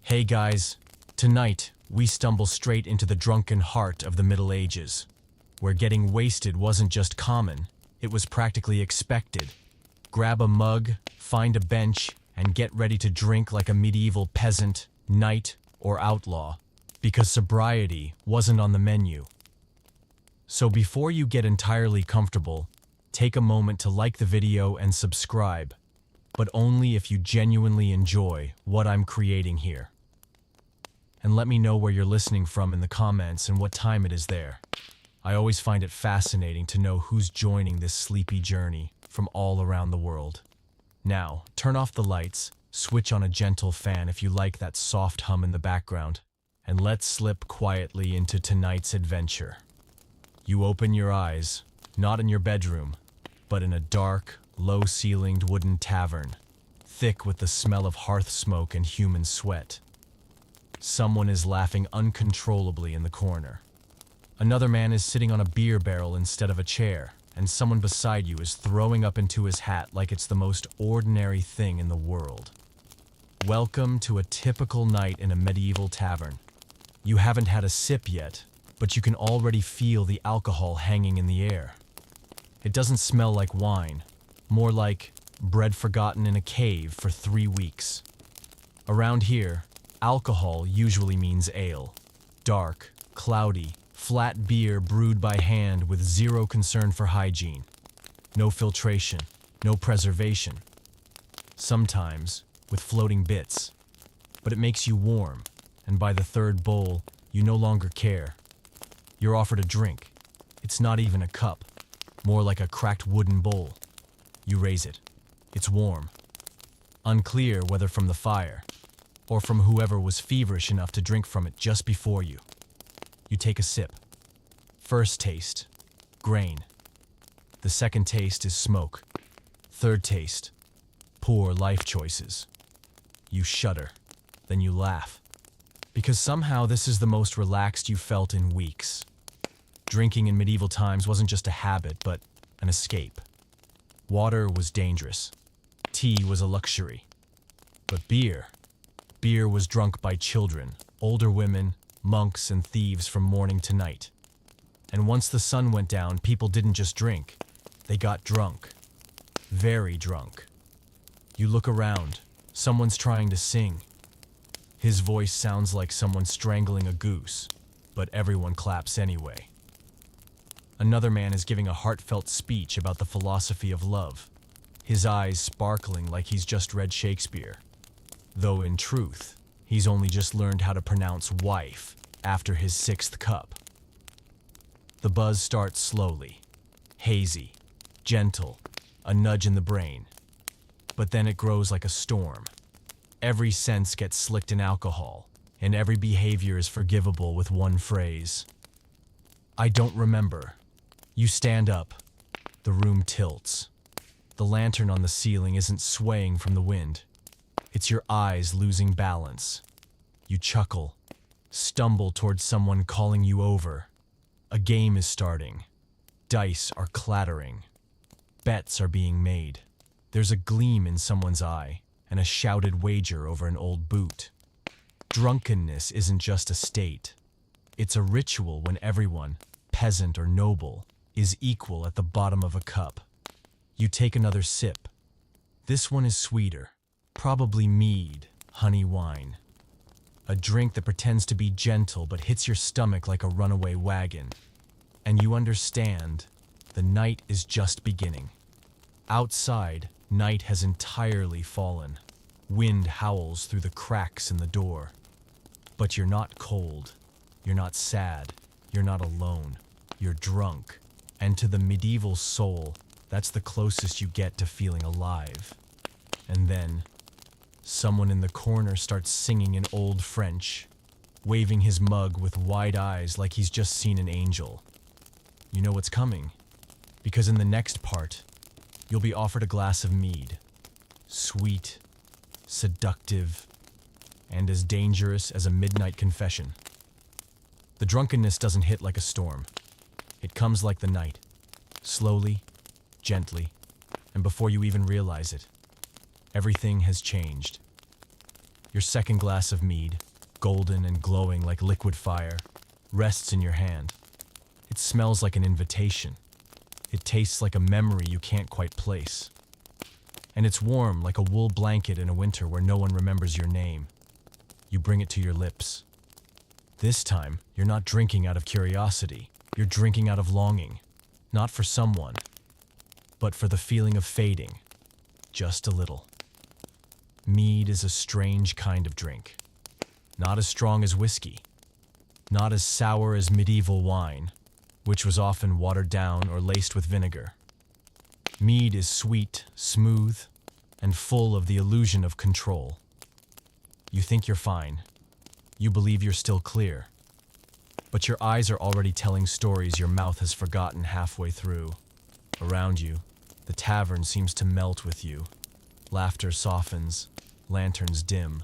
Hey guys, tonight we stumble straight into the drunken heart of the Middle Ages, where getting wasted wasn't just common, it was practically expected. Grab a mug, find a bench, and get ready to drink like a medieval peasant, knight, or outlaw, because sobriety wasn't on the menu. So before you get entirely comfortable, take a moment to like the video and subscribe, but only if you genuinely enjoy what I'm creating here. And let me know where you're listening from in the comments and what time it is there. I always find it fascinating to know who's joining this sleepy journey from all around the world. Now, turn off the lights, switch on a gentle fan if you like that soft hum in the background, and let's slip quietly into tonight's adventure. You open your eyes, not in your bedroom, but in a dark, low-ceilinged wooden tavern, thick with the smell of hearth smoke and human sweat. Someone is laughing uncontrollably in the corner. Another man is sitting on a beer barrel instead of a chair, and someone beside you is throwing up into his hat like it's the most ordinary thing in the world. Welcome to a typical night in a medieval tavern. You haven't had a sip yet, but you can already feel the alcohol hanging in the air. It doesn't smell like wine, more like bread forgotten in a cave for 3 weeks. Around here, alcohol usually means ale. Dark, cloudy, flat beer brewed by hand with zero concern for hygiene. No filtration, no preservation. Sometimes with floating bits. But it makes you warm, and by the third bowl, you no longer care. You're offered a drink. It's not even a cup, more like a cracked wooden bowl. You raise it. It's warm. Unclear whether from the fire, or from whoever was feverish enough to drink from it just before you. You take a sip. First taste, grain. The second taste is smoke. Third taste, poor life choices. You shudder, then you laugh. Because somehow this is the most relaxed you felt in weeks. Drinking in medieval times wasn't just a habit, but an escape. Water was dangerous. Tea was a luxury. But beer was drunk by children, older women, monks, and thieves from morning to night. And once the sun went down, people didn't just drink. They got drunk. Very drunk. You look around. Someone's trying to sing. His voice sounds like someone strangling a goose, but everyone claps anyway. Another man is giving a heartfelt speech about the philosophy of love, his eyes sparkling like he's just read Shakespeare. Though in truth, he's only just learned how to pronounce wife after his 6th cup. The buzz starts slowly, hazy, gentle, a nudge in the brain. But then it grows like a storm. Every sense gets slicked in alcohol, and every behavior is forgivable with one phrase. I don't remember. You stand up. The room tilts. The lantern on the ceiling isn't swaying from the wind. It's your eyes losing balance. You chuckle, stumble towards someone calling you over. A game is starting. Dice are clattering. Bets are being made. There's a gleam in someone's eye, and a shouted wager over an old boot. Drunkenness isn't just a state. It's a ritual when everyone, peasant or noble, is equal at the bottom of a cup. You take another sip. This one is sweeter. Probably mead, honey wine. A drink that pretends to be gentle but hits your stomach like a runaway wagon. And you understand, the night is just beginning. Outside, night has entirely fallen. Wind howls through the cracks in the door. But you're not cold. You're not sad. You're not alone. You're drunk. And to the medieval soul, that's the closest you get to feeling alive. And then, someone in the corner starts singing in Old French, waving his mug with wide eyes like he's just seen an angel. You know what's coming, because in the next part, you'll be offered a glass of mead. Sweet, seductive, and as dangerous as a midnight confession. The drunkenness doesn't hit like a storm. It comes like the night, slowly, gently, and before you even realize it, everything has changed. Your second glass of mead, golden and glowing like liquid fire, rests in your hand. It smells like an invitation. It tastes like a memory you can't quite place. And it's warm like a wool blanket in a winter where no one remembers your name. You bring it to your lips. This time, you're not drinking out of curiosity. You're drinking out of longing. Not for someone, but for the feeling of fading. Just a little. Mead is a strange kind of drink. Not as strong as whiskey. Not as sour as medieval wine, which was often watered down or laced with vinegar. Mead is sweet, smooth, and full of the illusion of control. You think you're fine. You believe you're still clear. But your eyes are already telling stories your mouth has forgotten halfway through. Around you, the tavern seems to melt with you. Laughter softens, lanterns dim.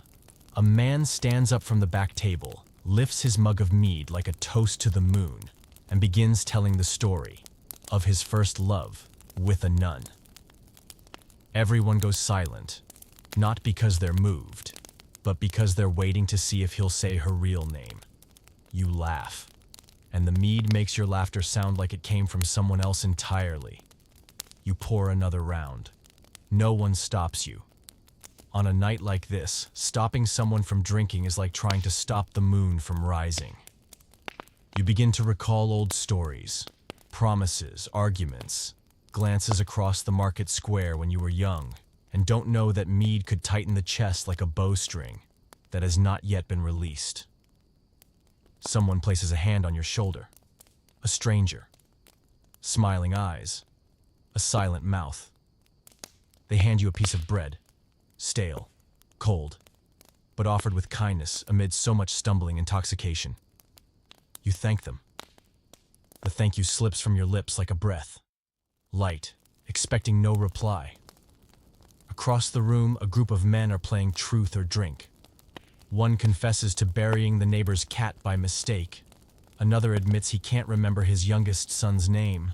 A man stands up from the back table, lifts his mug of mead like a toast to the moon, and begins telling the story of his first love with a nun. Everyone goes silent, not because they're moved, but because they're waiting to see if he'll say her real name. You laugh, and the mead makes your laughter sound like it came from someone else entirely. You pour another round. No one stops you. On a night like this, stopping someone from drinking is like trying to stop the moon from rising. You begin to recall old stories, promises, arguments, glances across the market square when you were young, and don't know that mead could tighten the chest like a bowstring that has not yet been released. Someone places a hand on your shoulder. A stranger. Smiling eyes. A silent mouth. They hand you a piece of bread. Stale. Cold. But offered with kindness amid so much stumbling intoxication. You thank them. The thank you slips from your lips like a breath. Light, expecting no reply. Across the room, a group of men are playing truth or drink. One confesses to burying the neighbor's cat by mistake. Another admits he can't remember his youngest son's name.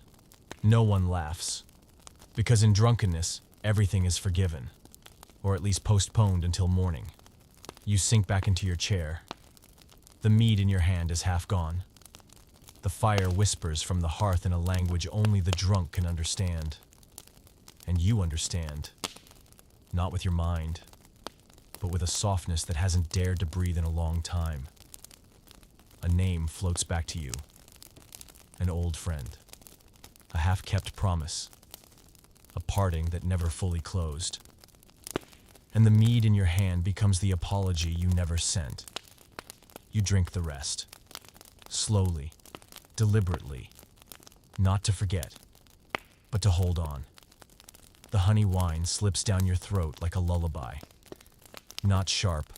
No one laughs. Because in drunkenness, everything is forgiven. Or at least postponed until morning. You sink back into your chair. The mead in your hand is half gone. The fire whispers from the hearth in a language only the drunk can understand. And you understand. Not with your mind, but with a softness that hasn't dared to breathe in a long time. A name floats back to you. An old friend. A half-kept promise. A parting that never fully closed. And the mead in your hand becomes the apology you never sent. You drink the rest. Slowly. Deliberately. Not to forget, but to hold on. The honey wine slips down your throat like a lullaby. Not sharp.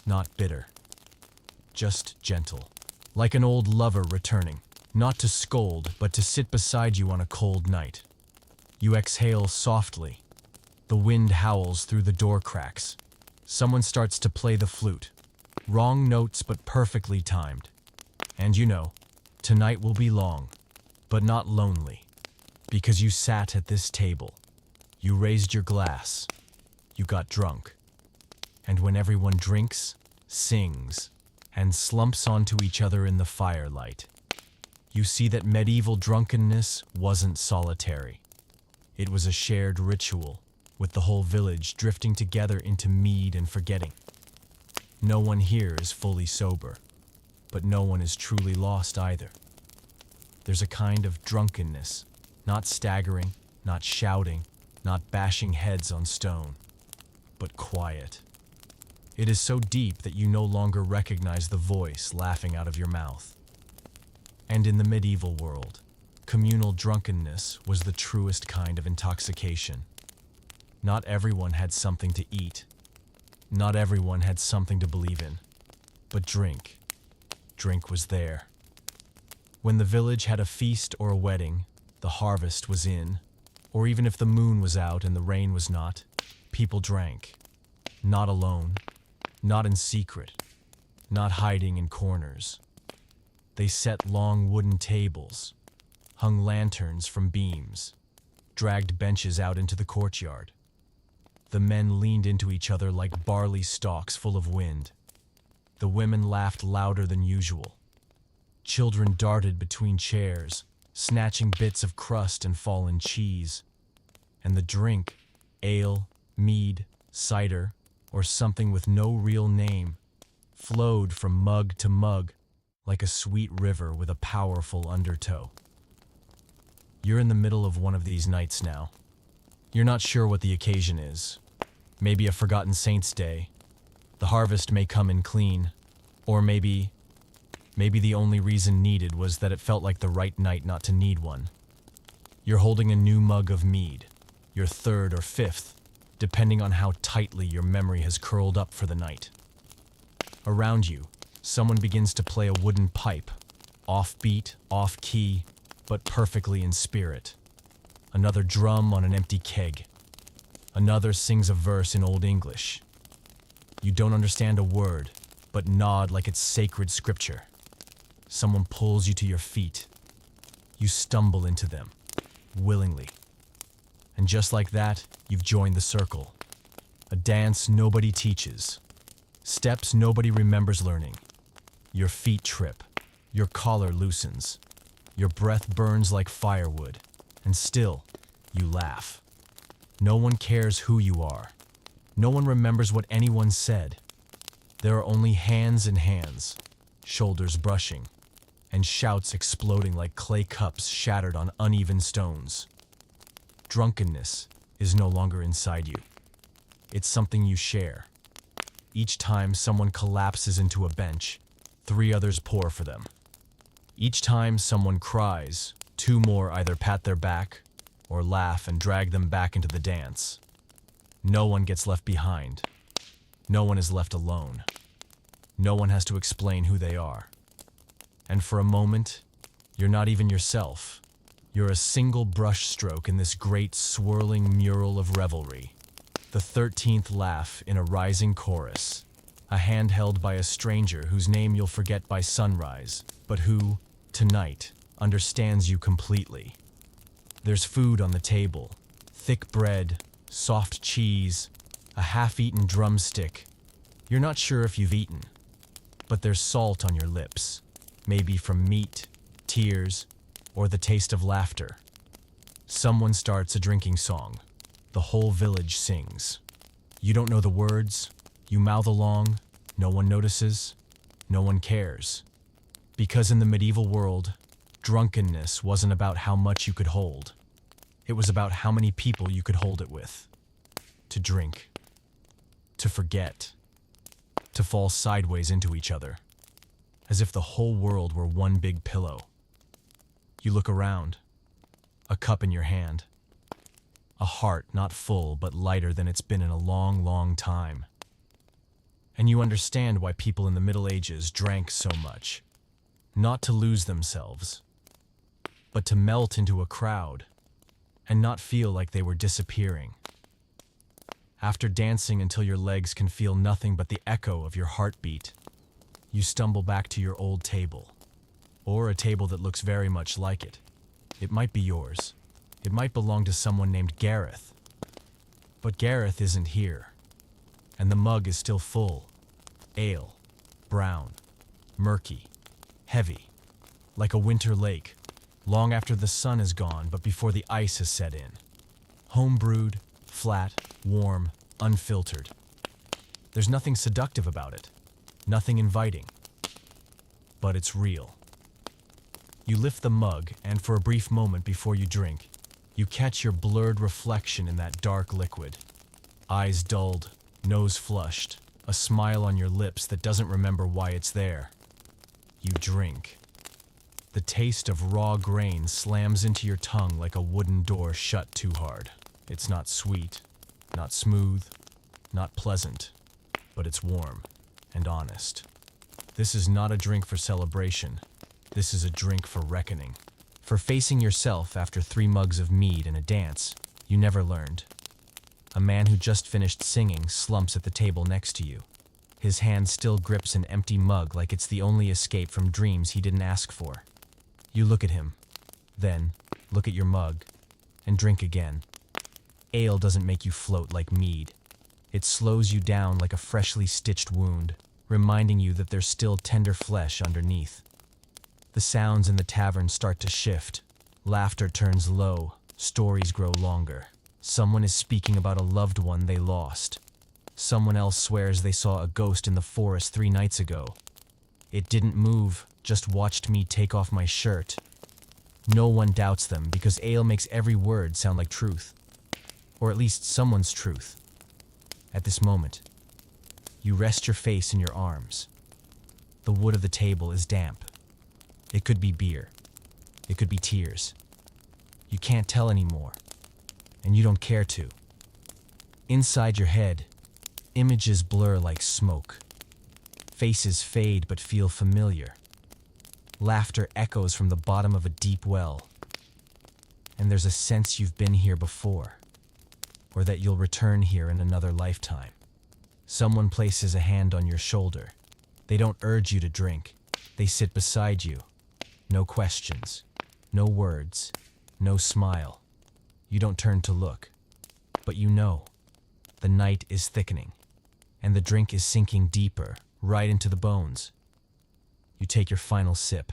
Not bitter. Just gentle. Like an old lover returning. Not to scold, but to sit beside you on a cold night. You exhale softly. The wind howls through the door cracks. Someone starts to play the flute. Wrong notes, but perfectly timed. And you know, tonight will be long, but not lonely. Because you sat at this table. You raised your glass. You got drunk. And when everyone drinks, sings, and slumps onto each other in the firelight, you see that medieval drunkenness wasn't solitary. It was a shared ritual, with the whole village drifting together into mead and forgetting. No one here is fully sober, but no one is truly lost either. There's a kind of drunkenness, not staggering, not shouting, not bashing heads on stone, but quiet. It is so deep that you no longer recognize the voice laughing out of your mouth. And in the medieval world, communal drunkenness was the truest kind of intoxication. Not everyone had something to eat. Not everyone had something to believe in. But drink. Drink was there. When the village had a feast or a wedding, the harvest was in, or even if the moon was out and the rain was not, people drank. Not alone. Not in secret. Not hiding in corners. They set long wooden tables, hung lanterns from beams, dragged benches out into the courtyard. The men leaned into each other like barley stalks full of wind. The women laughed louder than usual. Children darted between chairs, snatching bits of crust and fallen cheese. And the drink, ale, mead, cider, or something with no real name, flowed from mug to mug like a sweet river with a powerful undertow. You're in the middle of one of these nights now. You're not sure what the occasion is. Maybe a forgotten saint's day. The harvest may come in clean. Or maybe the only reason needed was that it felt like the right night not to need one. You're holding a new mug of mead, your third or fifth, depending on how tightly your memory has curled up for the night. Around you, someone begins to play a wooden pipe, off-beat, off-key, but perfectly in spirit. Another drum on an empty keg. Another sings a verse in Old English. You don't understand a word, but nod like it's sacred scripture. Someone pulls you to your feet. You stumble into them, willingly. And just like that, you've joined the circle. A dance nobody teaches. Steps nobody remembers learning. Your feet trip. Your collar loosens. Your breath burns like firewood. And still, you laugh. No one cares who you are. No one remembers what anyone said. There are only hands in hands, shoulders brushing, and shouts exploding like clay cups shattered on uneven stones. Drunkenness is no longer inside you. It's something you share. Each time someone collapses into a bench, 3 others pour for them. Each time someone cries, 2 more either pat their back or laugh and drag them back into the dance. No one gets left behind. No one is left alone. No one has to explain who they are. And for a moment, you're not even yourself. You're a single brush stroke in this great swirling mural of revelry. The 13th laugh in a rising chorus. A hand held by a stranger whose name you'll forget by sunrise, but who, tonight, understands you completely. There's food on the table. Thick bread, soft cheese, a half-eaten drumstick. You're not sure if you've eaten, but there's salt on your lips, maybe from meat, tears, or the taste of laughter. Someone starts a drinking song. The whole village sings. You don't know the words, you mouth along, no one notices, no one cares. Because in the medieval world, drunkenness wasn't about how much you could hold. It was about how many people you could hold it with. To drink. To forget. To fall sideways into each other. As if the whole world were one big pillow. You look around. A cup in your hand. A heart not full but lighter than it's been in a long, long time. And you understand why people in the Middle Ages drank so much. Not to lose themselves, but to melt into a crowd and not feel like they were disappearing. After dancing until your legs can feel nothing but the echo of your heartbeat, you stumble back to your old table, or a table that looks very much like it. It might be yours. It might belong to someone named Gareth. But Gareth isn't here, and the mug is still full. Ale, brown, murky, heavy, like a winter lake, long after the sun is gone but before the ice has set in. Home-brewed, flat, warm, unfiltered. There's nothing seductive about it, nothing inviting, but it's real. You lift the mug, and for a brief moment before you drink, you catch your blurred reflection in that dark liquid. Eyes dulled, nose flushed, a smile on your lips that doesn't remember why it's there. You drink. The taste of raw grain slams into your tongue like a wooden door shut too hard. It's not sweet, not smooth, not pleasant, but it's warm and honest. This is not a drink for celebration. This is a drink for reckoning. For facing yourself after 3 mugs of mead and a dance you never learned. A man who just finished singing slumps at the table next to you. His hand still grips an empty mug like it's the only escape from dreams he didn't ask for. You look at him, then look at your mug, and drink again. Ale doesn't make you float like mead. It slows you down like a freshly stitched wound, reminding you that there's still tender flesh underneath. The sounds in the tavern start to shift. Laughter turns low, stories grow longer. Someone is speaking about a loved one they lost. Someone else swears they saw a ghost in the forest 3 nights ago. It didn't move, just watched me take off my shirt. No one doubts them because Ale makes every word sound like truth. Or at least someone's truth. At this moment, you rest your face in your arms. The wood of the table is damp. It could be beer. It could be tears. You can't tell anymore, and you don't care to. Inside your head, images blur like smoke. Faces fade but feel familiar. Laughter echoes from the bottom of a deep well. And there's a sense you've been here before, or that you'll return here in another lifetime. Someone places a hand on your shoulder. They don't urge you to drink. They sit beside you. No questions, no words, no smile. You don't turn to look, but you know. The night is thickening, and the drink is sinking deeper, right into the bones. You take your final sip.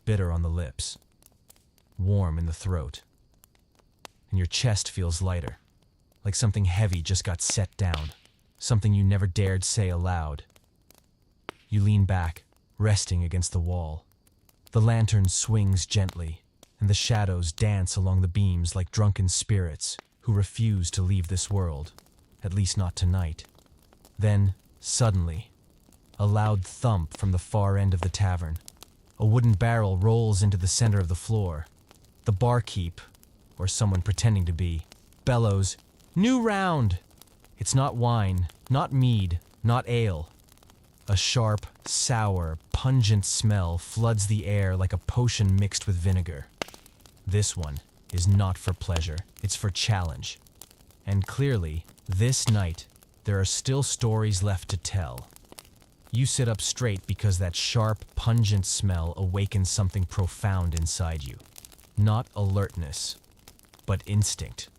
Bitter on the lips, warm in the throat, and your chest feels lighter, like something heavy just got set down, something you never dared say aloud. You lean back, resting against the wall. The lantern swings gently, and the shadows dance along the beams like drunken spirits who refuse to leave this world, at least not tonight. Then, suddenly, a loud thump from the far end of the tavern. A wooden barrel rolls into the center of the floor. The barkeep, or someone pretending to be, bellows, "New round!" It's not wine, not mead, not ale. A sharp, sour, pungent smell floods the air like a potion mixed with vinegar. This one is not for pleasure, it's for challenge. And clearly, this night, there are still stories left to tell. You sit up straight because that sharp, pungent smell awakens something profound inside you. Not alertness, but instinct.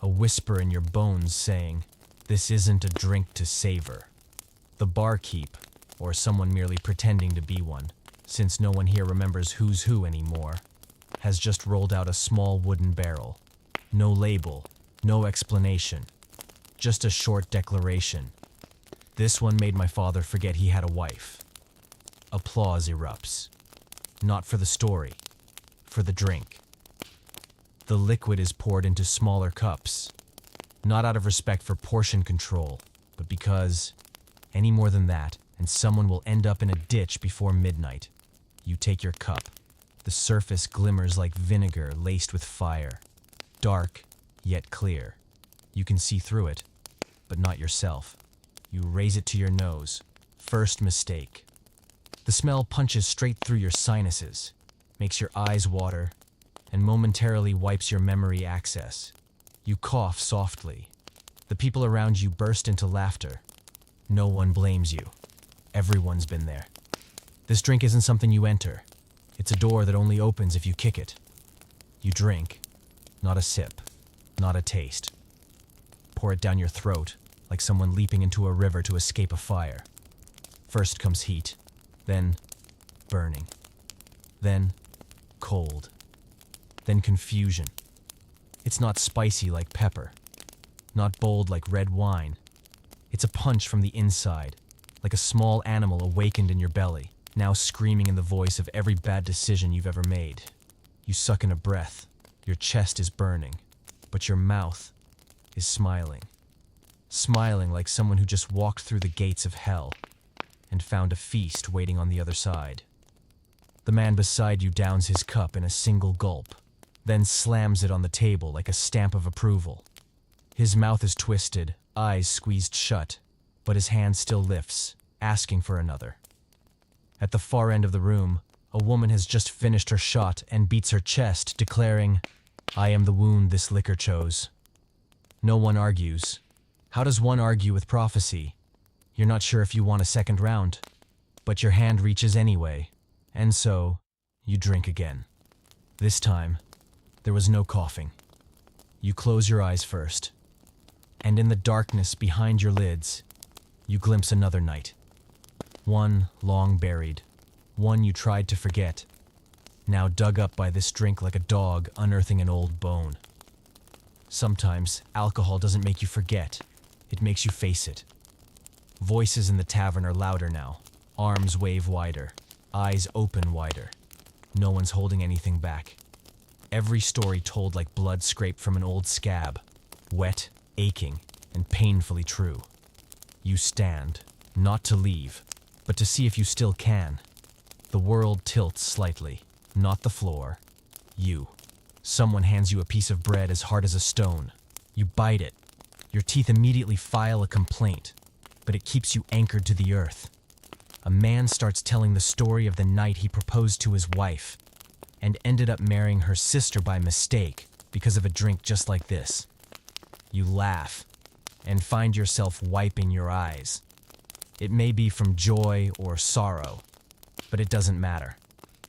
A whisper in your bones saying, "This isn't a drink to savor." The barkeep, or someone merely pretending to be one, since no one here remembers who's who anymore, has just rolled out a small wooden barrel. No label, no explanation, just a short declaration. This one made my father forget he had a wife. Applause erupts. Not for the story, for the drink. The liquid is poured into smaller cups, not out of respect for portion control, but because, any more than that, and someone will end up in a ditch before midnight. You take your cup. The surface glimmers like vinegar laced with fire. Dark, yet clear. You can see through it, but not yourself. You raise it to your nose. First mistake. The smell punches straight through your sinuses, makes your eyes water, and momentarily wipes your memory access. You cough softly. The people around you burst into laughter. No one blames you. Everyone's been there. This drink isn't something you enter. It's a door that only opens if you kick it. You drink, not a sip, not a taste. Pour it down your throat, like someone leaping into a river to escape a fire. First comes heat, then burning, then cold, then confusion. It's not spicy like pepper, not bold like red wine. It's a punch from the inside, like a small animal awakened in your belly, now screaming in the voice of every bad decision you've ever made. You suck in a breath. Your chest is burning, but your mouth is smiling. Smiling like someone who just walked through the gates of hell and found a feast waiting on the other side. The man beside you downs his cup in a single gulp, then slams it on the table like a stamp of approval. His mouth is twisted, eyes squeezed shut, but his hand still lifts, asking for another. At the far end of the room, a woman has just finished her shot and beats her chest, declaring, "I am the wound this liquor chose." No one argues. How does one argue with prophecy? You're not sure if you want a second round, but your hand reaches anyway, and so you drink again. This time, there was no coughing, You close your eyes first, and in the darkness behind your lids, you glimpse another night. One long buried, one you tried to forget, now dug up by this drink like a dog unearthing an old bone. Sometimes alcohol doesn't make you forget, it makes you face it. Voices in the tavern are louder now, arms wave wider, eyes open wider. No one's holding anything back. Every story told like blood scraped from an old scab, wet, aching, and painfully true. You stand, not to leave, but to see if you still can. The world tilts slightly, not the floor. You. Someone hands you a piece of bread as hard as a stone. You bite it. Your teeth immediately file a complaint, but it keeps you anchored to the earth. A man starts telling the story of the night he proposed to his wife and ended up marrying her sister by mistake because of a drink just like this. You laugh and find yourself wiping your eyes. It may be from joy or sorrow, but it doesn't matter,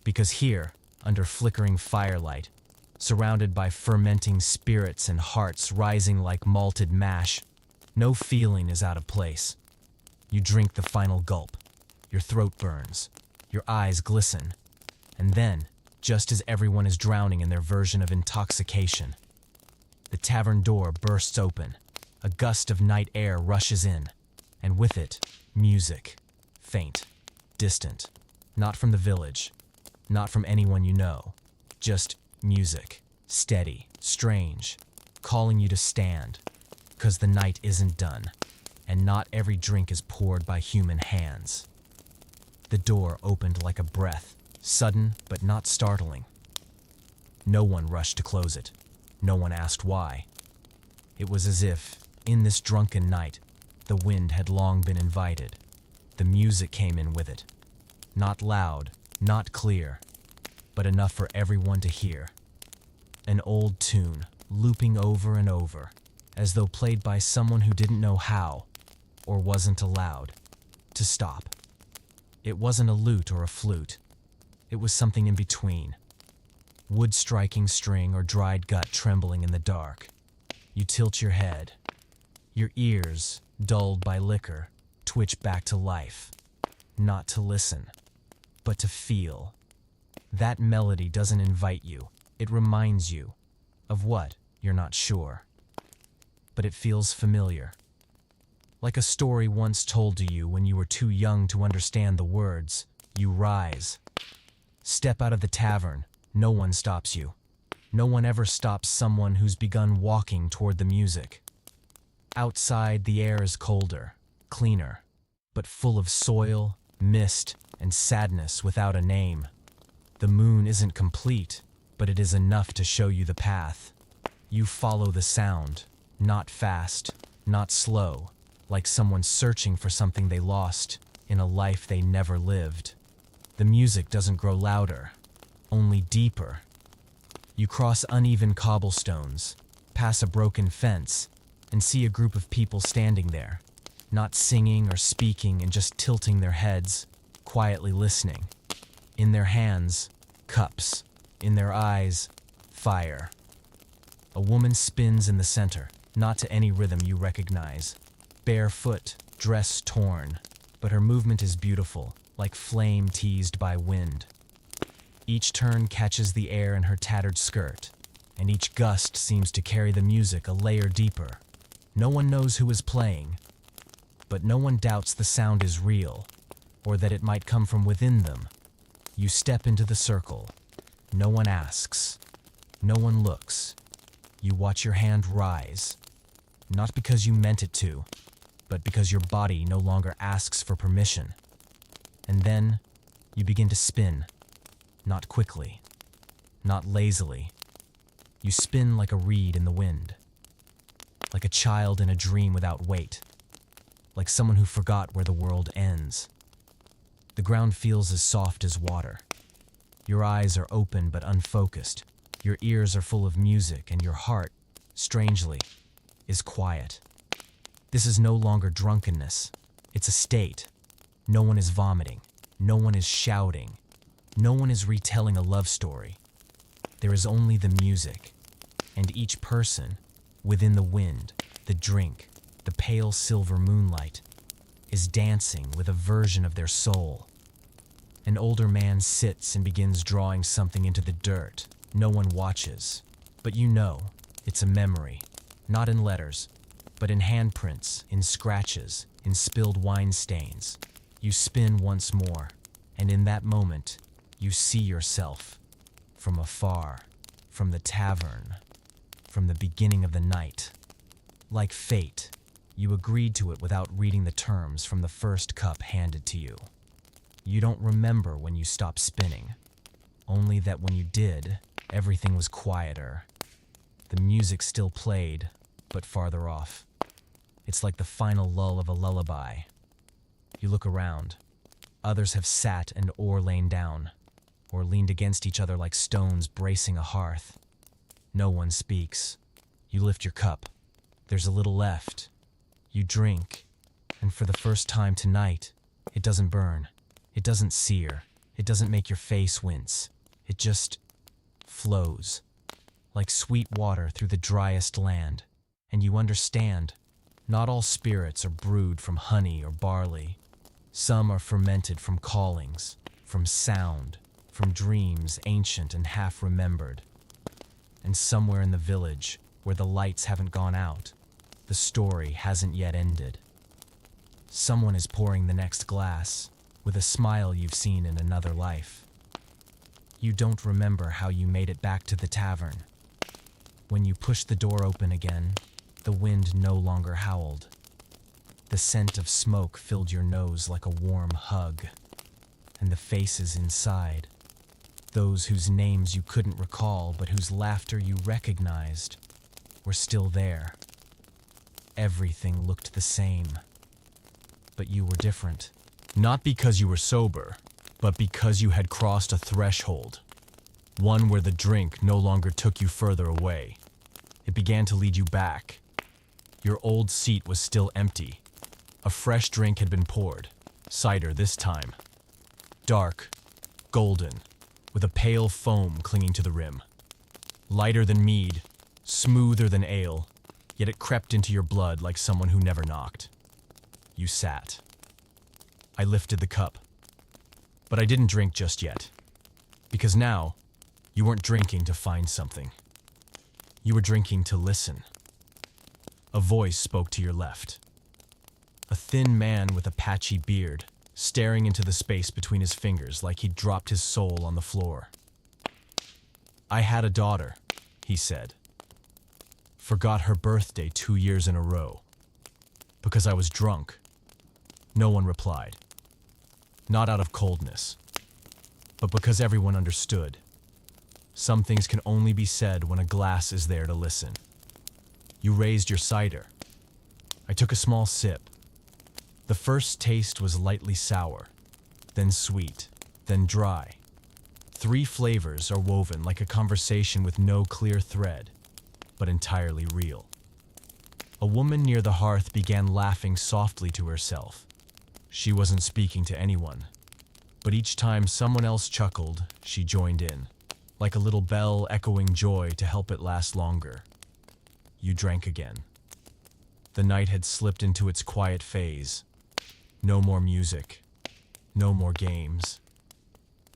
because here, under flickering firelight, surrounded by fermenting spirits and hearts rising like malted mash, no feeling is out of place. You drink the final gulp. Your throat burns. Your eyes glisten. And then, just as everyone is drowning in their version of intoxication, the tavern door bursts open. A gust of night air rushes in, and with it, music. Faint, distant, not from the village, not from anyone you know, just music, steady, strange, calling you to stand, 'cause the night isn't done, and not every drink is poured by human hands. The door opened like a breath, sudden but not startling. No one rushed to close it. No one asked why. It was as if, in this drunken night, the wind had long been invited. The music came in with it. Not loud, not clear, but enough for everyone to hear. An old tune, looping over and over, as though played by someone who didn't know how, or wasn't allowed, to stop. It wasn't a lute or a flute. It was something in between. Wood striking string or dried gut trembling in the dark. You tilt your head. Your ears, dulled by liquor, twitch back to life. Not to listen, but to feel. That melody doesn't invite you. It reminds you of what, you're not sure. But it feels familiar. Like a story once told to you when you were too young to understand the words. You rise. Step out of the tavern. No one stops you. No one ever stops someone who's begun walking toward the music. Outside, the air is colder, cleaner, but full of soil, mist, and sadness without a name. The moon isn't complete, but it is enough to show you the path. You follow the sound, not fast, not slow, like someone searching for something they lost in a life they never lived. The music doesn't grow louder, only deeper. You cross uneven cobblestones, pass a broken fence, and see a group of people standing there, not singing or speaking and just tilting their heads, quietly listening. In their hands, cups. In their eyes, fire. A woman spins in the center, not to any rhythm you recognize. Barefoot, dress torn, but her movement is beautiful, like flame teased by wind. Each turn catches the air in her tattered skirt, and each gust seems to carry the music a layer deeper. No one knows who is playing, but no one doubts the sound is real, or that it might come from within them. You step into the circle. No one asks. No one looks. You watch your hand rise, not because you meant it to, but because your body no longer asks for permission. And then you begin to spin. Not quickly, not lazily. You spin like a reed in the wind, like a child in a dream without weight, like someone who forgot where the world ends. The ground feels as soft as water. Your eyes are open but unfocused. Your ears are full of music, and your heart, strangely, is quiet. This is no longer drunkenness. It's a state. No one is vomiting. No one is shouting. No one is retelling a love story. There is only the music, And each person, within the wind, the drink, the pale silver moonlight, is dancing with a version of their soul. An older man sits and begins drawing something into the dirt. No one watches, but you know it's a memory, not in letters, but in handprints, in scratches, in spilled wine stains. You spin once more, and in that moment, you see yourself from afar, from the tavern, from the beginning of the night. Like fate, you agreed to it without reading the terms from the first cup handed to you. You don't remember when you stopped spinning, only that when you did, everything was quieter. The music still played, but farther off. It's like the final lull of a lullaby. You look around. Others have sat and or lain down, or leaned against each other like stones bracing a hearth. No one speaks. You lift your cup. There's a little left. You drink, and for the first time tonight, it doesn't burn. It doesn't sear. It doesn't make your face wince. It just flows, like sweet water through the driest land. And you understand, not all spirits are brewed from honey or barley. Some are fermented from callings, from sound, from dreams ancient and half-remembered. And somewhere in the village, where the lights haven't gone out, the story hasn't yet ended. Someone is pouring the next glass, with a smile you've seen in another life. You don't remember how you made it back to the tavern. When you pushed the door open again, the wind no longer howled. The scent of smoke filled your nose like a warm hug. And the faces inside, those whose names you couldn't recall but whose laughter you recognized, were still there. Everything looked the same. But you were different. Not because you were sober, but because you had crossed a threshold. One where the drink no longer took you further away. It began to lead you back. Your old seat was still empty. A fresh drink had been poured. Cider this time. Dark, golden, with a pale foam clinging to the rim. Lighter than mead, smoother than ale, yet it crept into your blood like someone who never knocked. You sat. I lifted the cup. But I didn't drink just yet. Because now, you weren't drinking to find something. You were drinking to listen. A voice spoke to your left. A thin man with a patchy beard, staring into the space between his fingers like he'd dropped his soul on the floor. I had a daughter, he said. Forgot her birthday 2 years in a row. Because I was drunk. No one replied. Not out of coldness, but because everyone understood. Some things can only be said when a glass is there to listen. You raised your cider. I took a small sip. The first taste was lightly sour, then sweet, then dry. 3 flavors are woven like a conversation with no clear thread, but entirely real. A woman near the hearth began laughing softly to herself. She wasn't speaking to anyone, but each time someone else chuckled, she joined in, like a little bell echoing joy to help it last longer. You drank again. The night had slipped into its quiet phase. No more music, no more games.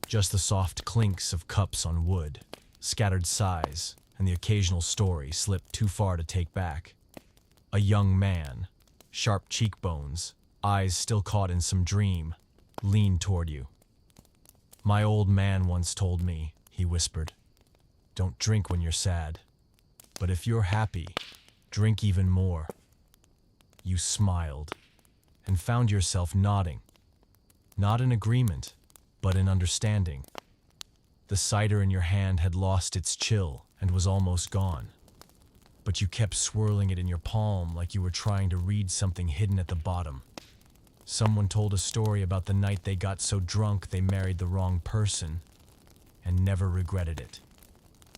Just the soft clinks of cups on wood, scattered sighs, and the occasional story slipped too far to take back. A young man, sharp cheekbones, eyes still caught in some dream, leaned toward you. My old man once told me, he whispered, don't drink when you're sad, but if you're happy, drink even more. You smiled and found yourself nodding, not in agreement, but in understanding. The cider in your hand had lost its chill and was almost gone, but you kept swirling it in your palm like you were trying to read something hidden at the bottom. Someone told a story about the night they got so drunk they married the wrong person and never regretted it.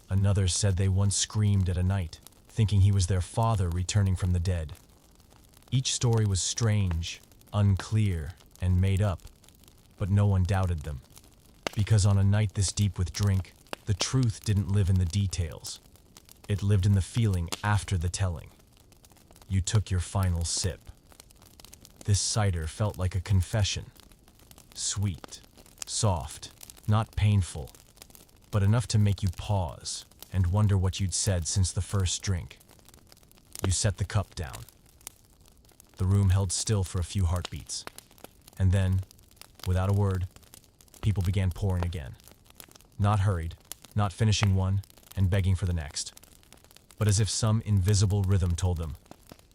Another said they once screamed at a knight, thinking he was their father returning from the dead. Each story was strange, unclear, and made up, but no one doubted them. Because on a night this deep with drink, the truth didn't live in the details. It lived in the feeling after the telling. You took your final sip. This cider felt like a confession. Sweet, soft, not painful, but enough to make you pause and wonder what you'd said since the first drink. You set the cup down. The room held still for a few heartbeats. And then, without a word, people began pouring again. Not hurried, not finishing one and begging for the next, but as if some invisible rhythm told them,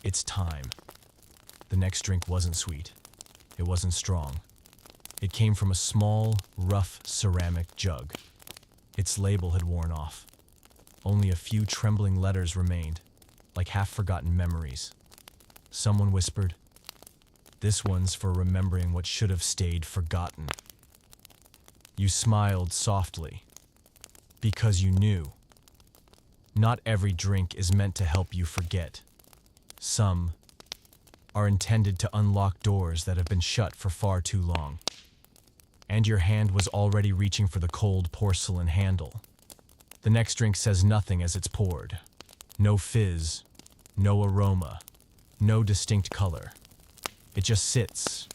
it's time. The next drink wasn't sweet. It wasn't strong. It came from a small, rough ceramic jug. Its label had worn off. Only a few trembling letters remained, like half-forgotten memories. Someone whispered, "This one's for remembering what should have stayed forgotten." You smiled softly, because you knew. Not every drink is meant to help you forget. Some are intended to unlock doors that have been shut for far too long. And your hand was already reaching for the cold porcelain handle. The next drink says nothing as it's poured. No fizz, no aroma, no distinct color. It just sits,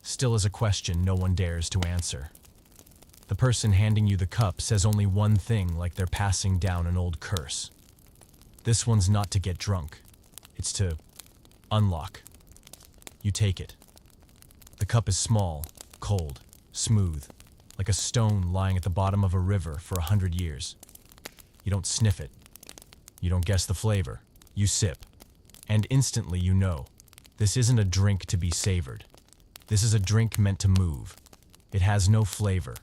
still as a question no one dares to answer. The person handing you the cup says only one thing, like they're passing down an old curse. This one's not to get drunk. It's to unlock. You take it. The cup is small, cold, smooth, like a stone lying at the bottom of a river for 100 years. You don't sniff it. You don't guess the flavor. You sip. And instantly you know, this isn't a drink to be savored. This is a drink meant to move. It has no flavor.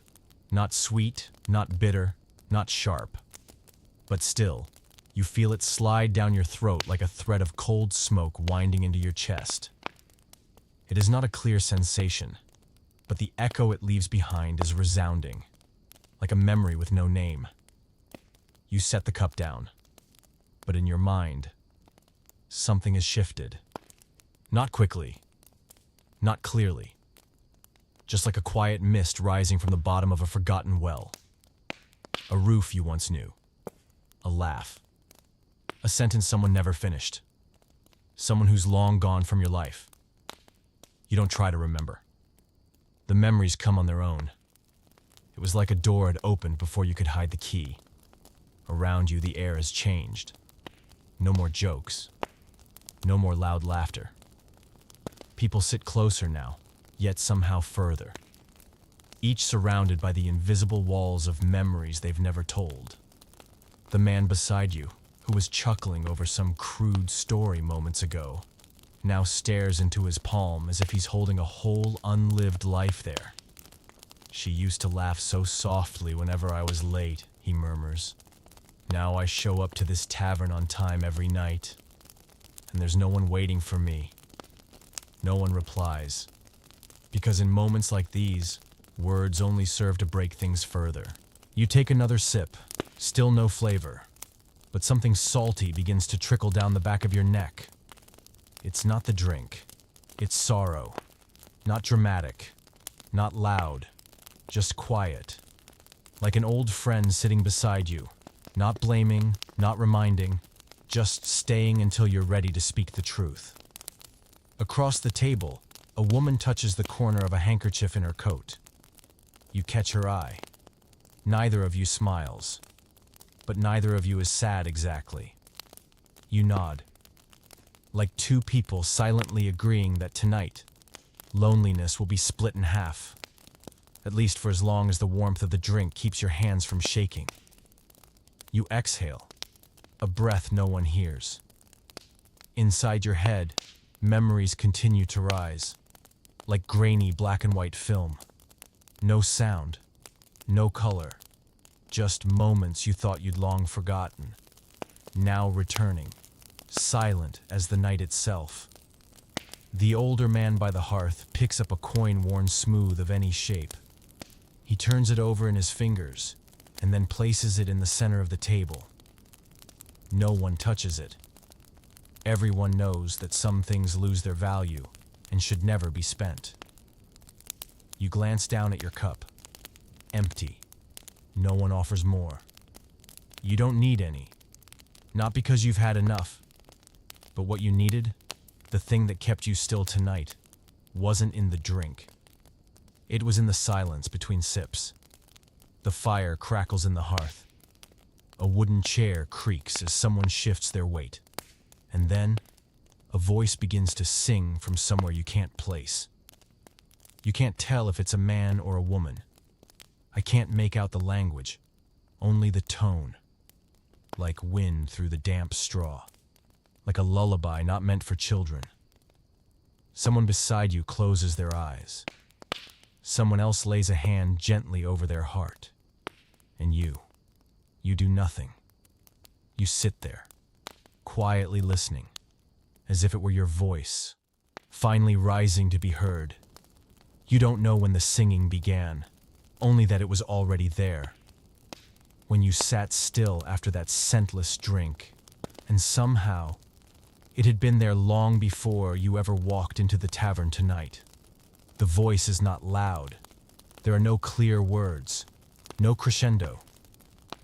Not sweet, not bitter, not sharp. But still, you feel it slide down your throat like a thread of cold smoke winding into your chest. It is not a clear sensation, but the echo it leaves behind is resounding, like a memory with no name. You set the cup down, but in your mind, something has shifted. Not quickly, not clearly. Just like a quiet mist rising from the bottom of a forgotten well. A roof you once knew. A laugh. A sentence someone never finished. Someone who's long gone from your life. You don't try to remember. The memories come on their own. It was like a door had opened before you could hide the key. Around you, the air has changed. No more jokes. No more loud laughter. People sit closer now, yet somehow further, each surrounded by the invisible walls of memories they've never told. The man beside you, who was chuckling over some crude story moments ago, now stares into his palm as if he's holding a whole unlived life there. "She used to laugh so softly whenever I was late," he murmurs. "Now I show up to this tavern on time every night, and there's no one waiting for me." No one replies. Because in moments like these, words only serve to break things further. You take another sip, still no flavor, but something salty begins to trickle down the back of your neck. It's not the drink, it's sorrow. Not dramatic, not loud, just quiet. Like an old friend sitting beside you, not blaming, not reminding, just staying until you're ready to speak the truth. Across the table, a woman touches the corner of a handkerchief in her coat. You catch her eye. Neither of you smiles, but neither of you is sad exactly. You nod, like two people silently agreeing that tonight, loneliness will be split in half, at least for as long as the warmth of the drink keeps your hands from shaking. You exhale, a breath no one hears. Inside your head, memories continue to rise, like grainy black and white film. No sound, no color, just moments you thought you'd long forgotten, now returning, silent as the night itself. The older man by the hearth picks up a coin worn smooth of any shape. He turns it over in his fingers and then places it in the center of the table. No one touches it. Everyone knows that some things lose their value and should never be spent. You glance down at your cup. Empty. No one offers more. You don't need any. Not because you've had enough, but what you needed, the thing that kept you still tonight, wasn't in the drink. It was in the silence between sips. The fire crackles in the hearth. A wooden chair creaks as someone shifts their weight. And then, a voice begins to sing from somewhere you can't place. You can't tell if it's a man or a woman. I can't make out the language, only the tone. Like wind through the damp straw. Like a lullaby not meant for children. Someone beside you closes their eyes. Someone else lays a hand gently over their heart. And you do nothing. You sit there, quietly listening, as if it were your voice, finally rising to be heard. You don't know when the singing began, only that it was already there. When you sat still after that scentless drink, and somehow, it had been there long before you ever walked into the tavern tonight. The voice is not loud. There are no clear words, no crescendo.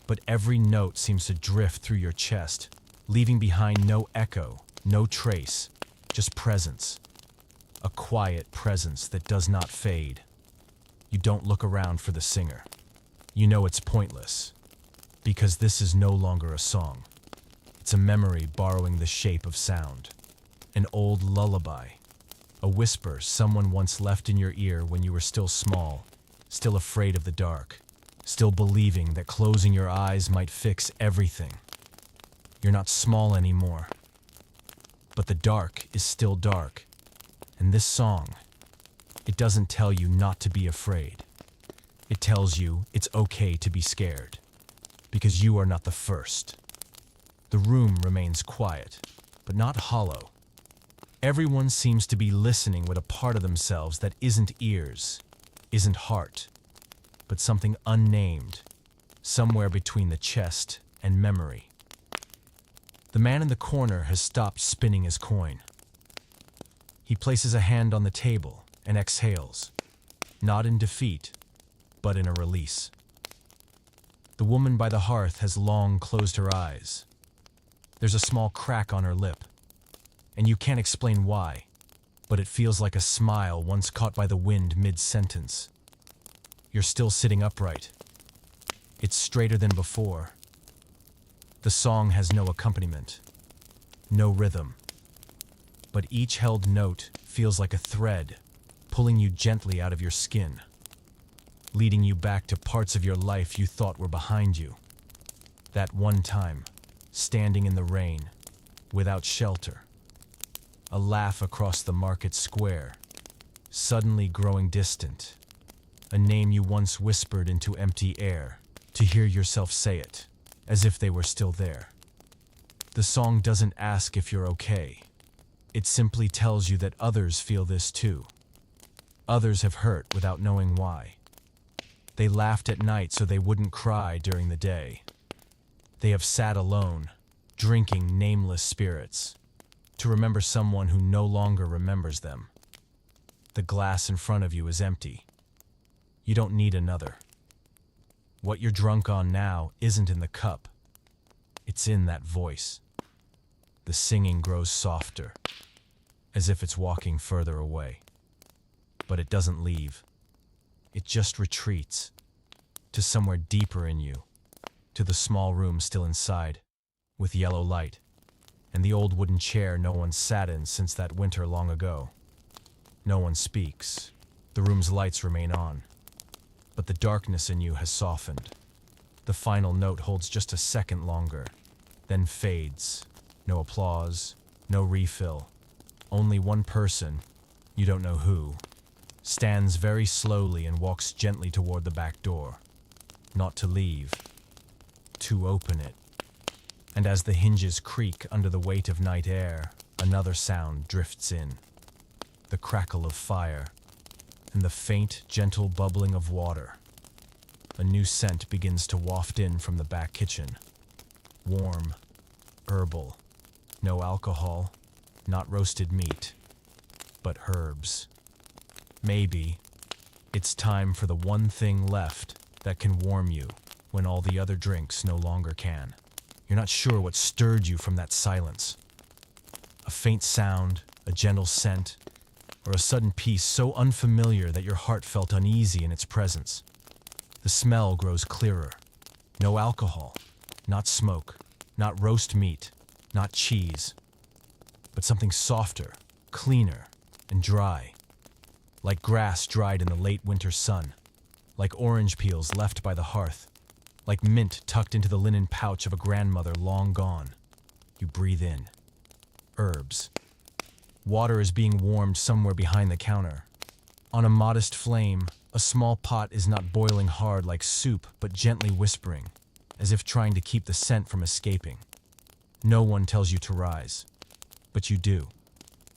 But every note seems to drift through your chest, leaving behind no echo, no trace, just presence. A quiet presence that does not fade. You don't look around for the singer. You know it's pointless, because this is no longer a song. It's a memory borrowing the shape of sound. An old lullaby. A whisper someone once left in your ear when you were still small, still afraid of the dark, still believing that closing your eyes might fix everything. You're not small anymore. But the dark is still dark. And this song, it doesn't tell you not to be afraid. It tells you it's okay to be scared, because you are not the first. The room remains quiet, but not hollow. Everyone seems to be listening with a part of themselves that isn't ears, isn't heart, but something unnamed, somewhere between the chest and memory. The man in the corner has stopped spinning his coin. He places a hand on the table and exhales, not in defeat, but in a release. The woman by the hearth has long closed her eyes. There's a small crack on her lip, and you can't explain why, but it feels like a smile once caught by the wind mid-sentence. You're still sitting upright. It's straighter than before. The song has no accompaniment, no rhythm, but each held note feels like a thread, pulling you gently out of your skin, leading you back to parts of your life you thought were behind you. That one time, standing in the rain, without shelter. A laugh across the market square, suddenly growing distant. A name you once whispered into empty air, to hear yourself say it, as if they were still there. The song doesn't ask if you're okay. It simply tells you that others feel this too. Others have hurt without knowing why. They laughed at night so they wouldn't cry during the day. They have sat alone, drinking nameless spirits, to remember someone who no longer remembers them. The glass in front of you is empty. You don't need another. What you're drunk on now isn't in the cup. It's in that voice. The singing grows softer, as if it's walking further away. But it doesn't leave. It just retreats, to somewhere deeper in you, to the small room still inside, with yellow light, and the old wooden chair no one sat in since that winter long ago. No one speaks. The room's lights remain on. But the darkness in you has softened. The final note holds just a second longer, then fades. No applause, no refill. Only one person, you don't know who, stands very slowly and walks gently toward the back door. Not to leave, to open it. And as the hinges creak under the weight of night air, another sound drifts in. The crackle of fire, and the faint, gentle bubbling of water. A new scent begins to waft in from the back kitchen. Warm, herbal, no alcohol, not roasted meat, but herbs. Maybe it's time for the one thing left that can warm you when all the other drinks no longer can. You're not sure what stirred you from that silence. A faint sound, a gentle scent, or a sudden peace so unfamiliar that your heart felt uneasy in its presence. The smell grows clearer. No alcohol, not smoke, not roast meat, not cheese, but something softer, cleaner, and dry. Like grass dried in the late winter sun, like orange peels left by the hearth, like mint tucked into the linen pouch of a grandmother long gone. You breathe in. Herbs. Water is being warmed somewhere behind the counter. On a modest flame, a small pot is not boiling hard like soup, but gently whispering, as if trying to keep the scent from escaping. No one tells you to rise, but you do.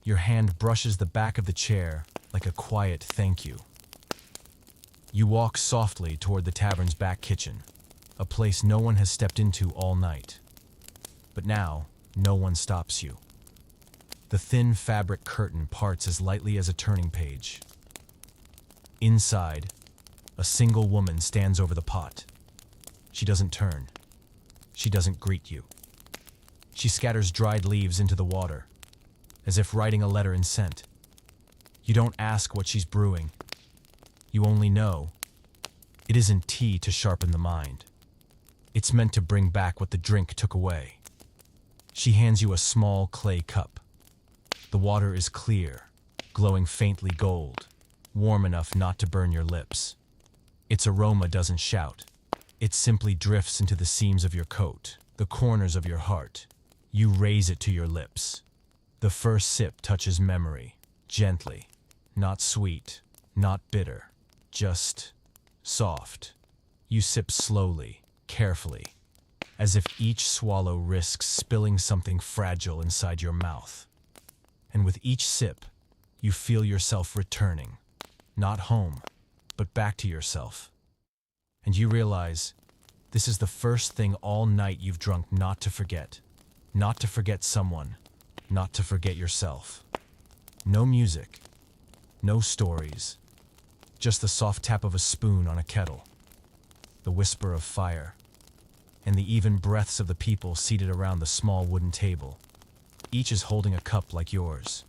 Your hand brushes the back of the chair like a quiet thank you. You walk softly toward the tavern's back kitchen, a place no one has stepped into all night. But now, no one stops you. The thin fabric curtain parts as lightly as a turning page. Inside, a single woman stands over the pot. She doesn't turn. She doesn't greet you. She scatters dried leaves into the water, as if writing a letter in scent. You don't ask what she's brewing. You only know it isn't tea to sharpen the mind. It's meant to bring back what the drink took away. She hands you a small clay cup. The water is clear, glowing faintly gold, warm enough not to burn your lips. Its aroma doesn't shout. It simply drifts into the seams of your coat, the corners of your heart. You raise it to your lips. The first sip touches memory, gently. Not sweet, not bitter, just soft. You sip slowly, carefully, as if each swallow risks spilling something fragile inside your mouth. And with each sip, you feel yourself returning, not home, but back to yourself. And you realize this is the first thing all night you've drunk not to forget someone, not to forget yourself. No music, no stories, just the soft tap of a spoon on a kettle, the whisper of fire, and the even breaths of the people seated around the small wooden table. Each is holding a cup like yours.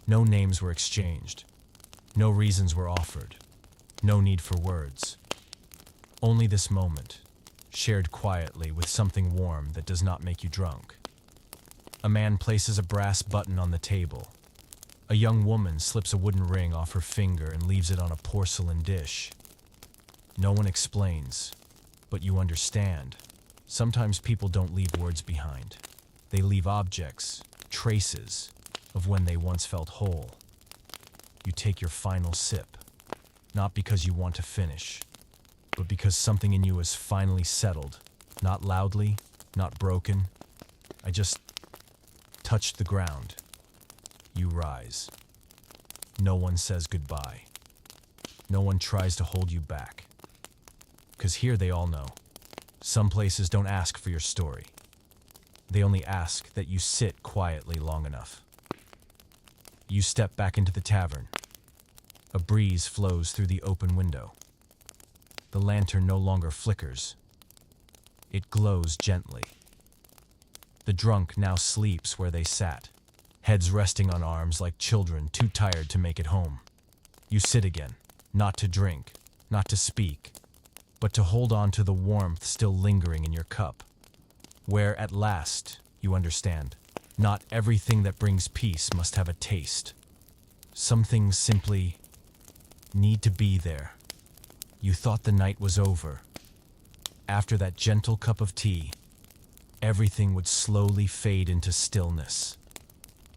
No names were exchanged. No reasons were offered. No need for words. Only this moment, shared quietly with something warm that does not make you drunk. A man places a brass button on the table. A young woman slips a wooden ring off her finger and leaves it on a porcelain dish. No one explains, but you understand. Sometimes people don't leave words behind. They leave objects, traces of when they once felt whole. You take your final sip, not because you want to finish, but because something in you is finally settled. Not loudly, not broken. I just touched the ground. You rise. No one says goodbye. No one tries to hold you back. 'Cause here they all know. Some places don't ask for your story. They only ask that you sit quietly long enough. You step back into the tavern. A breeze flows through the open window. The lantern no longer flickers. It glows gently. The drunk now sleeps where they sat, heads resting on arms like children too tired to make it home. You sit again, not to drink, not to speak, but to hold on to the warmth still lingering in your cup. Where at last, you understand, not everything that brings peace must have a taste. Some things simply need to be there. You thought the night was over. After that gentle cup of tea, everything would slowly fade into stillness.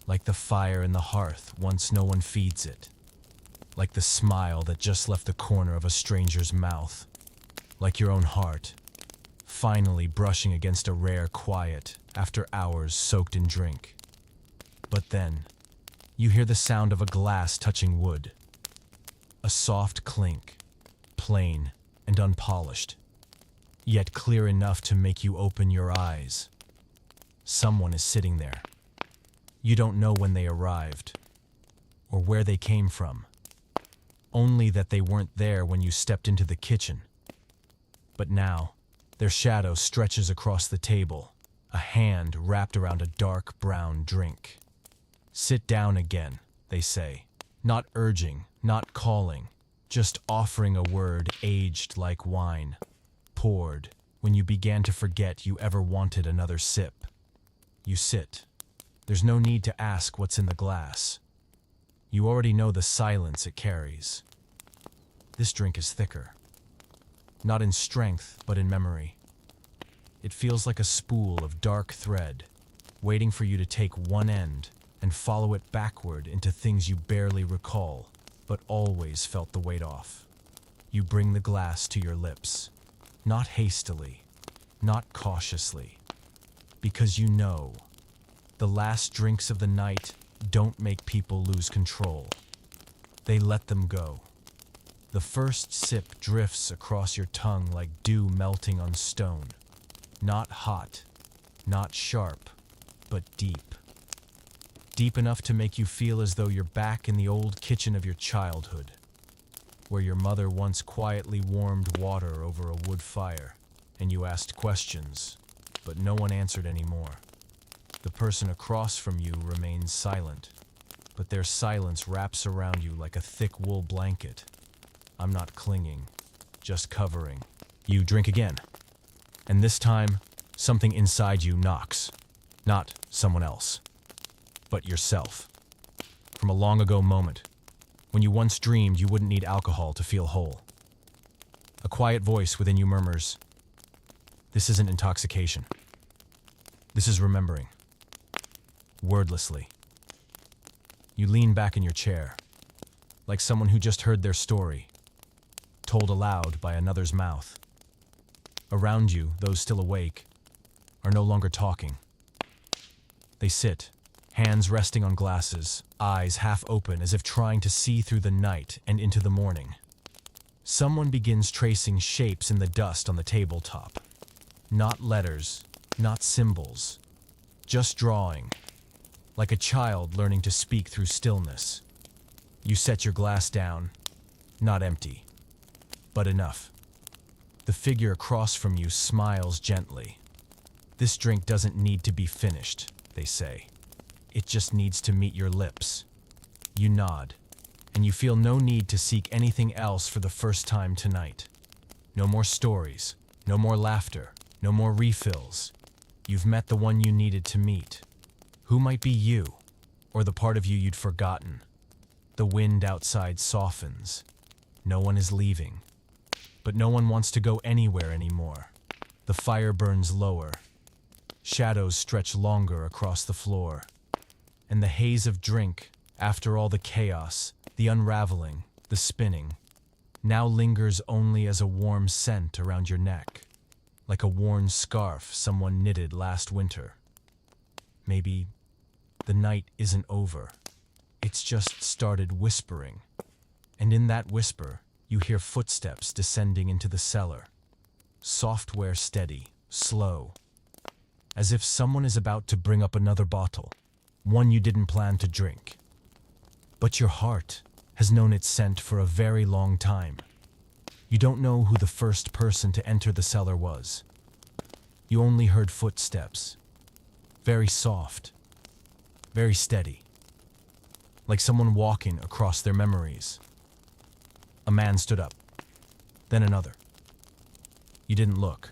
Like the fire in the hearth once no one feeds it. Like the smile that just left the corner of a stranger's mouth. Like your own heart, finally brushing against a rare quiet after hours soaked in drink. But then, you hear the sound of a glass touching wood. A soft clink, plain and unpolished, yet clear enough to make you open your eyes. Someone is sitting there. You don't know when they arrived, or where they came from. Only that they weren't there when you stepped into the kitchen. But now, their shadow stretches across the table, a hand wrapped around a dark brown drink. Sit down again, they say, not urging, not calling, just offering a word aged like wine, poured when you began to forget you ever wanted another sip. You sit. There's no need to ask what's in the glass. You already know the silence it carries. This drink is thicker. Not in strength, but in memory. It feels like a spool of dark thread, waiting for you to take one end and follow it backward into things you barely recall, but always felt the weight off. You bring the glass to your lips, not hastily, not cautiously, because you know the last drinks of the night don't make people lose control. They let them go. The first sip drifts across your tongue like dew melting on stone. Not hot, not sharp, but deep. Deep enough to make you feel as though you're back in the old kitchen of your childhood, where your mother once quietly warmed water over a wood fire, and you asked questions, but no one answered anymore. The person across from you remains silent, but their silence wraps around you like a thick wool blanket. I'm not clinging, just covering. You drink again, and this time, something inside you knocks. Not someone else, but yourself. From a long ago moment, when you once dreamed you wouldn't need alcohol to feel whole. A quiet voice within you murmurs, "This isn't intoxication. This is remembering." Wordlessly. You lean back in your chair, like someone who just heard their story, told aloud by another's mouth. Around you, those still awake, are no longer talking. They sit, hands resting on glasses, eyes half open as if trying to see through the night and into the morning. Someone begins tracing shapes in the dust on the tabletop. Not letters, not symbols, just drawing, like a child learning to speak through stillness. You set your glass down, not empty, but enough. The figure across from you smiles gently. This drink doesn't need to be finished, they say. It just needs to meet your lips. You nod, and you feel no need to seek anything else for the first time tonight. No more stories, no more laughter, no more refills. You've met the one you needed to meet. Who might be you, or the part of you you'd forgotten? The wind outside softens. No one is leaving. But no one wants to go anywhere anymore. The fire burns lower. Shadows stretch longer across the floor. And the haze of drink, after all the chaos, the unraveling, the spinning, now lingers only as a warm scent around your neck, like a worn scarf someone knitted last winter. Maybe the night isn't over. It's just started whispering. And in that whisper, you hear footsteps descending into the cellar. Software steady, slow. As if someone is about to bring up another bottle, one you didn't plan to drink. But your heart has known its scent for a very long time. You don't know who the first person to enter the cellar was. You only heard footsteps. Very soft. Very steady. Like someone walking across their memories. A man stood up. Then another. You didn't look.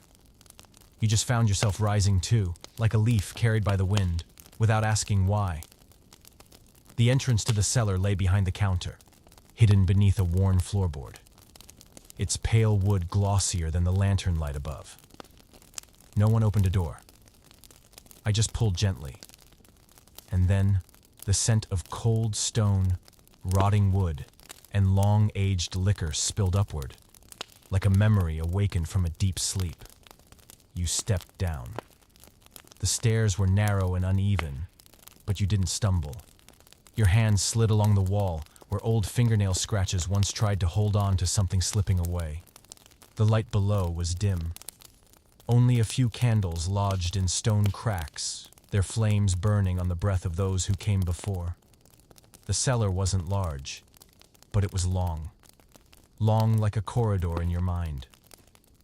You just found yourself rising too, like a leaf carried by the wind, without asking why. The entrance to the cellar lay behind the counter, hidden beneath a worn floorboard. Its pale wood glossier than the lantern light above. No one opened a door. I just pulled gently. And then, the scent of cold stone, rotting wood, and long-aged liquor spilled upward, like a memory awakened from a deep sleep. You stepped down. The stairs were narrow and uneven, but you didn't stumble. Your hands slid along the wall, where old fingernail scratches once tried to hold on to something slipping away. The light below was dim. Only a few candles lodged in stone cracks, their flames burning on the breath of those who came before. The cellar wasn't large, but it was long. Long like a corridor in your mind,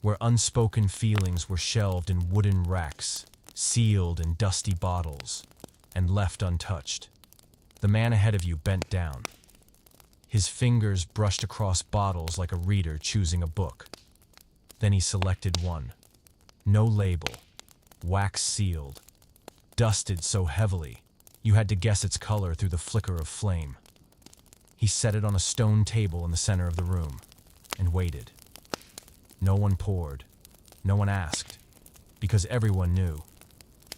where unspoken feelings were shelved in wooden racks, sealed in dusty bottles, and left untouched. The man ahead of you bent down. His fingers brushed across bottles like a reader choosing a book. Then he selected one. No label, wax sealed, dusted so heavily you had to guess its color through the flicker of flame. He set it on a stone table in the center of the room and waited. No one poured, no one asked, because everyone knew.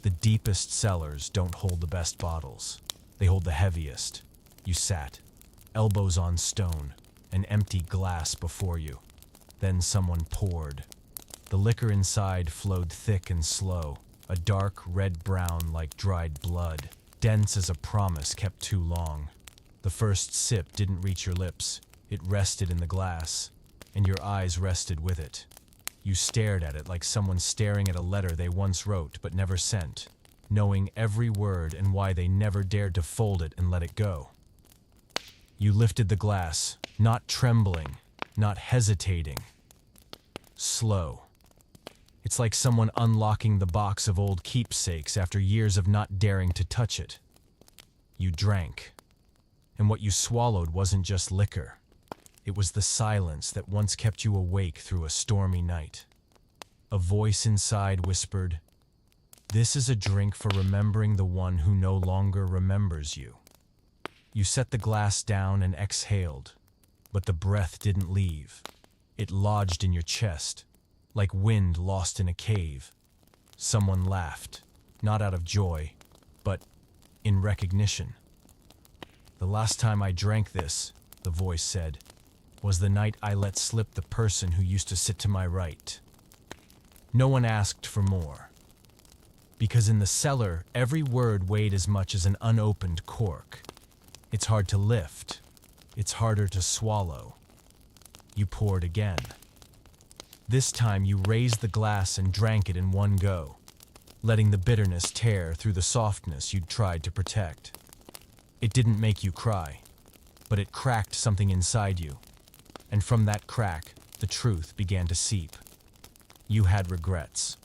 The deepest cellars don't hold the best bottles. They hold the heaviest. You sat, elbows on stone, an empty glass before you. Then someone poured. The liquor inside flowed thick and slow, a dark red-brown like dried blood, dense as a promise kept too long. The first sip didn't reach your lips. It rested in the glass, and your eyes rested with it. You stared at it like someone staring at a letter they once wrote but never sent, knowing every word and why they never dared to fold it and let it go. You lifted the glass, not trembling, not hesitating. Slow. It's like someone unlocking the box of old keepsakes after years of not daring to touch it. You drank. And what you swallowed wasn't just liquor. It was the silence that once kept you awake through a stormy night. A voice inside whispered, "This is a drink for remembering the one who no longer remembers you." You set the glass down and exhaled, but the breath didn't leave. It lodged in your chest, like wind lost in a cave. Someone laughed, not out of joy, but in recognition. "The last time I drank this," the voice said, "was the night I let slip the person who used to sit to my right." No one asked for more. Because in the cellar, every word weighed as much as an unopened cork. It's hard to lift. It's harder to swallow. You poured again. This time you raised the glass and drank it in one go, letting the bitterness tear through the softness you'd tried to protect. It didn't make you cry, but it cracked something inside you, and from that crack, the truth began to seep. You had regrets,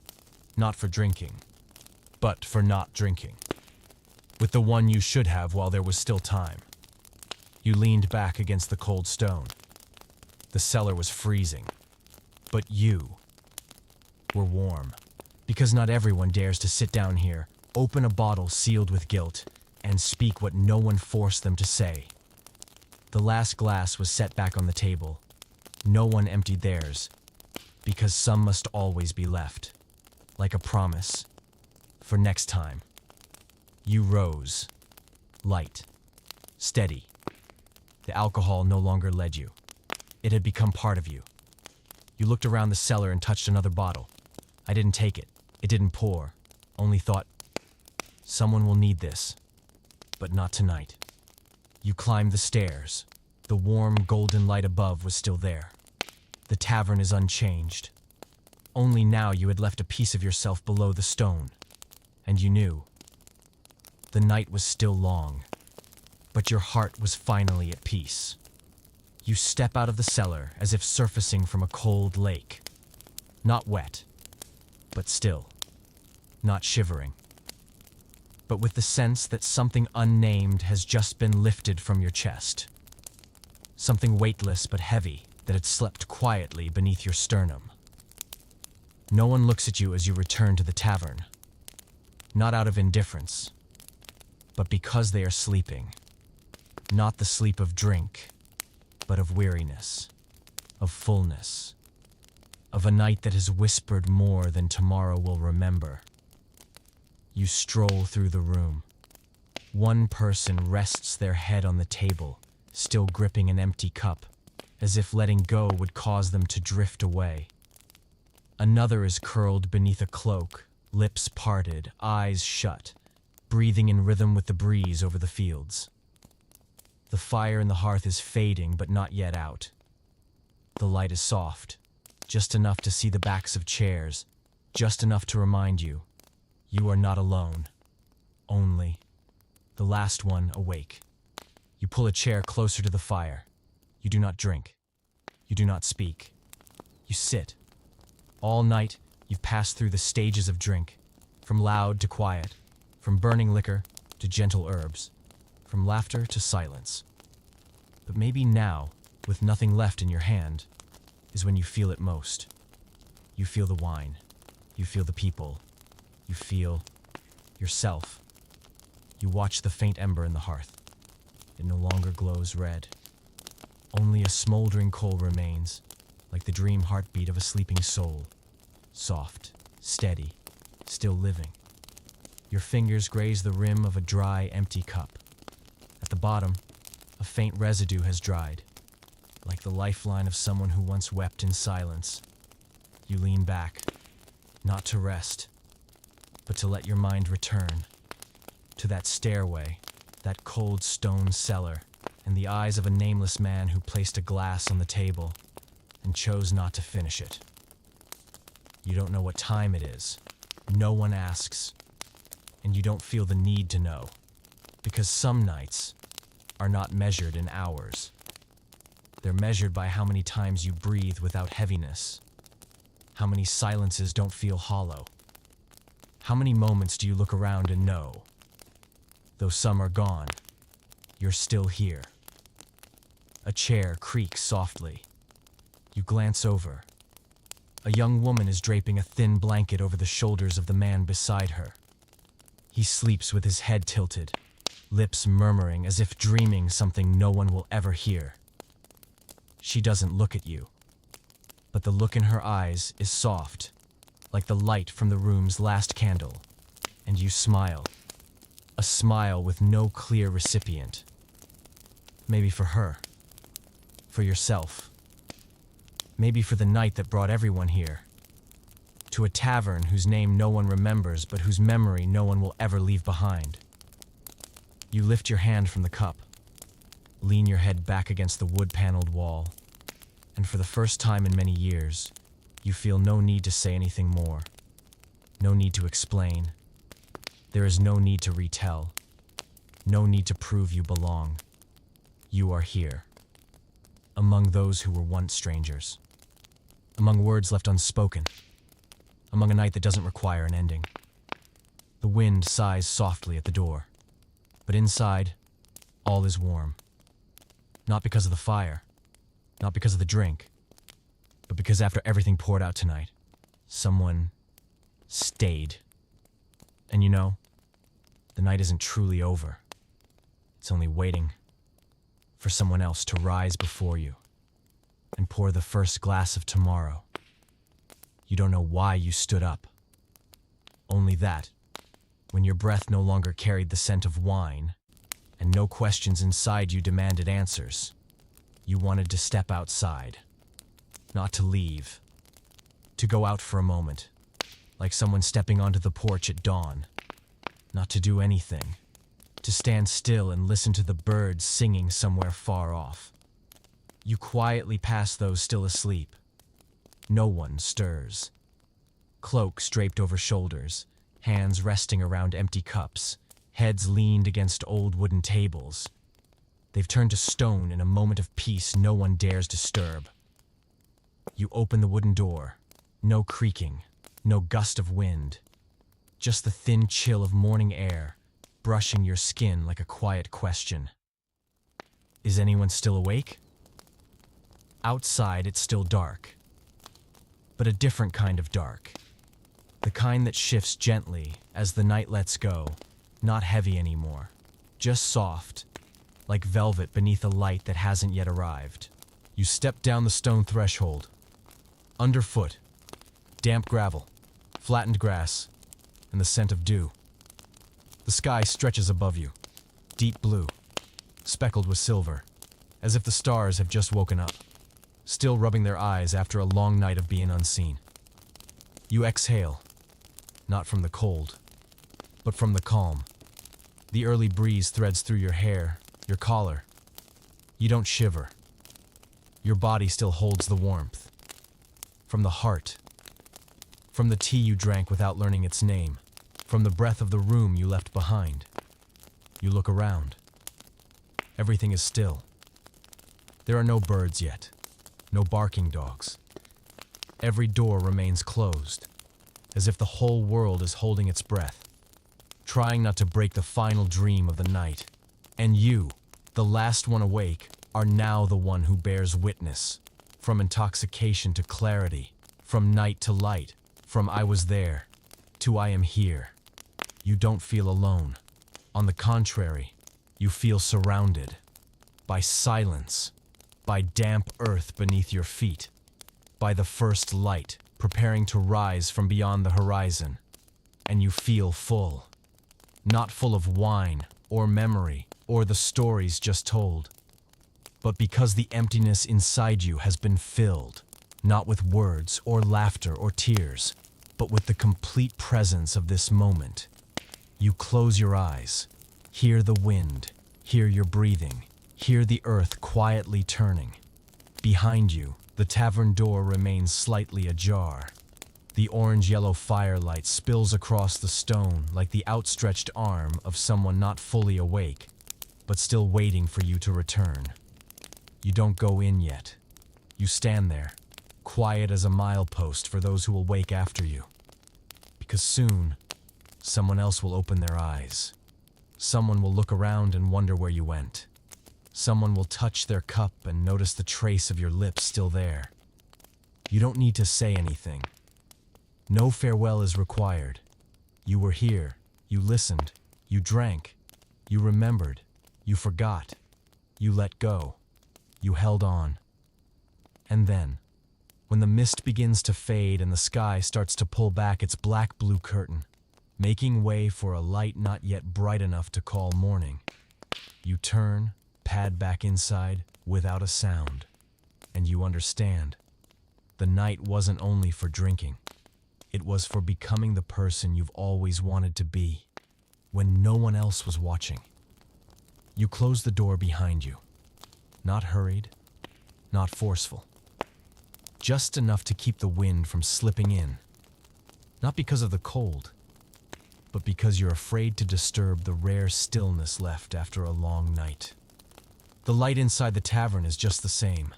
not for drinking, but for not drinking. With the one you should have while there was still time. You leaned back against the cold stone. The cellar was freezing, but you were warm. Because not everyone dares to sit down here, open a bottle sealed with guilt, and speak what no one forced them to say. The last glass was set back on the table. No one emptied theirs, because some must always be left, like a promise, for next time. You rose, light, steady. The alcohol no longer led you. It had become part of you. You looked around the cellar and touched another bottle. I didn't take it. It didn't pour. Only thought, someone will need this, but not tonight. You climbed the stairs. The warm, golden light above was still there. The tavern is unchanged. Only now you had left a piece of yourself below the stone. And you knew. The night was still long, but your heart was finally at peace. You step out of the cellar as if surfacing from a cold lake. Not wet, but still. Not shivering. But with the sense that something unnamed has just been lifted from your chest. Something weightless but heavy that had slept quietly beneath your sternum. No one looks at you as you return to the tavern. Not out of indifference, but because they are sleeping. Not the sleep of drink, but of weariness, of fullness, of a night that has whispered more than tomorrow will remember. You stroll through the room. One person rests their head on the table, still gripping an empty cup, as if letting go would cause them to drift away. Another is curled beneath a cloak, lips parted, eyes shut, breathing in rhythm with the breeze over the fields. The fire in the hearth is fading, but not yet out. The light is soft, just enough to see the backs of chairs, just enough to remind you, you are not alone. Only, the last one awake. You pull a chair closer to the fire. You do not drink. You do not speak. You sit. All night, you've passed through the stages of drink, From loud to quiet, from burning liquor to gentle herbs, from laughter to silence. But maybe now, with nothing left in your hand, is when you feel it most. You feel the wine. You feel the people. You feel yourself. You watch the faint ember in the hearth. It no longer glows red. Only a smoldering coal remains, like the dream heartbeat of a sleeping soul. Soft, steady, still living. Your fingers graze the rim of a dry, empty cup. At the bottom, a faint residue has dried, like the lifeline of someone who once wept in silence. You lean back, not to rest, but to let your mind return to that stairway, that cold stone cellar, and the eyes of a nameless man who placed a glass on the table and chose not to finish it. You don't know what time it is. No one asks. And you don't feel the need to know, because some nights are not measured in hours. They're measured by how many times you breathe without heaviness, how many silences don't feel hollow, how many moments do you look around and know, though some are gone, you're still here. A chair creaks softly. You glance over. A young woman is draping a thin blanket over the shoulders of the man beside her. He sleeps with his head tilted, lips murmuring as if dreaming something no one will ever hear. She doesn't look at you, but the look in her eyes is soft, like the light from the room's last candle, and you smile. A smile with no clear recipient. Maybe for her, for yourself, maybe for the night that brought everyone here. To a tavern whose name no one remembers, but whose memory no one will ever leave behind. You lift your hand from the cup, lean your head back against the wood-paneled wall, and for the first time in many years, you feel no need to say anything more, no need to explain. There is no need to retell, no need to prove you belong. You are here, among those who were once strangers, among words left unspoken, among a night that doesn't require an ending. The wind sighs softly at the door, but inside, all is warm. Not because of the fire, not because of the drink, but because after everything poured out tonight, someone stayed. And you know, the night isn't truly over. It's only waiting for someone else to rise before you and pour the first glass of tomorrow. You don't know why you stood up. Only that, when your breath no longer carried the scent of wine, and no questions inside you demanded answers, you wanted to step outside. Not to leave. To go out for a moment, like someone stepping onto the porch at dawn. Not to do anything. To stand still and listen to the birds singing somewhere far off. You quietly pass those still asleep. No one stirs. Cloaks draped over shoulders, hands resting around empty cups, heads leaned against old wooden tables. They've turned to stone in a moment of peace no one dares disturb. You open the wooden door. No creaking, no gust of wind. Just the thin chill of morning air, brushing your skin like a quiet question. Is anyone still awake? Outside, it's still dark. But a different kind of dark. The kind that shifts gently as the night lets go, not heavy anymore, just soft, like velvet beneath a light that hasn't yet arrived. You step down the stone threshold. Underfoot, damp gravel, flattened grass, and the scent of dew. The sky stretches above you, deep blue, speckled with silver, as if the stars have just woken up, still rubbing their eyes after a long night of being unseen. You exhale, not from the cold, but from the calm. The early breeze threads through your hair, your collar. You don't shiver. Your body still holds the warmth. From the heart. From the tea you drank without learning its name. From the breath of the room you left behind. You look around. Everything is still. There are no birds yet. No barking dogs. Every door remains closed. as if the whole world is holding its breath, trying not to break the final dream of the night. And you, the last one awake, are now the one who bears witness. From intoxication to clarity, from night to light, from I was there to I am here. You don't feel alone. On the contrary, you feel surrounded by silence, by damp earth beneath your feet, by the first light preparing to rise from beyond the horizon. And you feel full, not full of wine or memory or the stories just told, but because the emptiness inside you has been filled, not with words or laughter or tears, but with the complete presence of this moment. You close your eyes, hear the wind, hear your breathing, hear the earth quietly turning. Behind you, the tavern door remains slightly ajar. The orange-yellow firelight spills across the stone like the outstretched arm of someone not fully awake, but still waiting for you to return. You don't go in yet. You stand there, quiet as a milepost for those who will wake after you. Because soon, someone else will open their eyes. Someone will look around and wonder where you went. Someone will touch their cup and notice the trace of your lips still there. You don't need to say anything. No farewell is required. You were here, you listened, you drank, you remembered, you forgot, you let go, you held on. And then, when the mist begins to fade and the sky starts to pull back its black-blue curtain, making way for a light not yet bright enough to call morning, you turn, pad back inside without a sound, and you understand. The night wasn't only for drinking. It was for becoming the person you've always wanted to be, when no one else was watching. You close the door behind you, not hurried, not forceful. Just enough to keep the wind from slipping in. Not because of the cold, but because you're afraid to disturb the rare stillness left after a long night. The light inside the tavern is just the same.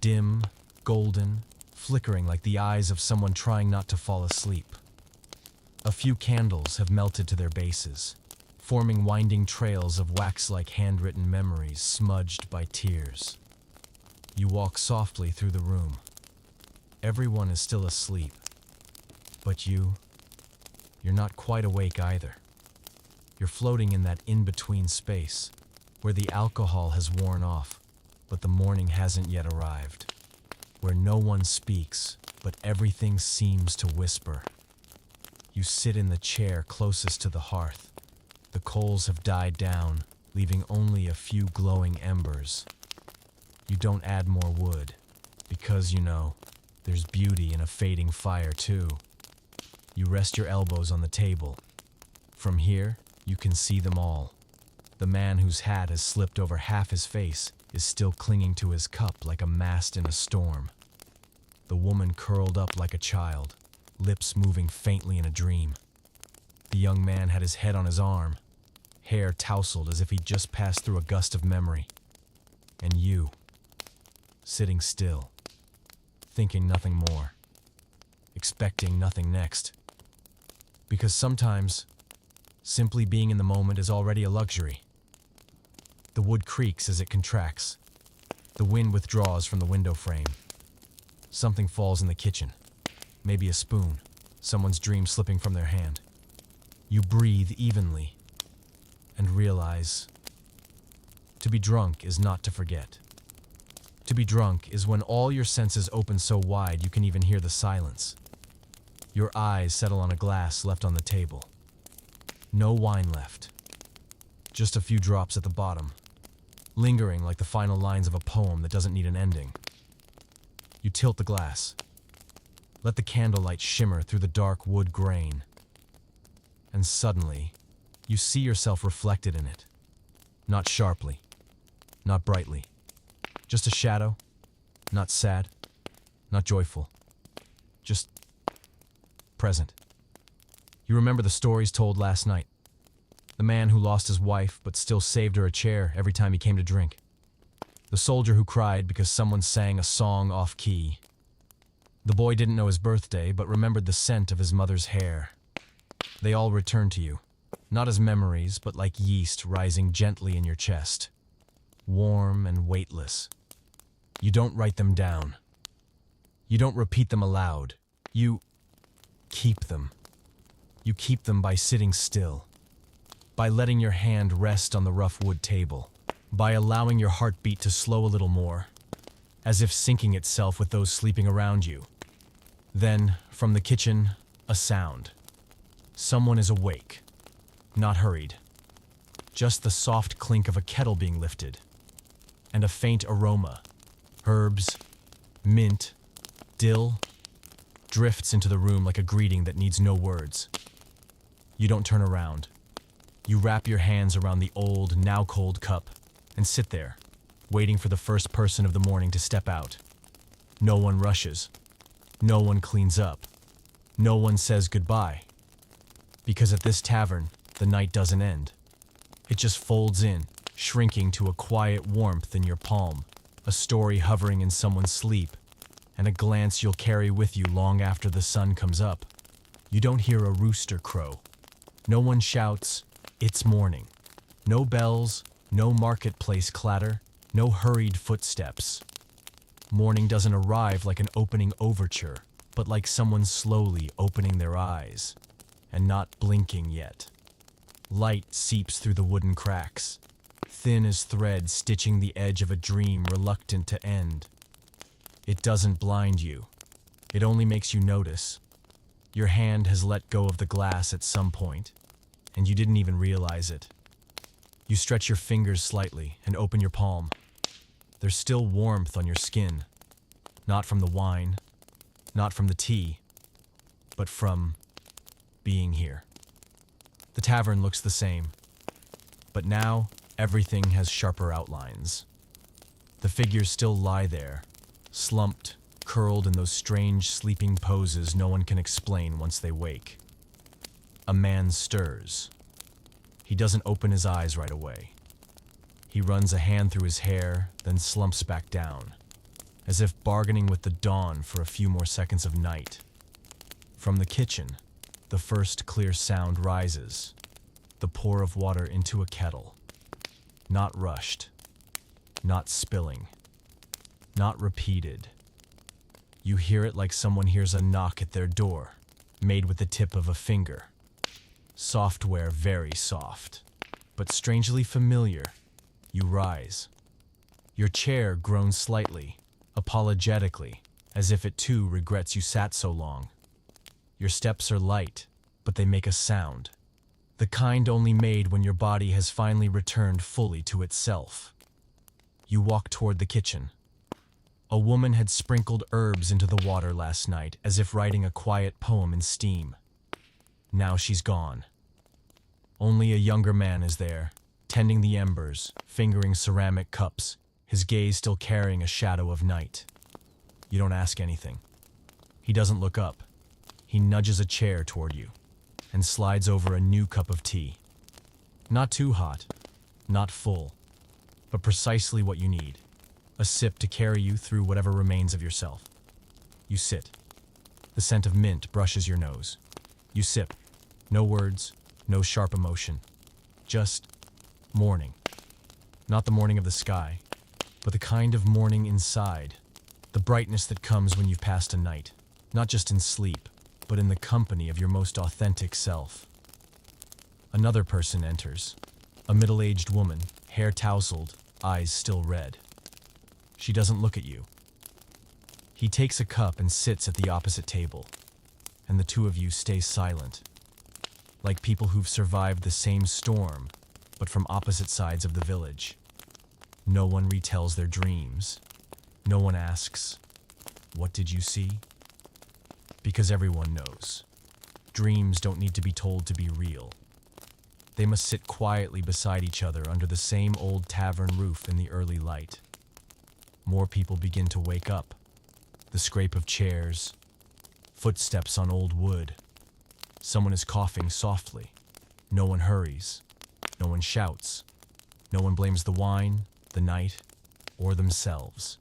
Dim, golden, flickering like the eyes of someone trying not to fall asleep. A few candles have melted to their bases, forming winding trails of wax-like handwritten memories smudged by tears. You walk softly through the room. Everyone is still asleep, but you're not quite awake either. You're floating in that in-between space, where the alcohol has worn off, but the morning hasn't yet arrived. Where no one speaks, but everything seems to whisper. You sit in the chair closest to the hearth. The coals have died down, leaving only a few glowing embers. You don't add more wood, because there's beauty in a fading fire too. You rest your elbows on the table. From here, you can see them all. The man whose hat has slipped over half his face is still clinging to his cup like a mast in a storm. The woman curled up like a child, lips moving faintly in a dream. The young man had his head on his arm, hair tousled as if he'd just passed through a gust of memory. And you, sitting still, thinking nothing more, expecting nothing next. Because sometimes, simply being in the moment is already a luxury. The wood creaks as it contracts. The wind withdraws from the window frame. Something falls in the kitchen. Maybe a spoon, someone's dream slipping from their hand. You breathe evenly and realize to be drunk is not to forget. To be drunk is when all your senses open so wide you can even hear the silence. Your eyes settle on a glass left on the table. No wine left. Just a few drops at the bottom, lingering like the final lines of a poem that doesn't need an ending. You tilt the glass. Let the candlelight shimmer through the dark wood grain. And suddenly, you see yourself reflected in it. Not sharply, not brightly. Just a shadow, not sad, not joyful. Just present. You remember the stories told last night. The man who lost his wife but still saved her a chair every time he came to drink. The soldier who cried because someone sang a song off-key. The boy didn't know his birthday, but remembered the scent of his mother's hair. They all return to you, not as memories, but like yeast rising gently in your chest, warm and weightless. You don't write them down. You don't repeat them aloud. You keep them. You keep them by sitting still, by letting your hand rest on the rough wood table, by allowing your heartbeat to slow a little more, as if syncing itself with those sleeping around you. Then, from the kitchen, a sound. Someone is awake, not hurried. Just the soft clink of a kettle being lifted, and a faint aroma, herbs, mint, dill, drifts into the room like a greeting that needs no words. You don't turn around. You wrap your hands around the old, now cold cup and sit there, waiting for the first person of the morning to step out. No one rushes. No one cleans up. No one says goodbye. Because at this tavern, the night doesn't end. It just folds in, shrinking to a quiet warmth in your palm, a story hovering in someone's sleep, and a glance you'll carry with you long after the sun comes up. You don't hear a rooster crow. No one shouts, "It's morning." No bells, no marketplace clatter, no hurried footsteps. Morning doesn't arrive like an opening overture, but like someone slowly opening their eyes, and not blinking yet. Light seeps through the wooden cracks, thin as thread stitching the edge of a dream reluctant to end. It doesn't blind you. It only makes you notice. Your hand has let go of the glass at some point, and you didn't even realize it. You stretch your fingers slightly and open your palm. There's still warmth on your skin, not from the wine, not from the tea, but from being here. The tavern looks the same, but now everything has sharper outlines. The figures still lie there, slumped, curled in those strange sleeping poses no one can explain once they wake. A man stirs. He doesn't open his eyes right away. He runs a hand through his hair, then slumps back down, as if bargaining with the dawn for a few more seconds of night. From the kitchen, the first clear sound rises, the pour of water into a kettle. Not rushed, not spilling, not repeated. You hear it like someone hears a knock at their door, made with the tip of a finger. Software very soft, but strangely familiar. You rise. Your chair groans slightly, apologetically, as if it too regrets you sat so long. Your steps are light, but they make a sound. The kind only made when your body has finally returned fully to itself. You walk toward the kitchen. A woman had sprinkled herbs into the water last night, as if writing a quiet poem in steam. Now she's gone. Only a younger man is there, tending the embers, fingering ceramic cups, his gaze still carrying a shadow of night. You don't ask anything. He doesn't look up. He nudges a chair toward you and slides over a new cup of tea. Not too hot, not full, but precisely what you need. A sip to carry you through whatever remains of yourself. You sit. The scent of mint brushes your nose. You sip. No words, no sharp emotion. Just morning. Not the morning of the sky, but the kind of morning inside. The brightness that comes when you've passed a night, not just in sleep, but in the company of your most authentic self. Another person enters. A middle-aged woman, hair tousled, eyes still red. She doesn't look at you. He takes a cup and sits at the opposite table, and the two of you stay silent, like people who've survived the same storm, but from opposite sides of the village. No one retells their dreams. No one asks, "What did you see?" Because everyone knows. Dreams don't need to be told to be real. They must sit quietly beside each other under the same old tavern roof in the early light. More people begin to wake up. The scrape of chairs, footsteps on old wood. Someone is coughing softly. No one hurries. No one shouts. No one blames the wine, the night, or themselves.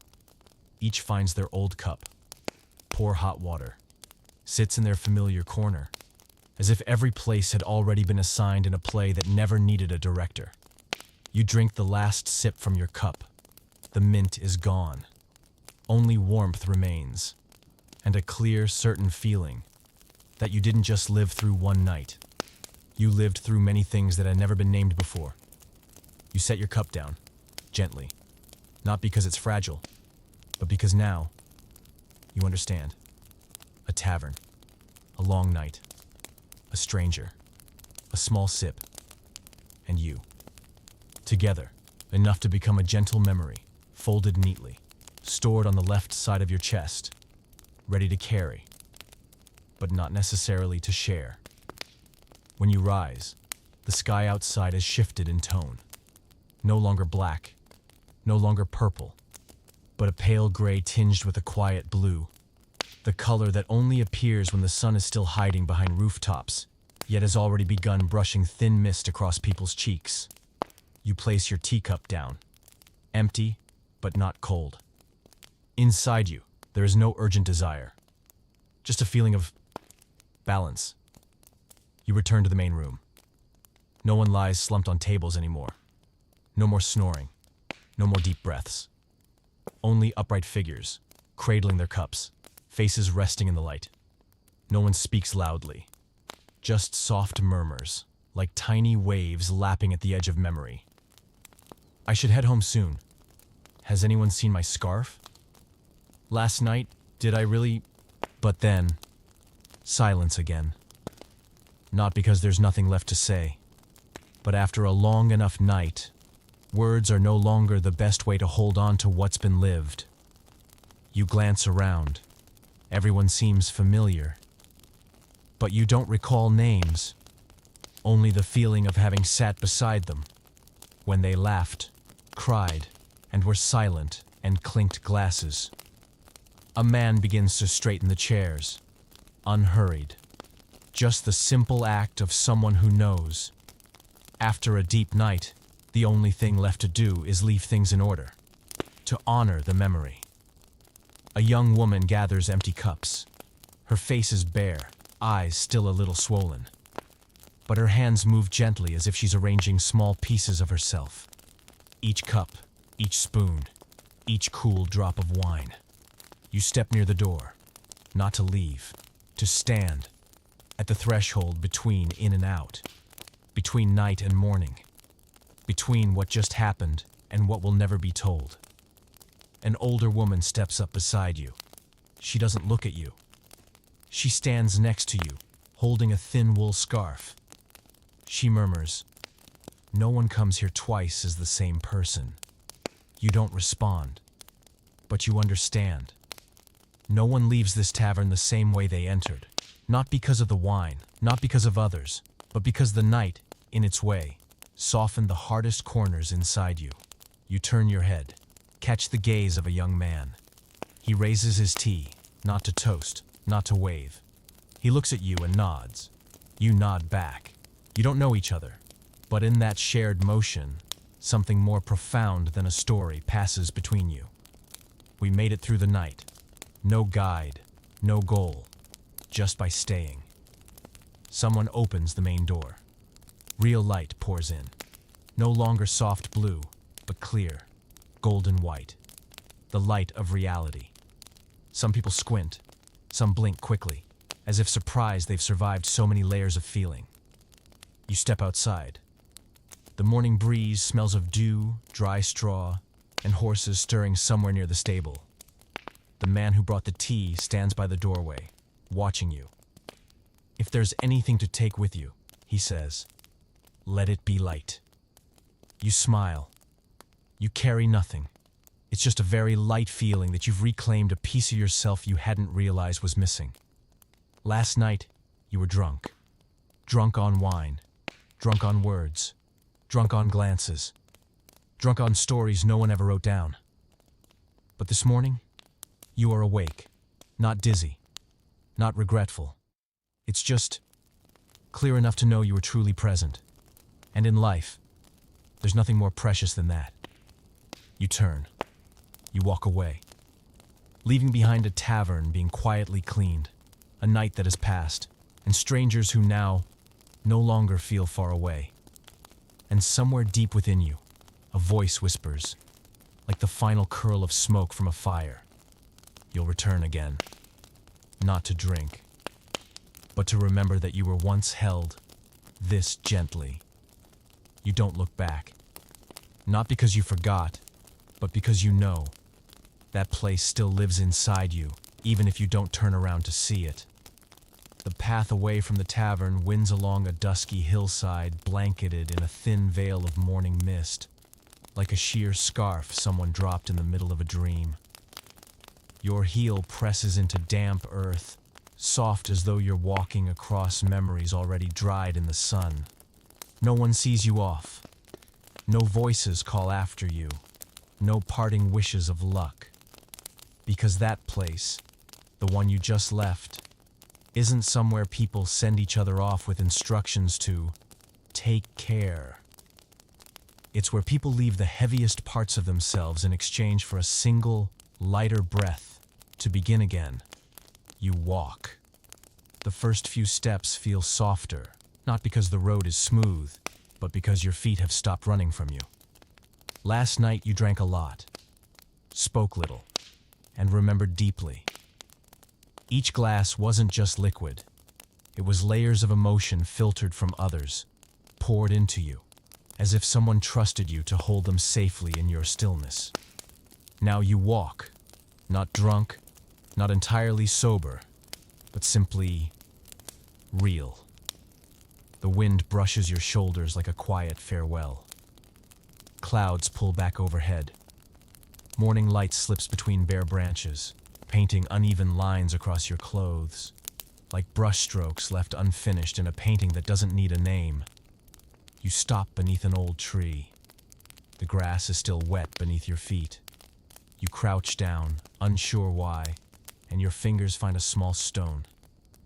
Each finds their old cup, pour hot water, sits in their familiar corner, as if every place had already been assigned in a play that never needed a director. You drink the last sip from your cup. The mint is gone. Only warmth remains, and a clear, certain feeling that you didn't just live through one night. You lived through many things that had never been named before. You set your cup down, gently, not because it's fragile, but because now you understand. A tavern, a long night, a stranger, a small sip, and you. Together, enough to become a gentle memory, folded neatly, stored on the left side of your chest, ready to carry, but not necessarily to share. When you rise, the sky outside has shifted in tone. No longer black, no longer purple, but a pale gray tinged with a quiet blue, the color that only appears when the sun is still hiding behind rooftops, yet has already begun brushing thin mist across people's cheeks. You place your teacup down, empty, but not cold. Inside you, there is no urgent desire, just a feeling of balance. You return to the main room. No one lies slumped on tables anymore. No more snoring, no more deep breaths. Only upright figures, cradling their cups, faces resting in the light. No one speaks loudly, just soft murmurs, like tiny waves lapping at the edge of memory. I should head home soon. Has anyone seen my scarf? Last night, did I really? But then, silence again. Not because there's nothing left to say, but after a long enough night, words are no longer the best way to hold on to what's been lived. You glance around. Everyone seems familiar. But you don't recall names, only the feeling of having sat beside them when they laughed, cried, and were silent and clinked glasses. A man begins to straighten the chairs, unhurried. Just the simple act of someone who knows. After a deep night, the only thing left to do is leave things in order, to honor the memory. A young woman gathers empty cups. Her face is bare, eyes still a little swollen. But her hands move gently as if she's arranging small pieces of herself. Each cup, each spoon, each cool drop of wine. You step near the door, not to leave, to stand, at the threshold between in and out, between night and morning, between what just happened and what will never be told. An older woman steps up beside you. She doesn't look at you. She stands next to you, holding a thin wool scarf. She murmurs, "No one comes here twice as the same person." You don't respond, but you understand. No one leaves this tavern the same way they entered, not because of the wine, not because of others, but because the night, in its way, softened the hardest corners inside you. You turn your head, catch the gaze of a young man. He raises his tea, not to toast, not to wave. He looks at you and nods. You nod back. You don't know each other, but in that shared motion, something more profound than a story passes between you. We made it through the night. No guide, no goal, just by staying. Someone opens the main door. Real light pours in. No longer soft blue, but clear, golden white. The light of reality. Some people squint, some blink quickly, as if surprised they've survived so many layers of feeling. You step outside. The morning breeze smells of dew, dry straw, and horses stirring somewhere near the stable. The man who brought the tea stands by the doorway, watching you. "If there's anything to take with you," he says, "let it be light." You smile. You carry nothing. It's just a very light feeling that you've reclaimed a piece of yourself you hadn't realized was missing. Last night, you were drunk. Drunk on wine. Drunk on words. Drunk on glances. Drunk on stories no one ever wrote down. But this morning, you are awake. Not dizzy. Not regretful. It's just clear enough to know you were truly present. And in life, there's nothing more precious than that. You turn. You walk away. leaving behind a tavern being quietly cleaned, a night that has passed, and strangers who now no longer feel far away. And somewhere deep within you, a voice whispers, like the final curl of smoke from a fire, you'll return again, not to drink, but to remember that you were once held this gently. You don't look back, not because you forgot, but because you know that place still lives inside you, even if you don't turn around to see it. The path away from the tavern winds along a dusky hillside blanketed in a thin veil of morning mist, like a sheer scarf someone dropped in the middle of a dream. Your heel presses into damp earth, soft as though you're walking across memories already dried in the sun. No one sees you off. No voices call after you. No parting wishes of luck. Because that place, the one you just left, isn't somewhere people send each other off with instructions to take care. It's where people leave the heaviest parts of themselves in exchange for a single, lighter breath to begin again. You walk. The first few steps feel softer, not because the road is smooth, but because your feet have stopped running from you. Last night you drank a lot, spoke little, and remembered deeply. Each glass wasn't just liquid. It was layers of emotion filtered from others, poured into you, as if someone trusted you to hold them safely in your stillness. Now you walk, not drunk, not entirely sober, but simply real. The wind brushes your shoulders like a quiet farewell. Clouds pull back overhead. Morning light slips between bare branches, painting uneven lines across your clothes, like brushstrokes left unfinished in a painting that doesn't need a name. You stop beneath an old tree. The grass is still wet beneath your feet. You crouch down, unsure why, and your fingers find a small stone.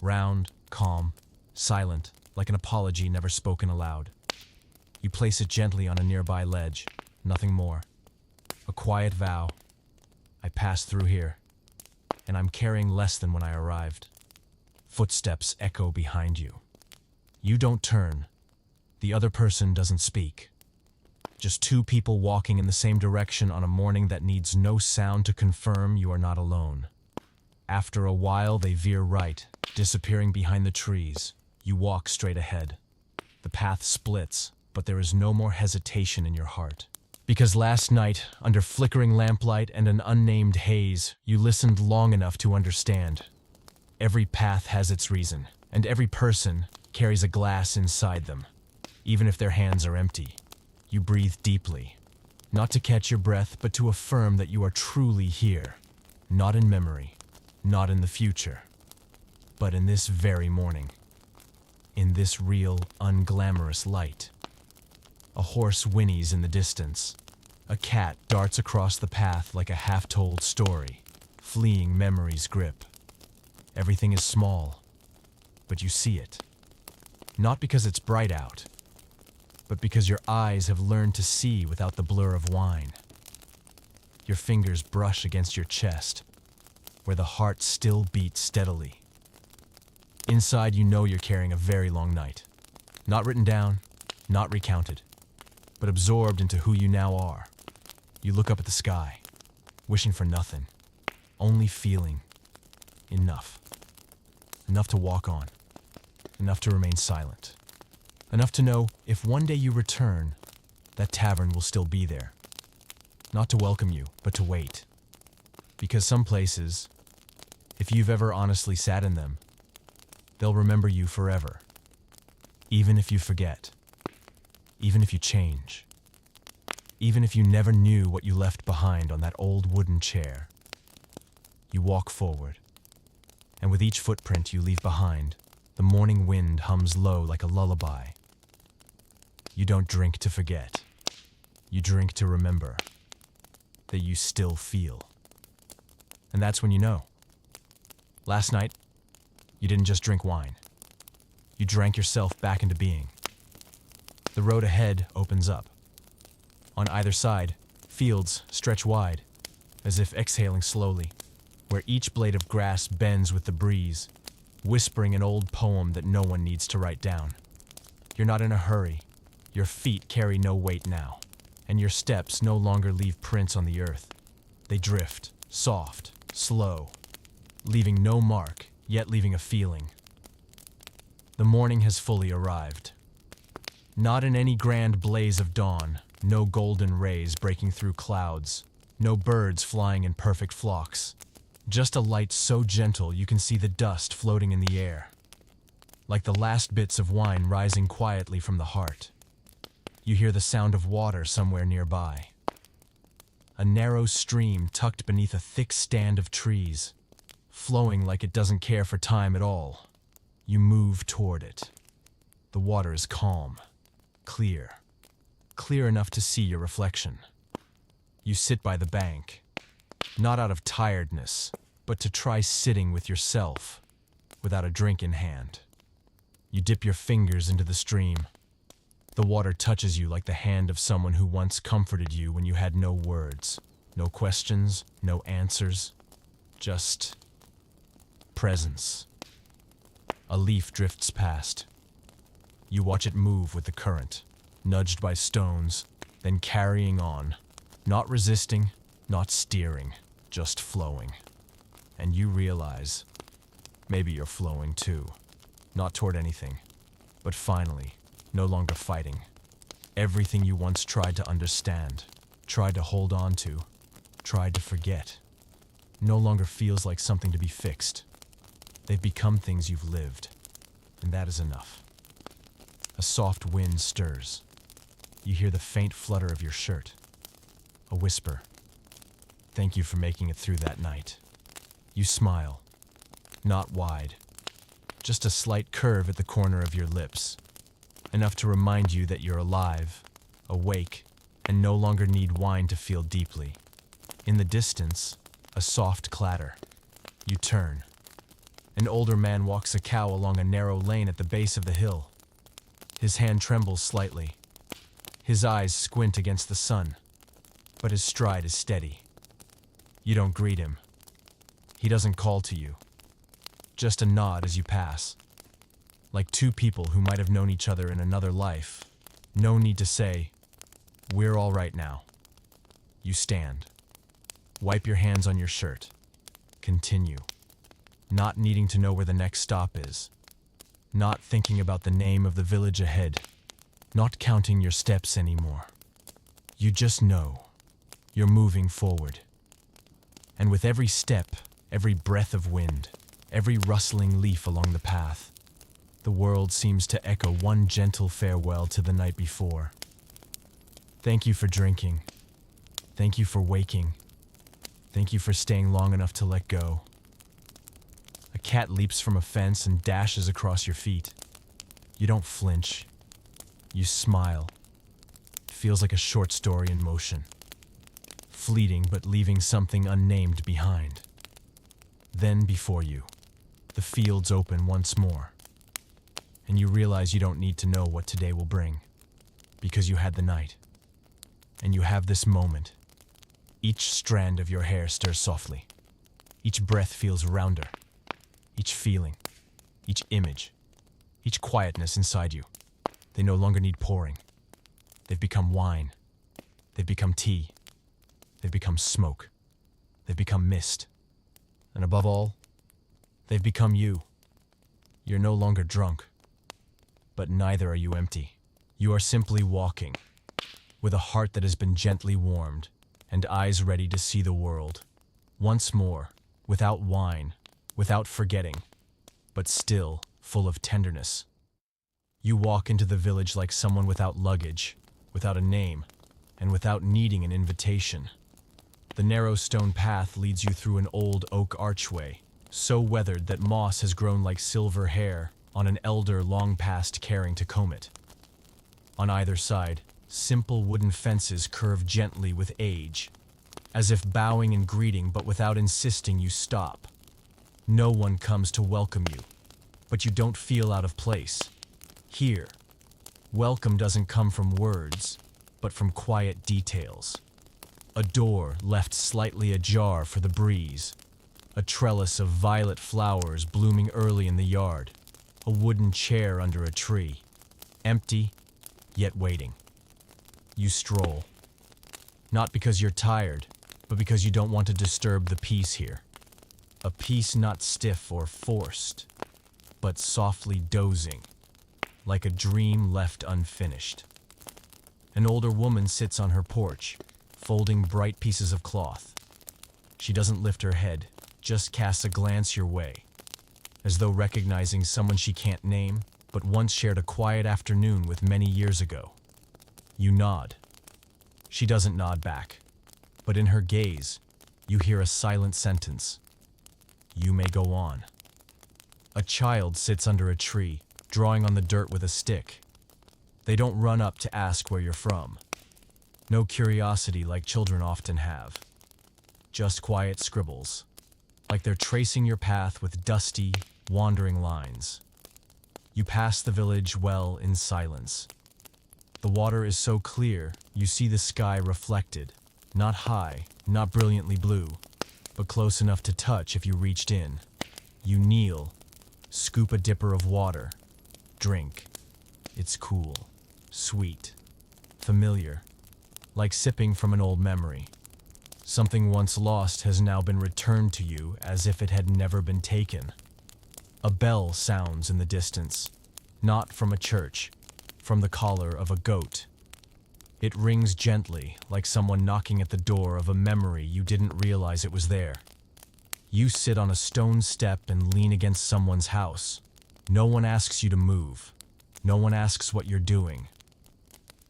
Round, calm, silent, like an apology never spoken aloud. You place it gently on a nearby ledge, nothing more. A quiet vow. I passed through here, and I'm carrying less than when I arrived. Footsteps echo behind you. You don't turn. The other person doesn't speak. Just two people walking in the same direction on a morning that needs no sound to confirm you are not alone. After a while, they veer right, disappearing behind the trees. You walk straight ahead. The path splits, but there is no more hesitation in your heart. Because last night, under flickering lamplight and an unnamed haze, you listened long enough to understand. Every path has its reason, and every person carries a glass inside them, even if their hands are empty. You breathe deeply, not to catch your breath, but to affirm that you are truly here, not in memory, not in the future, but in this very morning, in this real, unglamorous light. A horse whinnies in the distance. A cat darts across the path like a half-told story, fleeing memory's grip. Everything is small, but you see it. Not because it's bright out, but because your eyes have learned to see without the blur of wine. Your fingers brush against your chest, where the heart still beats steadily. Inside, you know you're carrying a very long night. Not written down, not recounted, but absorbed into who you now are. You look up at the sky, wishing for nothing, only feeling enough. Enough to walk on, enough to remain silent, enough to know if one day you return, that tavern will still be there. Not to welcome you, but to wait. Because some places, if you've ever honestly sat in them, they'll remember you forever. Even if you forget. Even if you change. Even if you never knew what you left behind on that old wooden chair. You walk forward, and with each footprint you leave behind, the morning wind hums low like a lullaby. You don't drink to forget. You drink to remember that you still feel. And that's when you know. Last night, you didn't just drink wine. You drank yourself back into being. The road ahead opens up. On either side, fields stretch wide, as if exhaling slowly, where each blade of grass bends with the breeze, whispering an old poem that no one needs to write down. You're not in a hurry. Your feet carry no weight now, and your steps no longer leave prints on the earth. They drift, soft, slow, leaving no mark, yet leaving a feeling. The morning has fully arrived. Not in any grand blaze of dawn, no golden rays breaking through clouds, no birds flying in perfect flocks. Just a light so gentle you can see the dust floating in the air, like the last bits of wine rising quietly from the heart. You hear the sound of water somewhere nearby. A narrow stream tucked beneath a thick stand of trees, flowing like it doesn't care for time at all. You move toward it. The water is calm, clear enough to see your reflection. You sit by the bank, not out of tiredness, but to try sitting with yourself, without a drink in hand. You dip your fingers into the stream. The water touches you like the hand of someone who once comforted you when you had no words, no questions, no answers, just presence. A leaf drifts past. You watch it move with the current, nudged by stones, then carrying on, not resisting, not steering, just flowing. And you realize, maybe you're flowing too, not toward anything, but finally, no longer fighting. Everything you once tried to understand, tried to hold on to, tried to forget, no longer feels like something to be fixed. They've become things you've lived, and that is enough. A soft wind stirs. You hear the faint flutter of your shirt. A whisper. Thank you for making it through that night. You smile. Not wide. Just a slight curve at the corner of your lips. Enough to remind you that you're alive, awake, and no longer need wine to feel deeply. In the distance, a soft clatter. You turn. An older man walks a cow along a narrow lane at the base of the hill. His hand trembles slightly. His eyes squint against the sun, but his stride is steady. You don't greet him. He doesn't call to you. Just a nod as you pass. Like two people who might have known each other in another life. No need to say, "We're all right now." You stand. Wipe your hands on your shirt. Continue. Not needing to know where the next stop is. Not thinking about the name of the village ahead. Not counting your steps anymore. You just know. You're moving forward. And with every step, every breath of wind, every rustling leaf along the path, the world seems to echo one gentle farewell to the night before. Thank you for drinking. Thank you for waking. Thank you for staying long enough to let go. A cat leaps from a fence and dashes across your feet. You don't flinch. You smile. It feels like a short story in motion. Fleeting but leaving something unnamed behind. Then before you, the fields open once more. And you realize you don't need to know what today will bring, because you had the night. And you have this moment. Each strand of your hair stirs softly. Each breath feels rounder. Each feeling, each image, each quietness inside you. They no longer need pouring. They've become wine. They've become tea. They've become smoke. They've become mist. And above all, they've become you. You're no longer drunk, but neither are you empty. You are simply walking, with a heart that has been gently warmed, and eyes ready to see the world. Once more, without wine, without forgetting, but still full of tenderness. You walk into the village like someone without luggage, without a name, and without needing an invitation. The narrow stone path leads you through an old oak archway, so weathered that moss has grown like silver hair on an elder long past caring to comb it. On either side, simple wooden fences curve gently with age, as if bowing in greeting but without insisting you stop. No one comes to welcome you, but you don't feel out of place. Here, welcome doesn't come from words, but from quiet details. A door left slightly ajar for the breeze, A trellis of violet flowers blooming early in the yard. A wooden chair under a tree. Empty, yet waiting. You stroll. Not because you're tired, but because you don't want to disturb the peace here. A peace not stiff or forced, but softly dozing, like a dream left unfinished. An older woman sits on her porch, folding bright pieces of cloth. She doesn't lift her head, just casts a glance your way, as though recognizing someone she can't name, but once shared a quiet afternoon with many years ago. You nod. She doesn't nod back, but in her gaze, you hear a silent sentence. You may go on. A child sits under a tree, drawing on the dirt with a stick. They don't run up to ask where you're from. No curiosity like children often have. Just quiet scribbles, like they're tracing your path with dusty, wandering lines. You pass the village well in silence. The water is so clear, you see the sky reflected, not high, not brilliantly blue, but close enough to touch if you reached in. You kneel, scoop a dipper of water, drink. It's cool, sweet, familiar, like sipping from an old memory. Something once lost has now been returned to you as if it had never been taken. A bell sounds in the distance, not from a church, from the collar of a goat. It rings gently, like someone knocking at the door of a memory you didn't realize it was there. You sit on a stone step and lean against someone's house. No one asks you to move. No one asks what you're doing.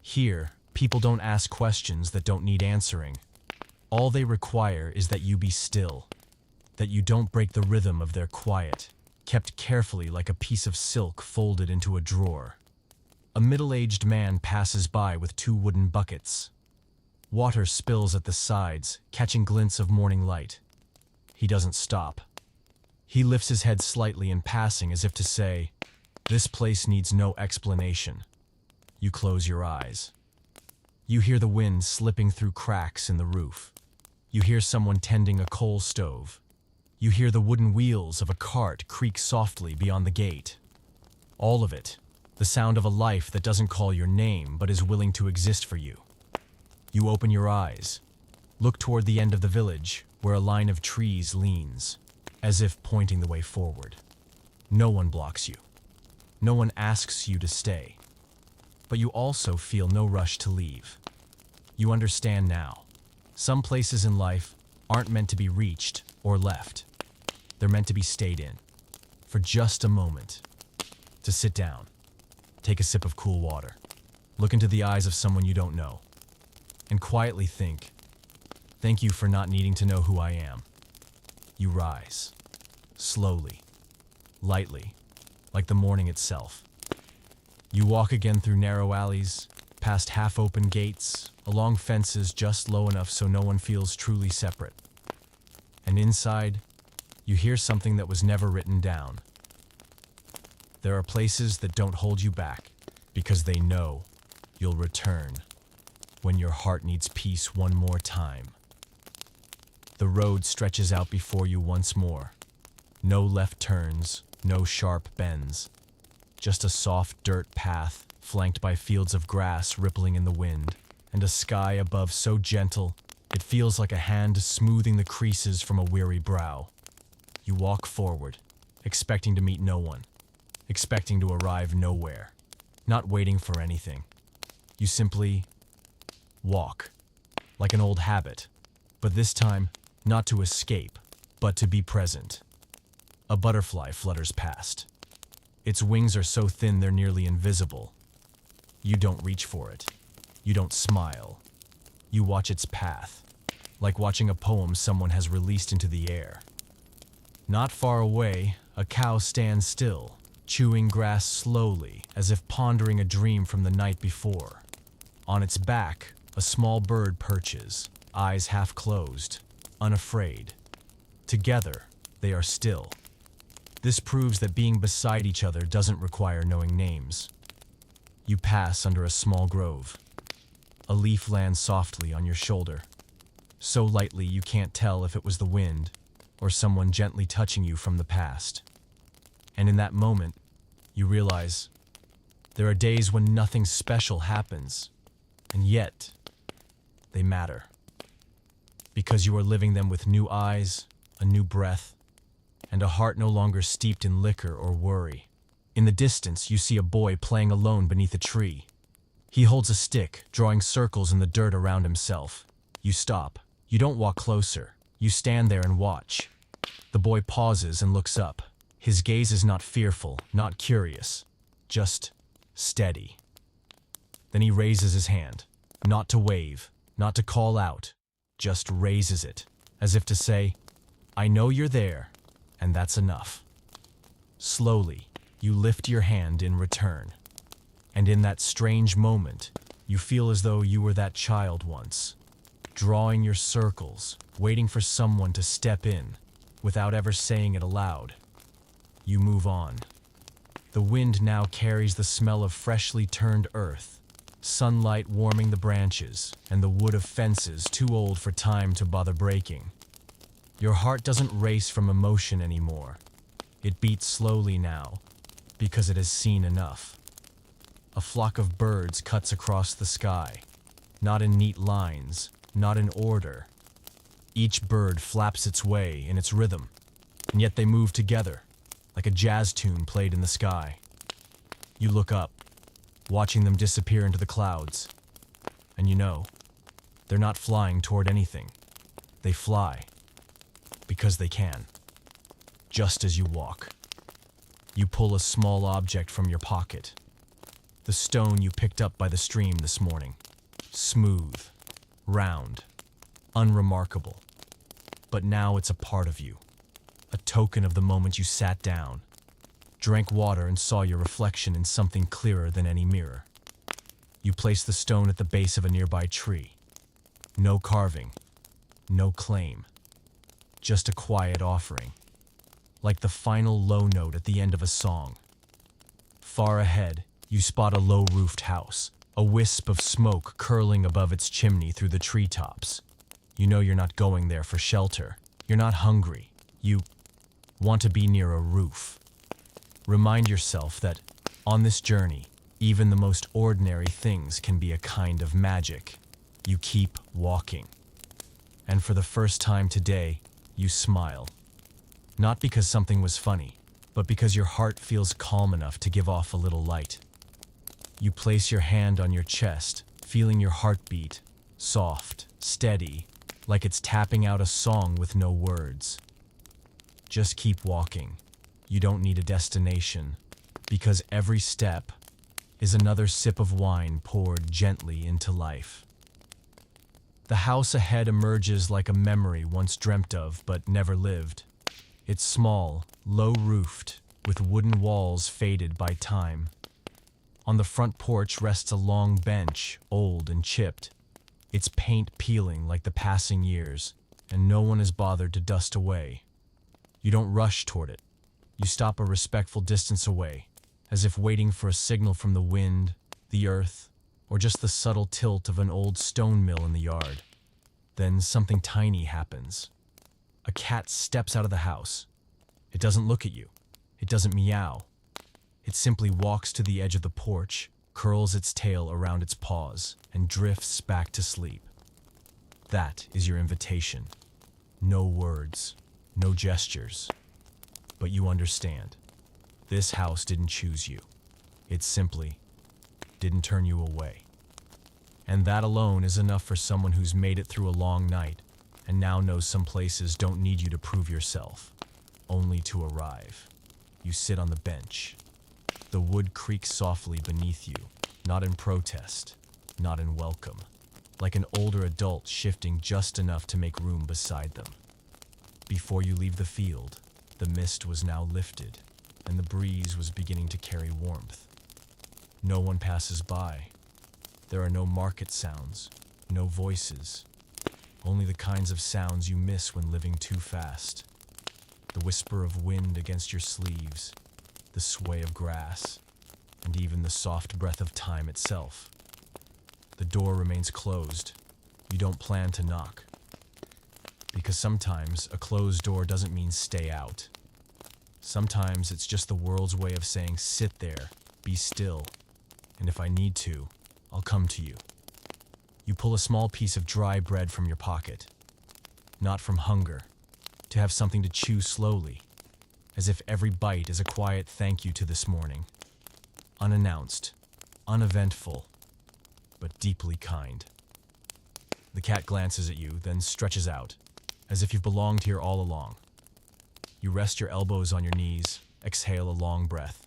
Here, people don't ask questions that don't need answering. All they require is that you be still, that you don't break the rhythm of their quiet, kept carefully like a piece of silk folded into a drawer. A middle-aged man passes by with 2 wooden buckets. Water spills at the sides, catching glints of morning light. He doesn't stop. He lifts his head slightly in passing as if to say, "This place needs no explanation." You close your eyes. You hear the wind slipping through cracks in the roof. You hear someone tending a coal stove. You hear the wooden wheels of a cart creak softly beyond the gate. All of it, the sound of a life that doesn't call your name but is willing to exist for you. You open your eyes, look toward the end of the village where a line of trees leans, as if pointing the way forward. No one blocks you. No one asks you to stay. But you also feel no rush to leave. You understand now. Some places in life aren't meant to be reached or left. They're meant to be stayed in, for just a moment. To sit down, take a sip of cool water, look into the eyes of someone you don't know, and quietly think, "Thank you for not needing to know who I am." You rise, slowly, lightly, like the morning itself. You walk again through narrow alleys, past half-open gates, along fences just low enough so no one feels truly separate. And inside, you hear something that was never written down. There are places that don't hold you back because they know you'll return when your heart needs peace one more time. The road stretches out before you once more. No left turns, no sharp bends. Just a soft dirt path flanked by fields of grass rippling in the wind, and a sky above so gentle it feels like a hand smoothing the creases from a weary brow. You walk forward, expecting to meet no one, expecting to arrive nowhere, not waiting for anything. You simply walk, like an old habit, but this time not to escape, but to be present. A butterfly flutters past. Its wings are so thin they're nearly invisible. You don't reach for it. You don't smile. You watch its path, like watching a poem someone has released into the air. Not far away, a cow stands still, chewing grass slowly, as if pondering a dream from the night before. On its back, a small bird perches, eyes half closed, unafraid. Together, they are still. This proves that being beside each other doesn't require knowing names. You pass under a small grove. A leaf lands softly on your shoulder, so lightly you can't tell if it was the wind or someone gently touching you from the past. And in that moment, you realize there are days when nothing special happens, and yet they matter. Because you are living them with new eyes, a new breath, and a heart no longer steeped in liquor or worry. In the distance, you see a boy playing alone beneath a tree. He holds a stick, drawing circles in the dirt around himself. You stop. You don't walk closer. You stand there and watch. The boy pauses and looks up. His gaze is not fearful, not curious, just steady. Then he raises his hand, not to wave, not to call out, just raises it, as if to say, "I know you're there, and that's enough." Slowly, you lift your hand in return. And in that strange moment, you feel as though you were that child once, drawing your circles, waiting for someone to step in, without ever saying it aloud. You move on. The wind now carries the smell of freshly turned earth, sunlight warming the branches, and the wood of fences too old for time to bother breaking. Your heart doesn't race from emotion anymore. It beats slowly now, because it has seen enough. A flock of birds cuts across the sky, not in neat lines, not in order. Each bird flaps its way in its rhythm, and yet they move together, like a jazz tune played in the sky. You look up, watching them disappear into the clouds, and you know, they're not flying toward anything. They fly, because they can. Just as you walk, you pull a small object from your pocket. The stone you picked up by the stream this morning. Smooth, round, unremarkable. But now it's a part of you. A token of the moment you sat down, drank water and saw your reflection in something clearer than any mirror. You place the stone at the base of a nearby tree. No carving, no claim. Just a quiet offering, like the final low note at the end of a song. Far ahead, you spot a low-roofed house, a wisp of smoke curling above its chimney through the treetops. You know you're not going there for shelter. You're not hungry. You want to be near a roof. Remind yourself that, on this journey, even the most ordinary things can be a kind of magic. You keep walking. And for the first time today, you smile. Not because something was funny, but because your heart feels calm enough to give off a little light. You place your hand on your chest, feeling your heartbeat, soft, steady, like it's tapping out a song with no words. Just keep walking. You don't need a destination, because every step is another sip of wine poured gently into life. The house ahead emerges like a memory once dreamt of but never lived. It's small, low-roofed, with wooden walls faded by time. On the front porch rests a long bench, old and chipped, its paint peeling like the passing years, and no one is bothered to dust away. You don't rush toward it. You stop a respectful distance away, as if waiting for a signal from the wind, the earth, or just the subtle tilt of an old stone mill in the yard. Then something tiny happens. A cat steps out of the house. It doesn't look at you. It doesn't meow. It simply walks to the edge of the porch, curls its tail around its paws, and drifts back to sleep. That is your invitation. No words, no gestures. But you understand. This house didn't choose you. It simply didn't turn you away. And that alone is enough for someone who's made it through a long night and now knows some places don't need you to prove yourself, only to arrive. You sit on the bench. The wood creaks softly beneath you, not in protest, not in welcome, like an older adult shifting just enough to make room beside them. Before you leave the field, the mist was now lifted, and the breeze was beginning to carry warmth. No one passes by. There are no market sounds, no voices, only the kinds of sounds you miss when living too fast. The whisper of wind against your sleeves, the sway of grass, and even the soft breath of time itself. The door remains closed. You don't plan to knock. Because sometimes a closed door doesn't mean stay out. Sometimes it's just the world's way of saying sit there, be still, and if I need to, I'll come to you. You pull a small piece of dry bread from your pocket, not from hunger, to have something to chew slowly, as if every bite is a quiet thank you to this morning. Unannounced, uneventful, but deeply kind. The cat glances at you, then stretches out, as if you've belonged here all along. You rest your elbows on your knees, exhale a long breath.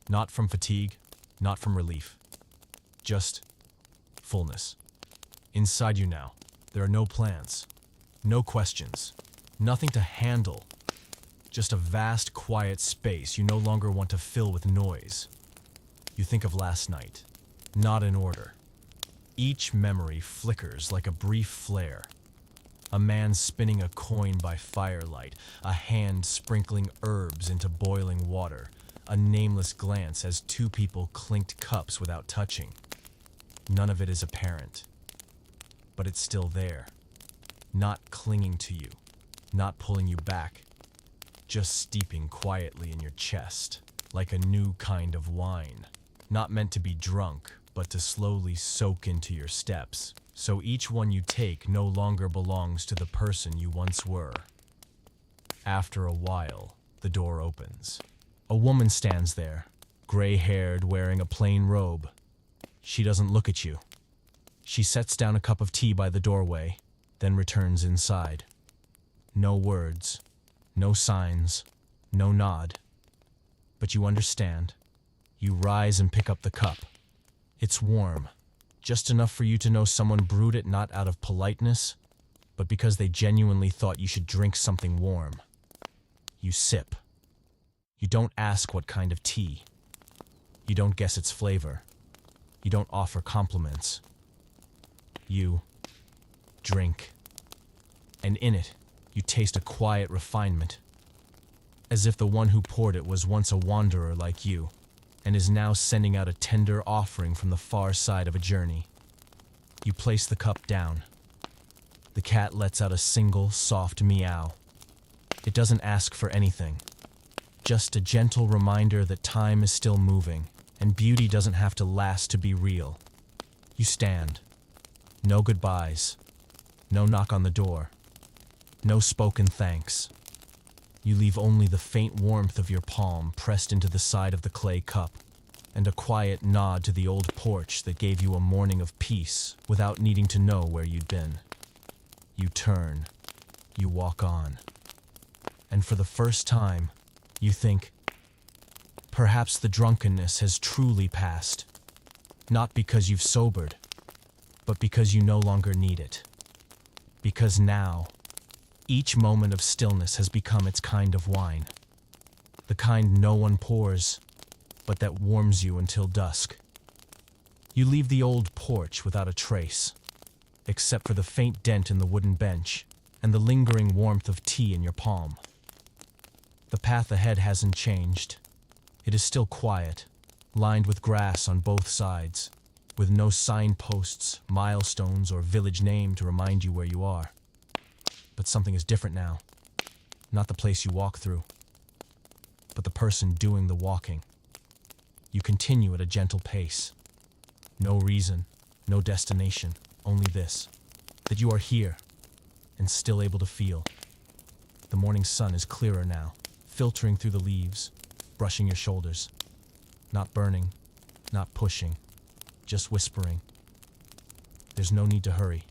Not from fatigue, not from relief. Just fullness. Inside you now, there are no plans, no questions, nothing to handle. Just a vast, quiet space you no longer want to fill with noise. You think of last night, not in order. Each memory flickers like a brief flare. A man spinning a coin by firelight, a hand sprinkling herbs into boiling water, a nameless glance as two people clinked cups without touching. None of it is apparent, but it's still there, not clinging to you, not pulling you back, just steeping quietly in your chest, like a new kind of wine, not meant to be drunk, but to slowly soak into your steps, so each one you take no longer belongs to the person you once were. After a while, the door opens. A woman stands there, gray-haired, wearing a plain robe. She doesn't look at you. She sets down a cup of tea by the doorway, then returns inside. No words, no signs, no nod. But you understand. You rise and pick up the cup. It's warm, just enough for you to know someone brewed it not out of politeness, but because they genuinely thought you should drink something warm. You sip. You don't ask what kind of tea. You don't guess its flavor. You don't offer compliments. You drink. And in it, you taste a quiet refinement, as if the one who poured it was once a wanderer like you, and is now sending out a tender offering from the far side of a journey. You place the cup down. The cat lets out a single, soft meow. It doesn't ask for anything, just a gentle reminder that time is still moving, and beauty doesn't have to last to be real. You stand. No goodbyes. No knock on the door. No spoken thanks. You leave only the faint warmth of your palm pressed into the side of the clay cup, and a quiet nod to the old porch that gave you a morning of peace without needing to know where you'd been. You turn. You walk on. And for the first time, you think, perhaps the drunkenness has truly passed. Not because you've sobered, but because you no longer need it. Because now, each moment of stillness has become its kind of wine. The kind no one pours, but that warms you until dusk. You leave the old porch without a trace, except for the faint dent in the wooden bench and the lingering warmth of tea in your palm. The path ahead hasn't changed. It is still quiet, lined with grass on both sides, with no signposts, milestones, or village name to remind you where you are. But something is different now. Not the place you walk through, but the person doing the walking. You continue at a gentle pace. No reason, no destination, only this, that you are here and still able to feel. The morning sun is clearer now, filtering through the leaves, brushing your shoulders. Not burning, not pushing, just whispering. There's no need to hurry.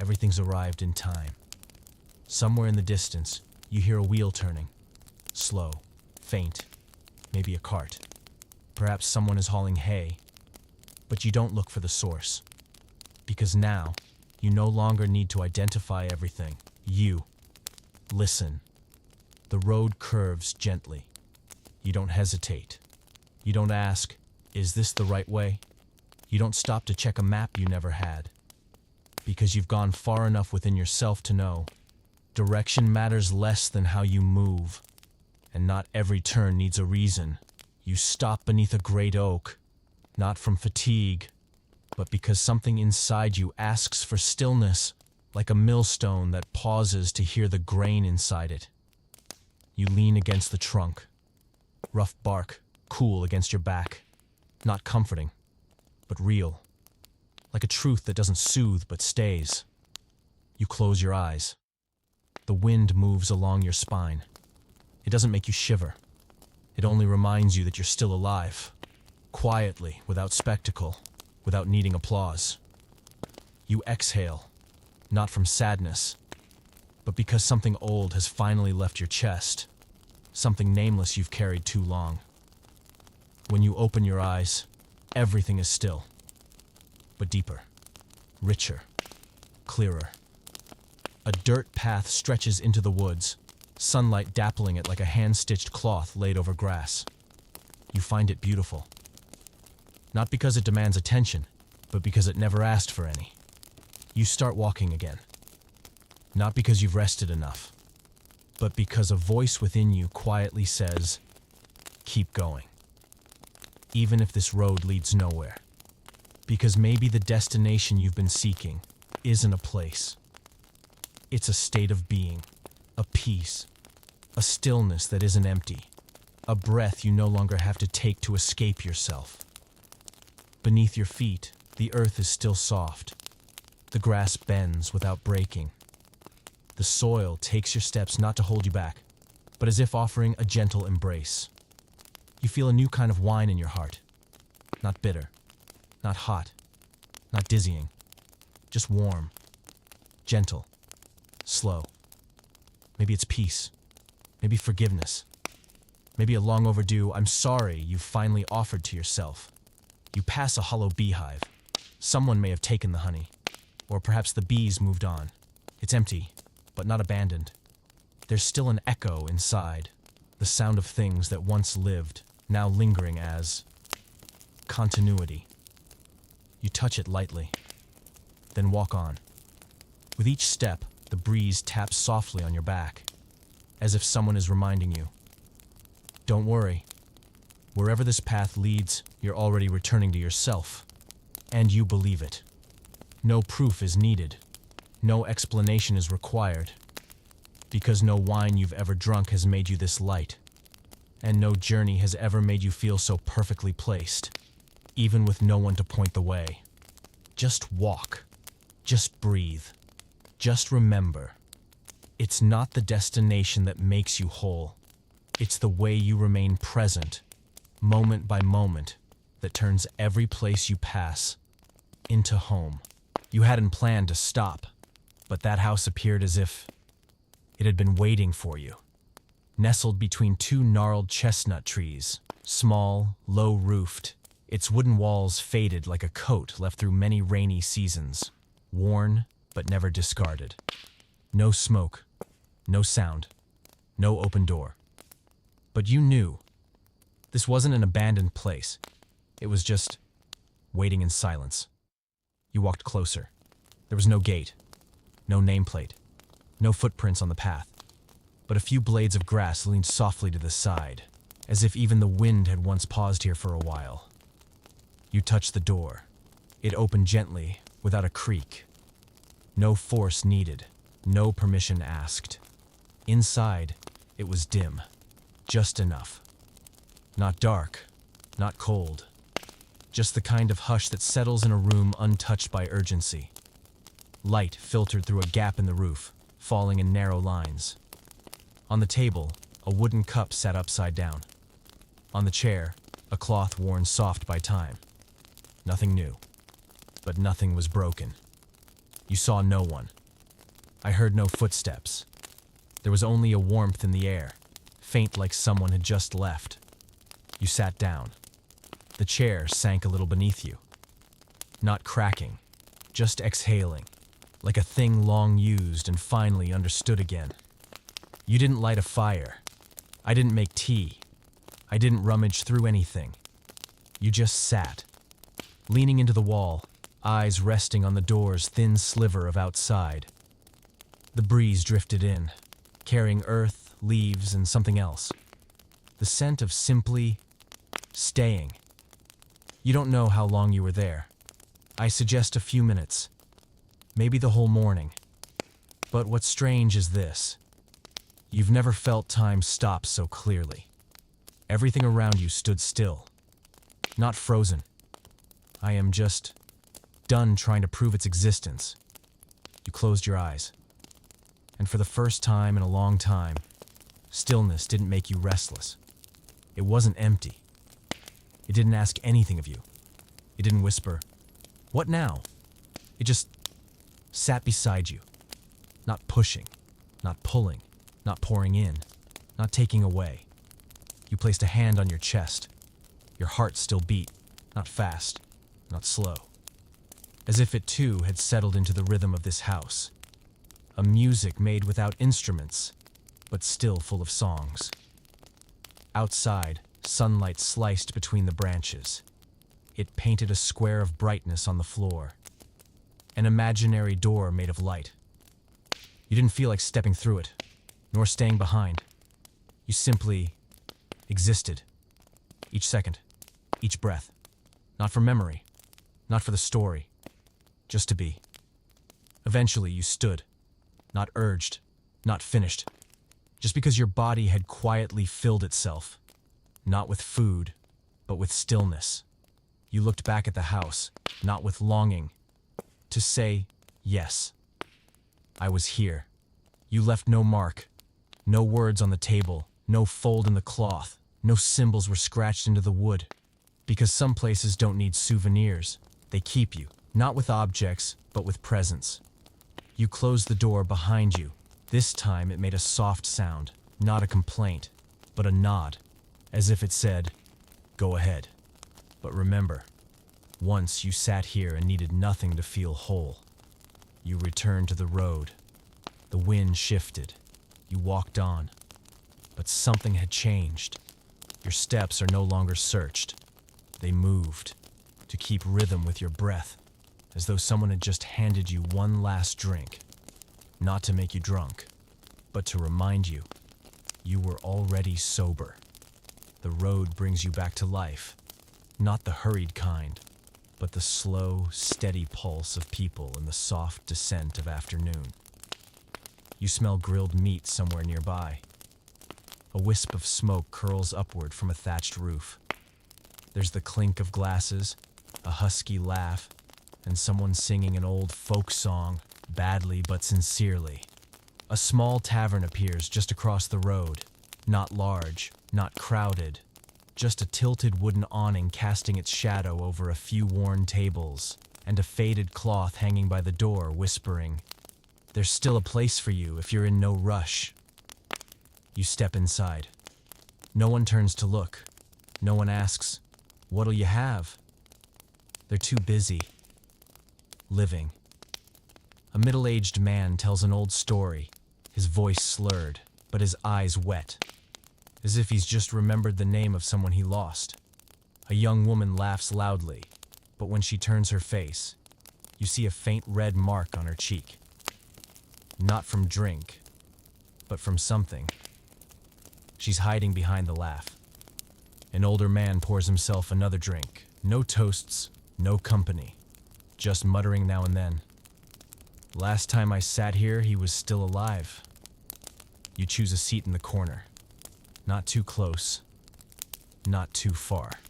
Everything's arrived in time. Somewhere in the distance, you hear a wheel turning. Slow, faint, maybe a cart. Perhaps someone is hauling hay. But you don't look for the source. Because now, you no longer need to identify everything. You listen. The road curves gently. You don't hesitate. You don't ask, is this the right way? You don't stop to check a map you never had. Because you've gone far enough within yourself to know direction matters less than how you move, and not every turn needs a reason. You stop beneath a great oak, not from fatigue, but because something inside you asks for stillness. like a millstone that pauses to hear the grain inside it. You lean against the trunk. Rough bark, cool against your back. Not comforting, but real. Like a truth that doesn't soothe but stays. You close your eyes. The wind moves along your spine. It doesn't make you shiver. It only reminds you that you're still alive. Quietly, without spectacle, without needing applause. You exhale, not from sadness, but because something old has finally left your chest. Something nameless you've carried too long. When you open your eyes, everything is still, but deeper, richer, clearer. A dirt path stretches into the woods, sunlight dappling it like a hand-stitched cloth laid over grass. You find it beautiful. Not because it demands attention, but because it never asked for any. You start walking again. Not because you've rested enough, but because a voice within you quietly says, keep going. Even if this road leads nowhere. Because maybe the destination you've been seeking isn't a place. It's a state of being, a peace, a stillness that isn't empty, a breath you no longer have to take to escape yourself. Beneath your feet, the earth is still soft. The grass bends without breaking. The soil takes your steps not to hold you back, but as if offering a gentle embrace. You feel a new kind of wine in your heart. Not bitter, not hot, not dizzying, just warm, gentle, slow. Maybe it's peace, maybe forgiveness, maybe a long overdue "I'm sorry" you've finally offered to yourself. You pass a hollow beehive. Someone may have taken the honey, or perhaps the bees moved on. It's empty, but not abandoned. There's still an echo inside, the sound of things that once lived, now lingering as continuity. You touch it lightly, then walk on. With each step, the breeze taps softly on your back, as if someone is reminding you. Don't worry. Wherever this path leads, you're already returning to yourself. And you believe it. No proof is needed. No explanation is required. Because no wine you've ever drunk has made you this light. And no journey has ever made you feel so perfectly placed, even with no one to point the way. Just walk. Just breathe. Just remember. It's not the destination that makes you whole. It's the way you remain present, moment by moment, that turns every place you pass into home. You hadn't planned to stop, but that house appeared as if it had been waiting for you. Nestled between two gnarled chestnut trees, small, low-roofed, its wooden walls faded like a coat left through many rainy seasons, worn but never discarded. No smoke, no sound, no open door. But you knew. This wasn't an abandoned place. It was just waiting in silence. You walked closer. There was no gate, no nameplate, no footprints on the path, but a few blades of grass leaned softly to the side, as if even the wind had once paused here for a while. You touched the door. It opened gently, without a creak. No force needed, no permission asked. Inside, it was dim, just enough. Not dark, not cold. Just the kind of hush that settles in a room untouched by urgency. Light filtered through a gap in the roof, falling in narrow lines. On the table, a wooden cup sat upside down. On the chair, a cloth worn soft by time. Nothing new, but nothing was broken. You saw no one. I heard no footsteps. There was only a warmth in the air, faint like someone had just left. You sat down. The chair sank a little beneath you. Not cracking, just exhaling, like a thing long used and finally understood again. You didn't light a fire. I didn't make tea. I didn't rummage through anything. You just sat, leaning into the wall, eyes resting on the door's thin sliver of outside. The breeze drifted in, carrying earth, leaves, and something else. The scent of simply staying. You don't know how long you were there. I suggest a few minutes, maybe the whole morning. But what's strange is this. You've never felt time stop so clearly. Everything around you stood still. Not frozen. I am just done trying to prove its existence. You closed your eyes. And for the first time in a long time, stillness didn't make you restless. It wasn't empty. It didn't ask anything of you. It didn't whisper, "What now?" It just sat beside you. Not pushing, not pulling, not pouring in, not taking away. You placed a hand on your chest. Your heart still beat, not fast, not slow. As if it too had settled into the rhythm of this house. A music made without instruments, but still full of songs. Outside, sunlight sliced between the branches. It painted a square of brightness on the floor. An imaginary door made of light. You didn't feel like stepping through it, nor staying behind. You simply existed. Each second, each breath. Not for memory, not for the story, just to be. Eventually you stood, not urged, not finished, just because your body had quietly filled itself, not with food, but with stillness. You looked back at the house, not with longing, to say, yes, I was here. You left no mark, no words on the table, no fold in the cloth, no symbols were scratched into the wood. Because some places don't need souvenirs, they keep you, not with objects, but with presence. You closed the door behind you. This time it made a soft sound, not a complaint, but a nod, as if it said, "Go ahead." But remember, once you sat here and needed nothing to feel whole. You returned to the road. The wind shifted. You walked on. But something had changed. Your steps are no longer searched. They moved, to keep rhythm with your breath, as though someone had just handed you one last drink. Not to make you drunk, but to remind you, you were already sober. The road brings you back to life, not the hurried kind, but the slow, steady pulse of people in the soft descent of afternoon. You smell grilled meat somewhere nearby. A wisp of smoke curls upward from a thatched roof. There's the clink of glasses, a husky laugh, and someone singing an old folk song, badly but sincerely. A small tavern appears just across the road, not large, not crowded, just a tilted wooden awning casting its shadow over a few worn tables, and a faded cloth hanging by the door whispering, "There's still a place for you if you're in no rush." You step inside. No one turns to look. No one asks, "What'll you have?" They're too busy. Living. A middle-aged man tells an old story, his voice slurred, but his eyes wet, as if he's just remembered the name of someone he lost. A young woman laughs loudly, but when she turns her face, you see a faint red mark on her cheek. Not from drink, but from something. She's hiding behind the laugh. An older man pours himself another drink. No toasts, no company. Just muttering now and then. "Last time I sat here, he was still alive." You choose a seat in the corner. Not too close. Not too far.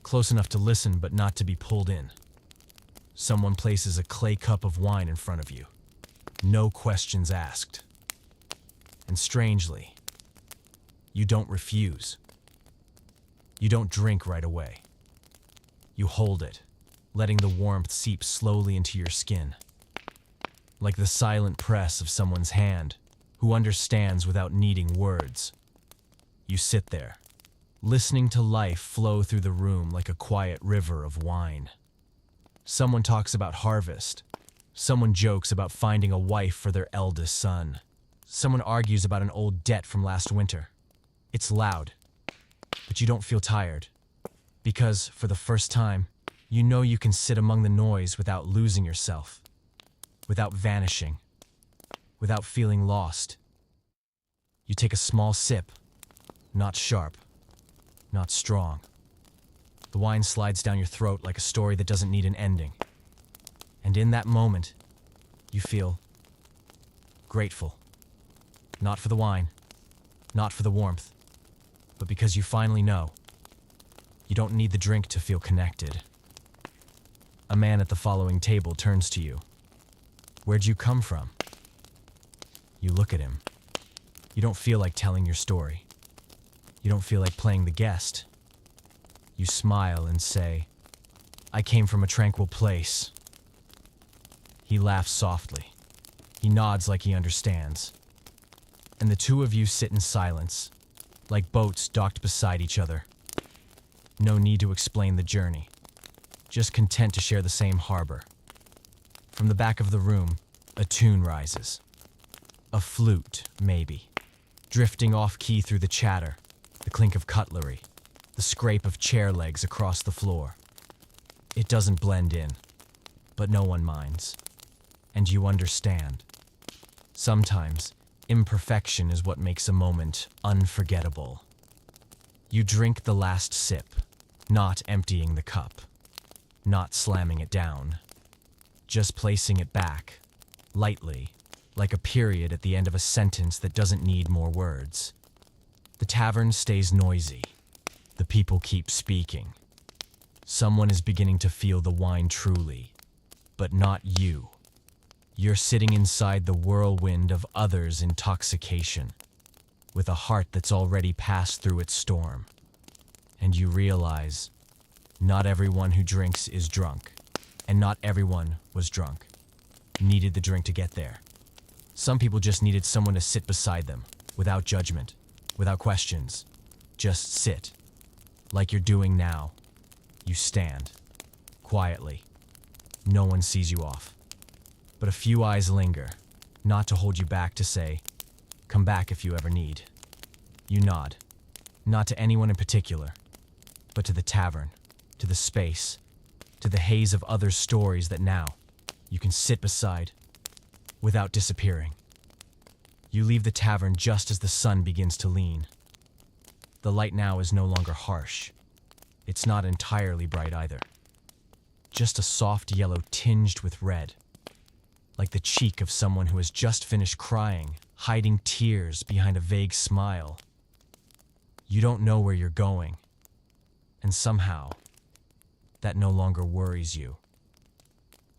Close enough to listen, but not to be pulled in. Someone places a clay cup of wine in front of you. No questions asked. And strangely, you don't refuse. You don't drink right away. You hold it, letting the warmth seep slowly into your skin. Like the silent press of someone's hand, who understands without needing words. You sit there, listening to life flow through the room like a quiet river of wine. Someone talks about harvest. Someone jokes about finding a wife for their eldest son. Someone argues about an old debt from last winter. It's loud, but you don't feel tired. Because, for the first time, you know you can sit among the noise without losing yourself. Without vanishing. Without feeling lost. You take a small sip. Not sharp. Not strong. The wine slides down your throat like a story that doesn't need an ending. And in that moment, you feel Grateful. Not for the wine, not for the warmth, but because you finally know. You don't need the drink to feel connected. A man at the following table turns to you. Where'd you come from? You look at him. You don't feel like telling your story. You don't feel like playing the guest. You smile and say, I came from a tranquil place. He laughs softly. He nods like he understands. And the two of you sit in silence, like boats docked beside each other. No need to explain the journey. Just content to share the same harbor. From the back of the room, a tune rises. A flute, maybe. Drifting off-key through the chatter, the clink of cutlery, the scrape of chair legs across the floor. It doesn't blend in, but no one minds. And you understand. Sometimes, imperfection is what makes a moment unforgettable. You drink the last sip, not emptying the cup, not slamming it down, just placing it back, lightly, like a period at the end of a sentence that doesn't need more words. The tavern stays noisy. The people keep speaking. Someone is beginning to feel the wine truly, but not you. You're sitting inside the whirlwind of others' intoxication, with a heart that's already passed through its storm. And you realize, not everyone who drinks is drunk, and not everyone was drunk, needed the drink to get there. Some people just needed someone to sit beside them, without judgment, without questions. Just sit. Like you're doing now. You stand. Quietly. No one sees you off. But a few eyes linger, not to hold you back, to say, come back if you ever need. You nod. Not to anyone in particular, but to the tavern, to the space, to the haze of other stories that now you can sit beside, without disappearing. You leave the tavern just as the sun begins to lean. The light now is no longer harsh. It's not entirely bright either. Just a soft yellow tinged with red, like the cheek of someone who has just finished crying, hiding tears behind a vague smile. You don't know where you're going, and somehow, that no longer worries you.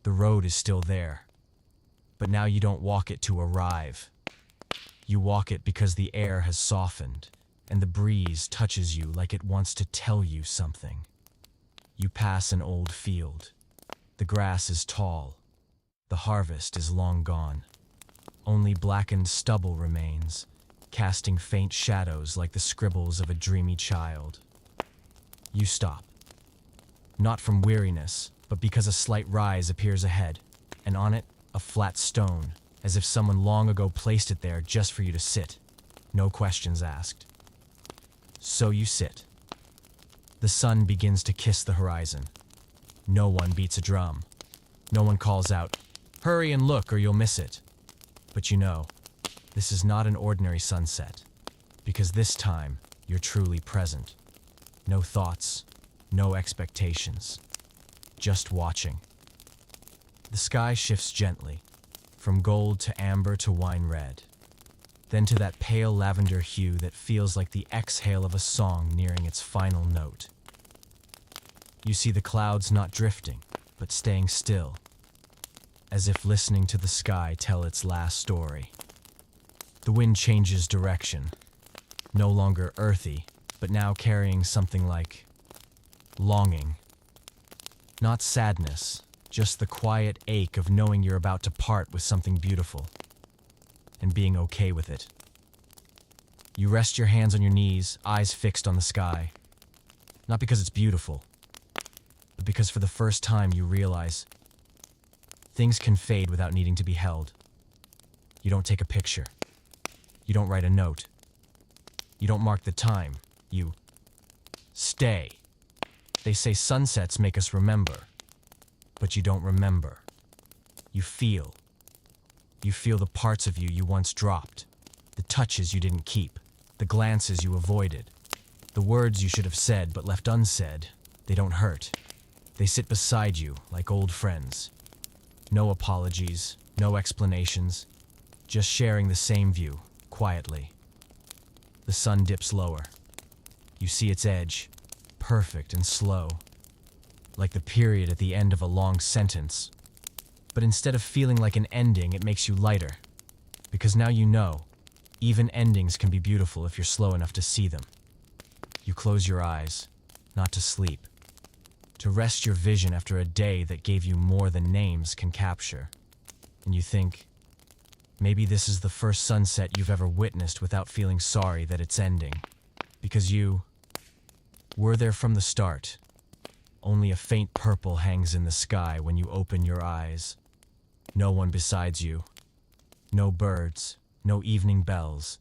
The road is still there, but now you don't walk it to arrive. You walk it because the air has softened, and the breeze touches you like it wants to tell you something. You pass an old field. The grass is tall. The harvest is long gone. Only blackened stubble remains, casting faint shadows like the scribbles of a dreamy child. You stop. Not from weariness, but because a slight rise appears ahead, and on it, a flat stone, as if someone long ago placed it there just for you to sit. No questions asked. So you sit. The sun begins to kiss the horizon. No one beats a drum. No one calls out, hurry and look or you'll miss it. But you know, this is not an ordinary sunset, because this time you're truly present. No thoughts, no expectations, just watching. The sky shifts gently, from gold to amber to wine red, then to that pale lavender hue that feels like the exhale of a song nearing its final note. You see the clouds not drifting, but staying still, as if listening to the sky tell its last story. The wind changes direction, no longer earthy, but now carrying something like longing. Not sadness, just the quiet ache of knowing you're about to part with something beautiful, and being okay with it. You rest your hands on your knees, eyes fixed on the sky, not because it's beautiful, but because for the first time you realize things can fade without needing to be held. You don't take a picture. You don't write a note. You don't mark the time. You stay. They say sunsets make us remember, but you don't remember. You feel. You feel the parts of you once dropped, the touches you didn't keep, the glances you avoided, the words you should have said but left unsaid. They don't hurt. They sit beside you like old friends. No apologies, no explanations, just sharing the same view, quietly. The sun dips lower. You see its edge, perfect and slow, like the period at the end of a long sentence. But instead of feeling like an ending, it makes you lighter. Because now you know, even endings can be beautiful if you're slow enough to see them. You close your eyes, not to sleep, to rest your vision after a day that gave you more than names can capture. And you think, maybe this is the first sunset you've ever witnessed without feeling sorry that it's ending. Because you were there from the start. Only a faint purple hangs in the sky when you open your eyes. No one besides you. No birds, no evening bells.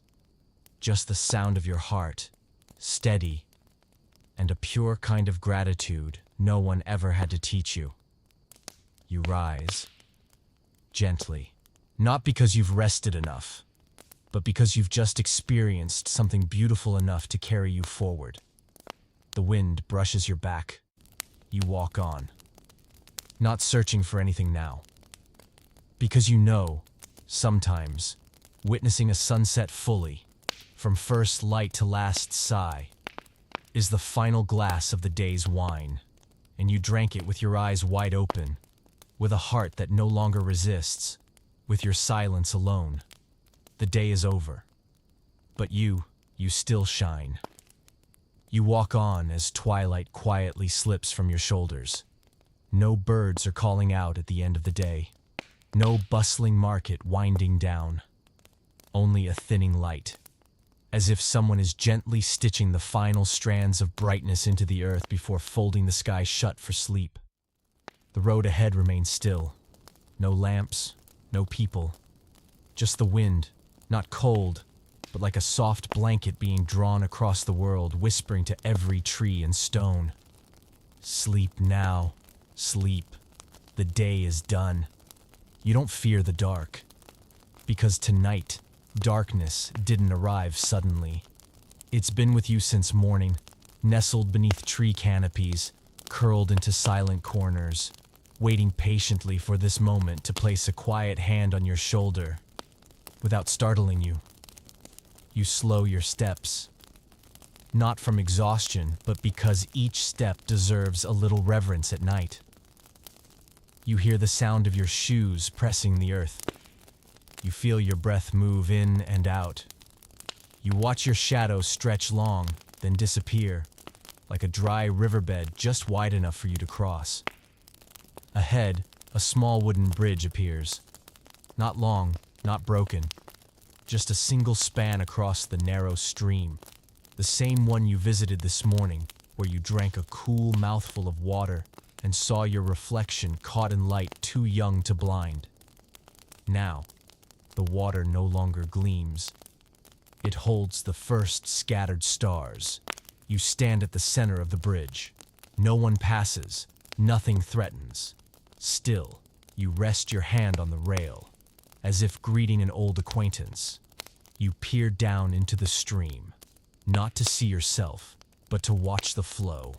Just the sound of your heart, steady, and a pure kind of gratitude no one ever had to teach you. You rise, gently, not because you've rested enough, but because you've just experienced something beautiful enough to carry you forward. The wind brushes your back. You walk on, not searching for anything now. Because you know, sometimes, witnessing a sunset fully, from first light to last sigh, is the final glass of the day's wine, and you drank it with your eyes wide open, with a heart that no longer resists, with your silence alone. The day is over, but you still shine. You walk on as twilight quietly slips from your shoulders. No birds are calling out at the end of the day. No bustling market winding down. Only a thinning light, as if someone is gently stitching the final strands of brightness into the earth before folding the sky shut for sleep. The road ahead remains still. No lamps, no people. Just the wind, not cold, but like a soft blanket being drawn across the world, whispering to every tree and stone. Sleep now, sleep. The day is done. You don't fear the dark, because tonight, darkness didn't arrive suddenly. It's been with you since morning, nestled beneath tree canopies, curled into silent corners, waiting patiently for this moment to place a quiet hand on your shoulder, without startling you. You slow your steps, not from exhaustion, but because each step deserves a little reverence at night. You hear the sound of your shoes pressing the earth. You feel your breath move in and out. You watch your shadow stretch long, then disappear, like a dry riverbed just wide enough for you to cross. Ahead, a small wooden bridge appears. Not long, not broken. Just a single span across the narrow stream, the same one you visited this morning, where you drank a cool mouthful of water and saw your reflection caught in light too young to blind. Now, the water no longer gleams. It holds the first scattered stars. You stand at the center of the bridge. No one passes, nothing threatens. Still, you rest your hand on the rail, as if greeting an old acquaintance. You peer down into the stream, not to see yourself, but to watch the flow.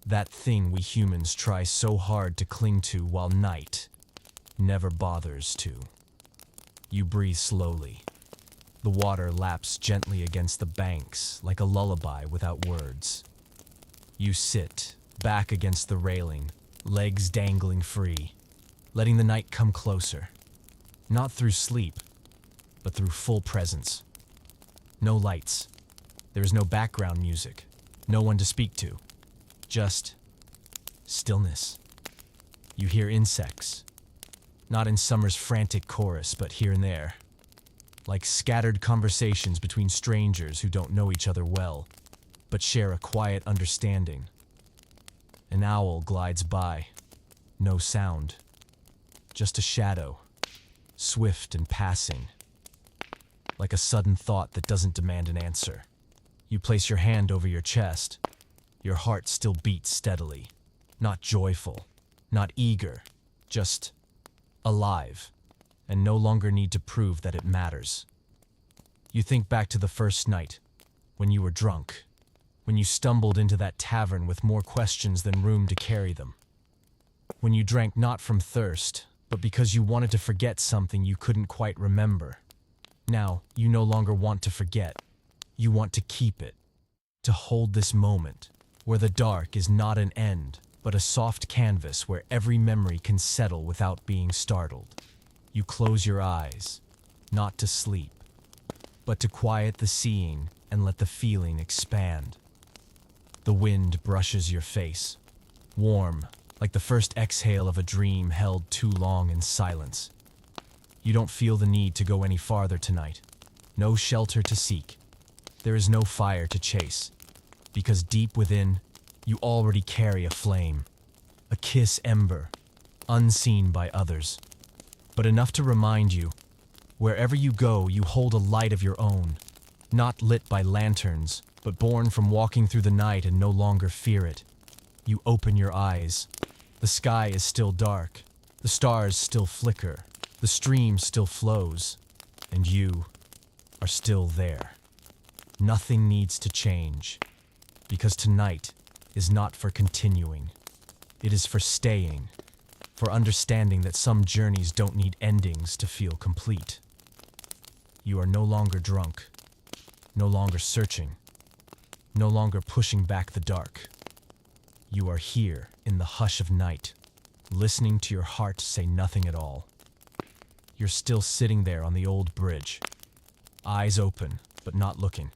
That thing we humans try so hard to cling to while night never bothers to. You breathe slowly. The water laps gently against the banks like a lullaby without words. You sit, back against the railing, legs dangling free, letting the night come closer. Not through sleep, but through full presence. No lights. There is no background music. No one to speak to. Just stillness. You hear insects. Not in summer's frantic chorus, but here and there. Like scattered conversations between strangers who don't know each other well, but share a quiet understanding. An owl glides by. No sound. Just a shadow. Swift and passing, like a sudden thought that doesn't demand an answer. You place your hand over your chest. Your heart still beats steadily, not joyful, not eager, just alive, and no longer need to prove that it matters. You think back to the first night, when you were drunk, when you stumbled into that tavern with more questions than room to carry them, when you drank not from thirst, but because you wanted to forget something you couldn't quite remember. Now, you no longer want to forget. You want to keep it. To hold this moment, where the dark is not an end, but a soft canvas where every memory can settle without being startled. You close your eyes, not to sleep, but to quiet the seeing and let the feeling expand. The wind brushes your face, warm, like the first exhale of a dream held too long in silence. You don't feel the need to go any farther tonight. No shelter to seek. There is no fire to chase, because deep within, you already carry a flame, a kiss ember, unseen by others, but enough to remind you, wherever you go, you hold a light of your own, not lit by lanterns, but born from walking through the night and no longer fear it. You open your eyes. The sky is still dark, the stars still flicker, the stream still flows, and you are still there. Nothing needs to change, because tonight is not for continuing. It is for staying, for understanding that some journeys don't need endings to feel complete. You are no longer drunk, no longer searching, no longer pushing back the dark. You are here in the hush of night, listening to your heart say nothing at all. You're still sitting there on the old bridge, eyes open but not looking,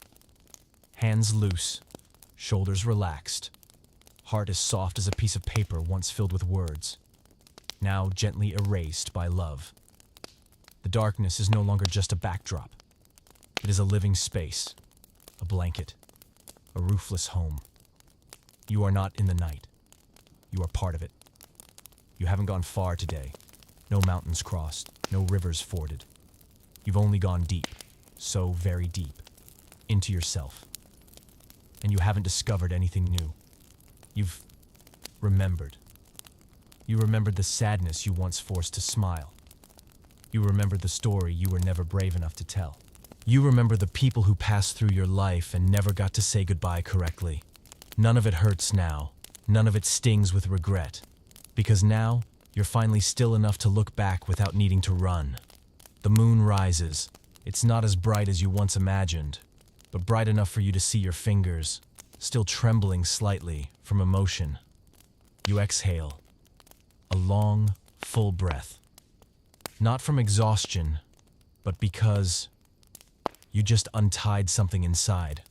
hands loose, shoulders relaxed, heart as soft as a piece of paper once filled with words, now gently erased by love. The darkness is no longer just a backdrop. It is a living space, a blanket, a roofless home. You are not in the night. You are part of it. You haven't gone far today. No mountains crossed, no rivers forded. You've only gone deep, so very deep, into yourself. And you haven't discovered anything new. You've remembered. You remembered the sadness you once forced to smile. You remembered the story you were never brave enough to tell. You remember the people who passed through your life and never got to say goodbye correctly. None of it hurts now. None of it stings with regret. Because now, you're finally still enough to look back without needing to run. The moon rises. It's not as bright as you once imagined, but bright enough for you to see your fingers, still trembling slightly from emotion. You exhale. A long, full breath. Not from exhaustion, but because you just untied something inside.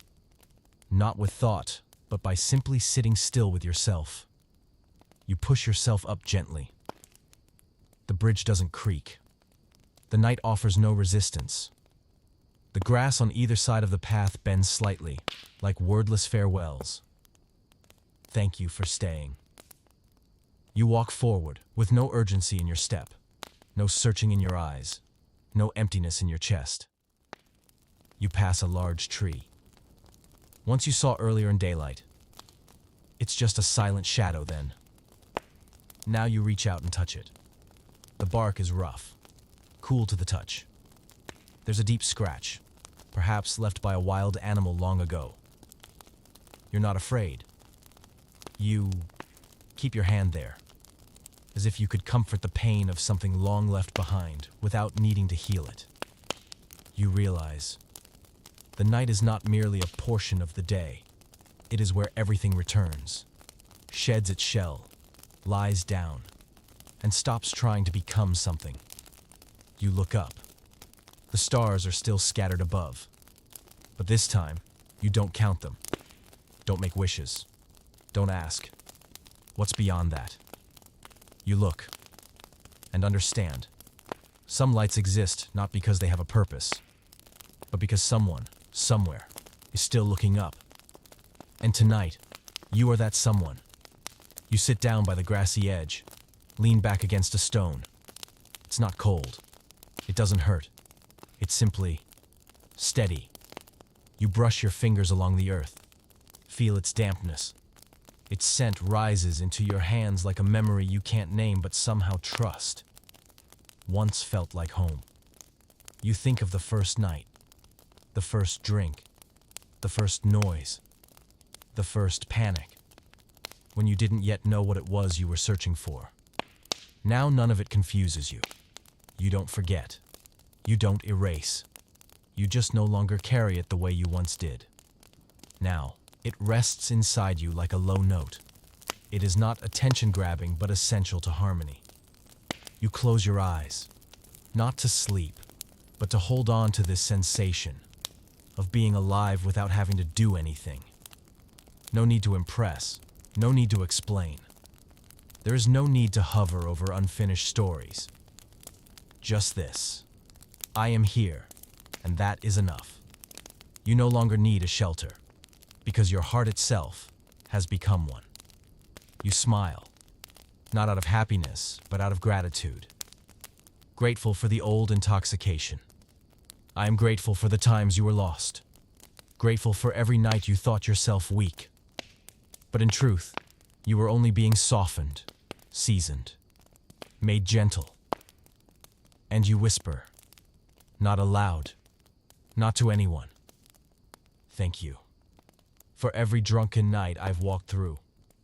Not with thought, but by simply sitting still with yourself. You push yourself up gently. The bridge doesn't creak. The night offers no resistance. The grass on either side of the path bends slightly, like wordless farewells. Thank you for staying. You walk forward, with no urgency in your step, no searching in your eyes, no emptiness in your chest. You pass a large tree. Once you saw earlier in daylight. It's just a silent shadow then. Now you reach out and touch it. The bark is rough, cool to the touch. There's a deep scratch, perhaps left by a wild animal long ago. You're not afraid. You keep your hand there, as if you could comfort the pain of something long left behind without needing to heal it. You realize the night is not merely a portion of the day. It is where everything returns, sheds its shell, lies down, and stops trying to become something. You look up. The stars are still scattered above. But this time, you don't count them. Don't make wishes. Don't ask, what's beyond that? You look and understand. Some lights exist not because they have a purpose, but because someone, somewhere, is still looking up. And tonight, you are that someone. You sit down by the grassy edge, lean back against a stone. It's not cold. It doesn't hurt. It's simply steady. You brush your fingers along the earth, feel its dampness. Its scent rises into your hands like a memory you can't name but somehow trust. Once felt like home. You think of the first night, the first drink, the first noise, the first panic, when you didn't yet know what it was you were searching for. Now none of it confuses you. You don't forget. You don't erase. You just no longer carry it the way you once did. Now, it rests inside you like a low note. It is not attention-grabbing, but essential to harmony. You close your eyes, not to sleep, but to hold on to this sensation of being alive without having to do anything. No need to impress, no need to explain. There is no need to hover over unfinished stories. Just this. I am here, and that is enough. You no longer need a shelter, because your heart itself has become one. You smile, not out of happiness, but out of gratitude. Grateful for the old intoxication. I am grateful for the times you were lost. Grateful for every night you thought yourself weak. But in truth, you were only being softened, seasoned, made gentle. And you whisper, not aloud, not to anyone. Thank you. For every drunken night I've walked through,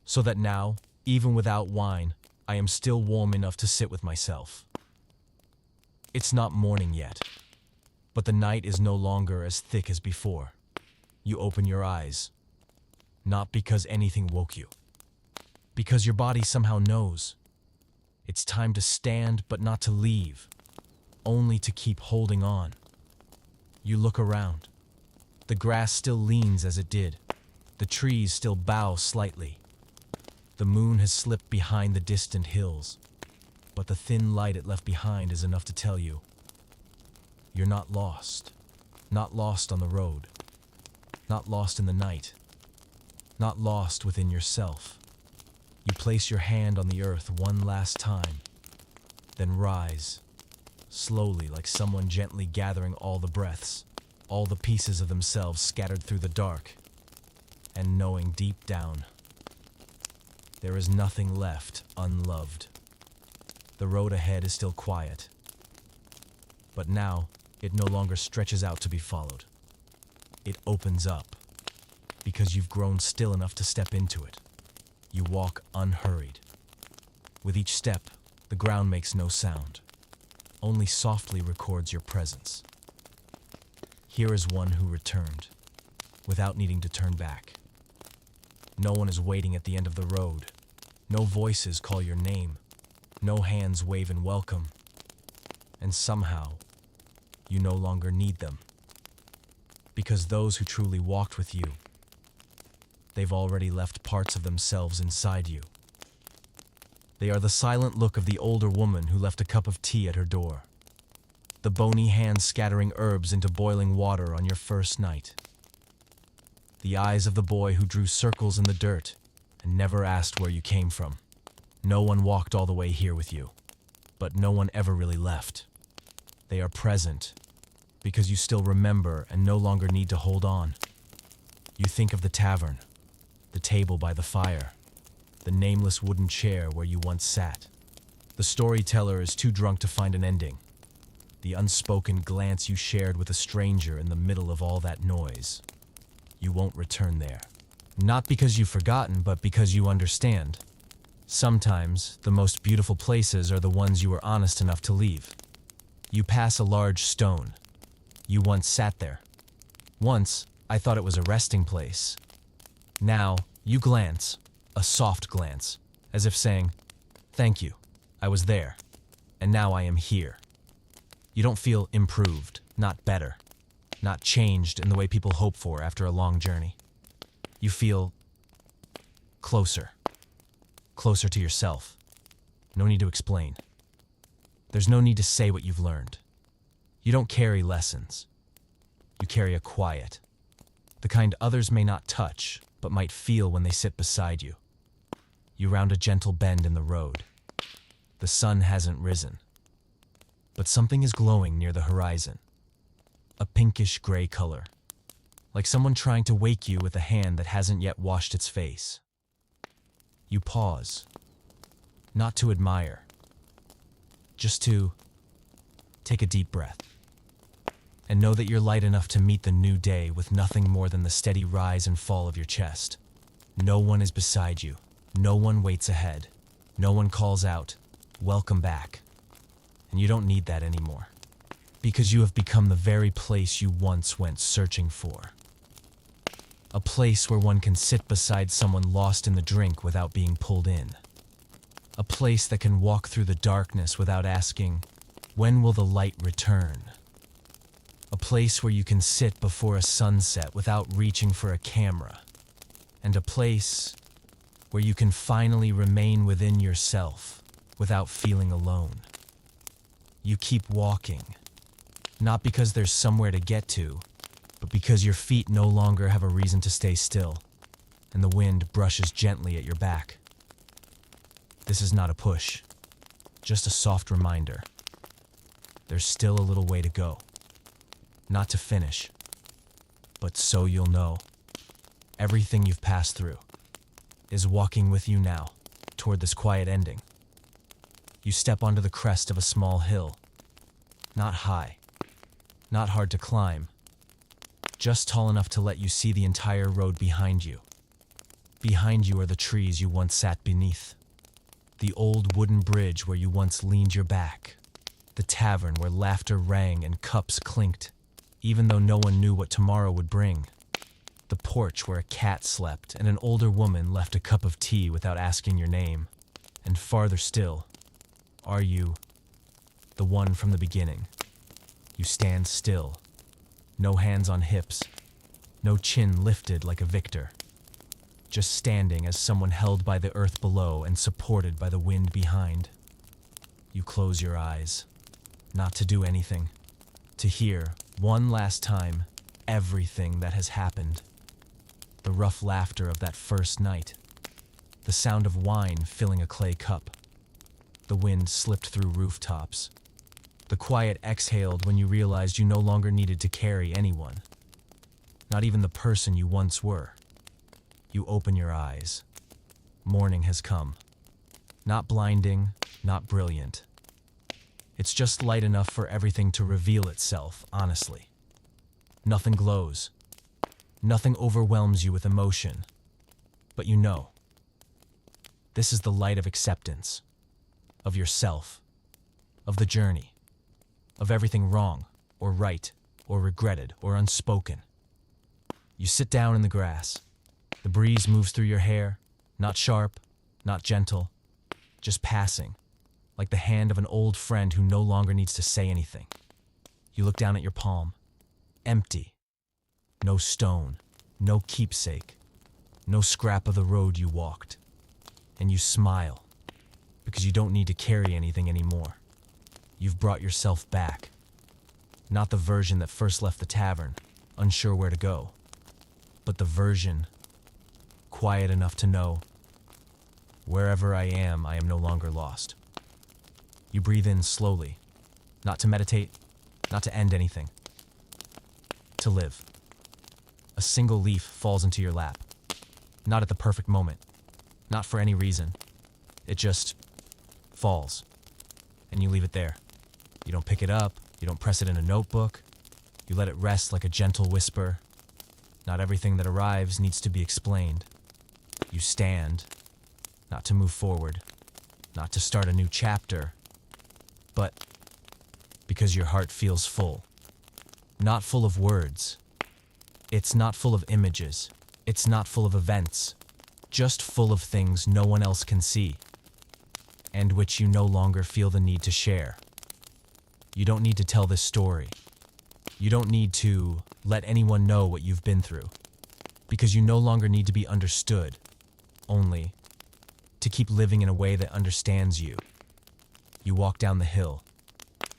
so that now, even without wine, I am still warm enough to sit with myself. It's not morning yet, but the night is no longer as thick as before. You open your eyes, not because anything woke you, because your body somehow knows. It's time to stand, but not to leave, only to keep holding on. You look around. The grass still leans as it did. The trees still bow slightly. The moon has slipped behind the distant hills, but the thin light it left behind is enough to tell you you're not lost. Not lost on the road. Not lost in the night. Not lost within yourself. You place your hand on the earth one last time, then rise, slowly, like someone gently gathering all the breaths, all the pieces of themselves scattered through the dark, and knowing deep down, there is nothing left unloved. The road ahead is still quiet, but now it no longer stretches out to be followed. It opens up, because you've grown still enough to step into it. You walk unhurried. With each step, the ground makes no sound, only softly records your presence. Here is one who returned, without needing to turn back. No one is waiting at the end of the road. No voices call your name. No hands wave in welcome. And somehow, you no longer need them. Because those who truly walked with you, they've already left parts of themselves inside you. They are the silent look of the older woman who left a cup of tea at her door. The bony hands scattering herbs into boiling water on your first night. The eyes of the boy who drew circles in the dirt and never asked where you came from. No one walked all the way here with you, but no one ever really left. They are present because you still remember and no longer need to hold on. You think of the tavern, the table by the fire, the nameless wooden chair where you once sat. The storyteller is too drunk to find an ending. The unspoken glance you shared with a stranger in the middle of all that noise. You won't return there. Not because you've forgotten, but because you understand. Sometimes, the most beautiful places are the ones you were honest enough to leave. You pass a large stone. You once sat there. Once, I thought it was a resting place. Now, you glance, a soft glance, as if saying, "Thank you, I was there, and now I am here." You don't feel improved, not better, not changed in the way people hope for after a long journey. You feel closer, closer to yourself. No need to explain. There's no need to say what you've learned. You don't carry lessons. You carry a quiet, the kind others may not touch, but might feel when they sit beside you. You round a gentle bend in the road. The sun hasn't risen, but something is glowing near the horizon. A pinkish gray color, like someone trying to wake you with a hand that hasn't yet washed its face. You pause, not to admire, just to take a deep breath, and know that you're light enough to meet the new day with nothing more than the steady rise and fall of your chest. No one is beside you. No one waits ahead. No one calls out, "Welcome back." And you don't need that anymore, Because you have become the very place you once went searching for. A place where one can sit beside someone lost in the drink without being pulled in. A place that can walk through the darkness without asking, when will the light return? A place where you can sit before a sunset without reaching for a camera. And a place where you can finally remain within yourself without feeling alone. You keep walking, not because there's somewhere to get to, but because your feet no longer have a reason to stay still, and the wind brushes gently at your back. This is not a push, just a soft reminder. There's still a little way to go. Not to finish, but so you'll know. Everything you've passed through is walking with you now toward this quiet ending. You step onto the crest of a small hill. Not high, not hard to climb, just tall enough to let you see the entire road behind you. Behind you are the trees you once sat beneath, the old wooden bridge where you once leaned your back, the tavern where laughter rang and cups clinked, even though no one knew what tomorrow would bring, the porch where a cat slept and an older woman left a cup of tea without asking your name, and farther still, are you, the one from the beginning. You stand still, no hands on hips, no chin lifted like a victor, just standing as someone held by the earth below and supported by the wind behind. You close your eyes, not to do anything, to hear, one last time, everything that has happened. The rough laughter of that first night, the sound of wine filling a clay cup, the wind slipped through rooftops, the quiet exhaled when you realized you no longer needed to carry anyone, not even the person you once were. You open your eyes. Morning has come. Not blinding, not brilliant. It's just light enough for everything to reveal itself, honestly. Nothing glows. Nothing overwhelms you with emotion. But you know. This is the light of acceptance. Of yourself. Of the journey. Of everything wrong, or right, or regretted, or unspoken. You sit down in the grass. The breeze moves through your hair, not sharp, not gentle, just passing, like the hand of an old friend who no longer needs to say anything. You look down at your palm, empty. No stone, no keepsake, no scrap of the road you walked. And you smile, because you don't need to carry anything anymore. You've brought yourself back. Not the version that first left the tavern, unsure where to go, but the version quiet enough to know, wherever I am no longer lost. You breathe in slowly, not to meditate, not to end anything, to live. A single leaf falls into your lap, not at the perfect moment, not for any reason. It just falls, and you leave it there. You don't pick it up, you don't press it in a notebook, you let it rest like a gentle whisper. Not everything that arrives needs to be explained. You stand, not to move forward, not to start a new chapter, but because your heart feels full. Not full of words. It's not full of images. It's not full of events. Just full of things no one else can see, and which you no longer feel the need to share. You don't need to tell this story. You don't need to let anyone know what you've been through, because you no longer need to be understood, only to keep living in a way that understands you. You walk down the hill.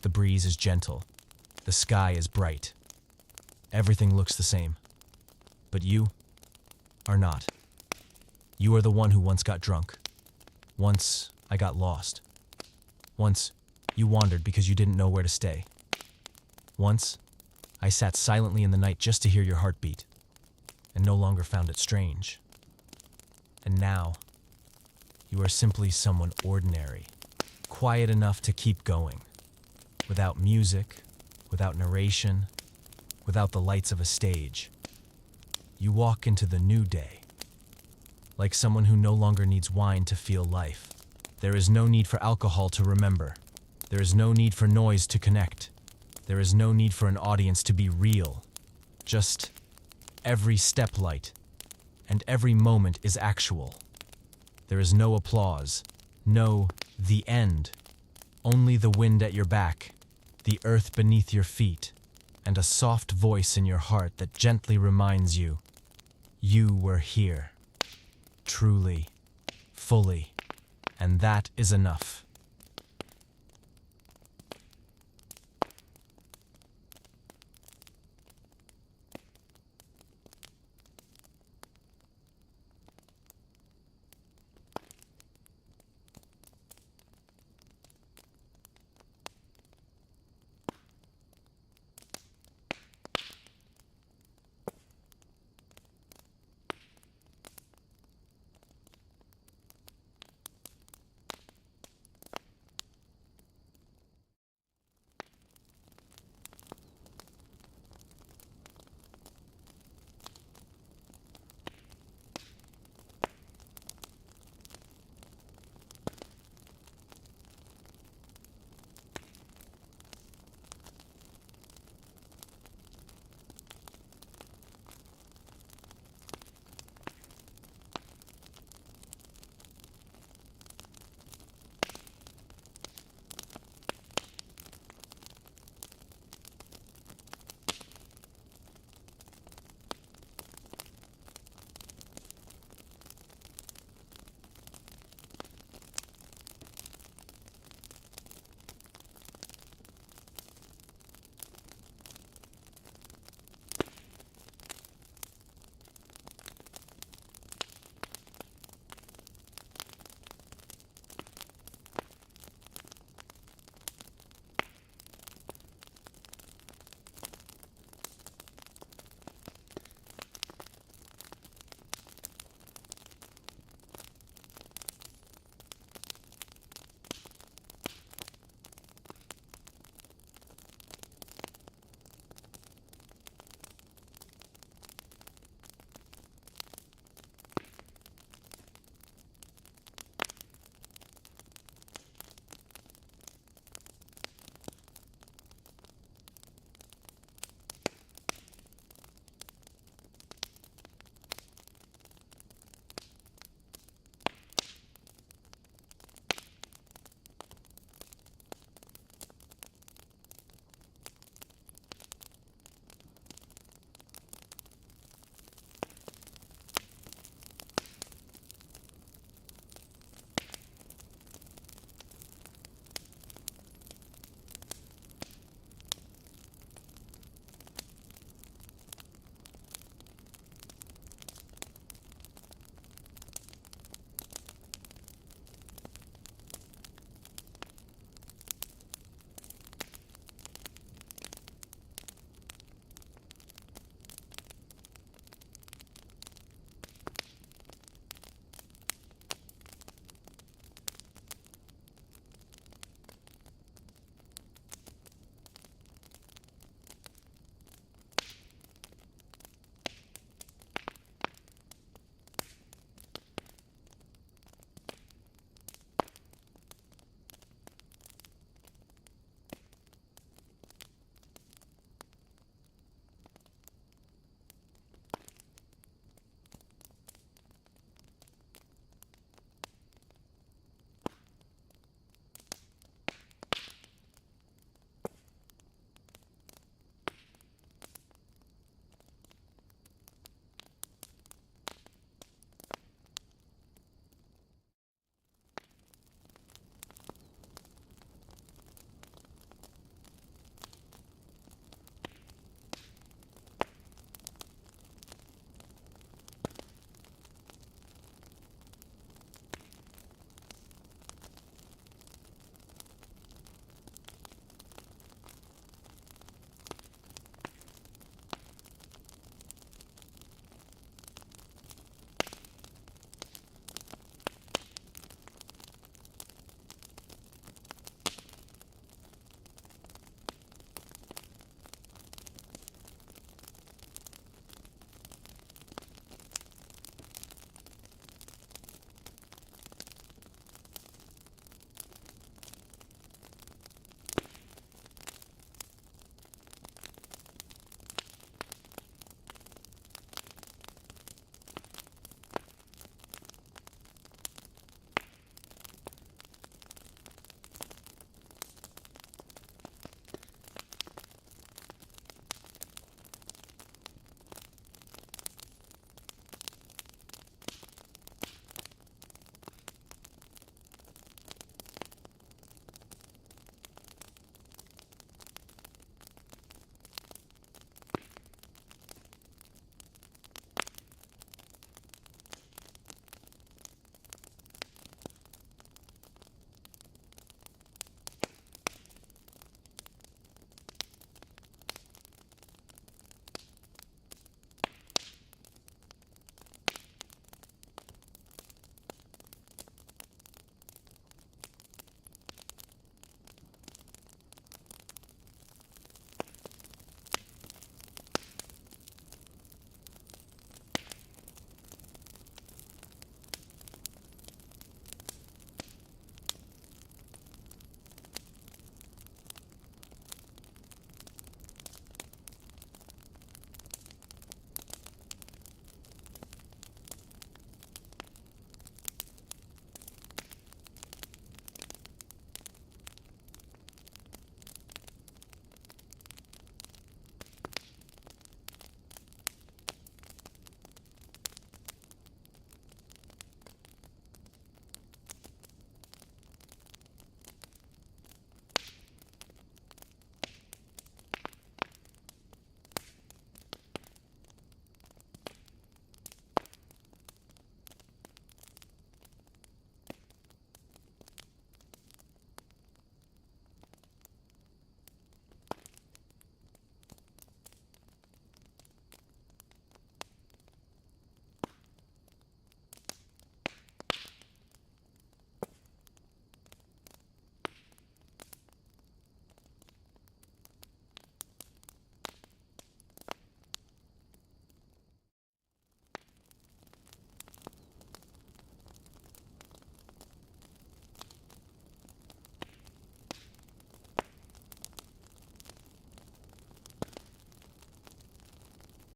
The breeze is gentle. The sky is bright. Everything looks the same. But you are not. You are the one who once got drunk. Once I got lost. Once you wandered because you didn't know where to stay. Once I sat silently in the night just to hear your heartbeat, and no longer found it strange. And now, you are simply someone ordinary, quiet enough to keep going, without music, without narration, without the lights of a stage. You walk into the new day, like someone who no longer needs wine to feel life. There is no need for alcohol to remember. There is no need for noise to connect. There is no need for an audience to be real. Just every step light, and every moment is actual. There is no applause, no the end, only the wind at your back, the earth beneath your feet, and a soft voice in your heart that gently reminds you, you were here, truly, fully, and that is enough.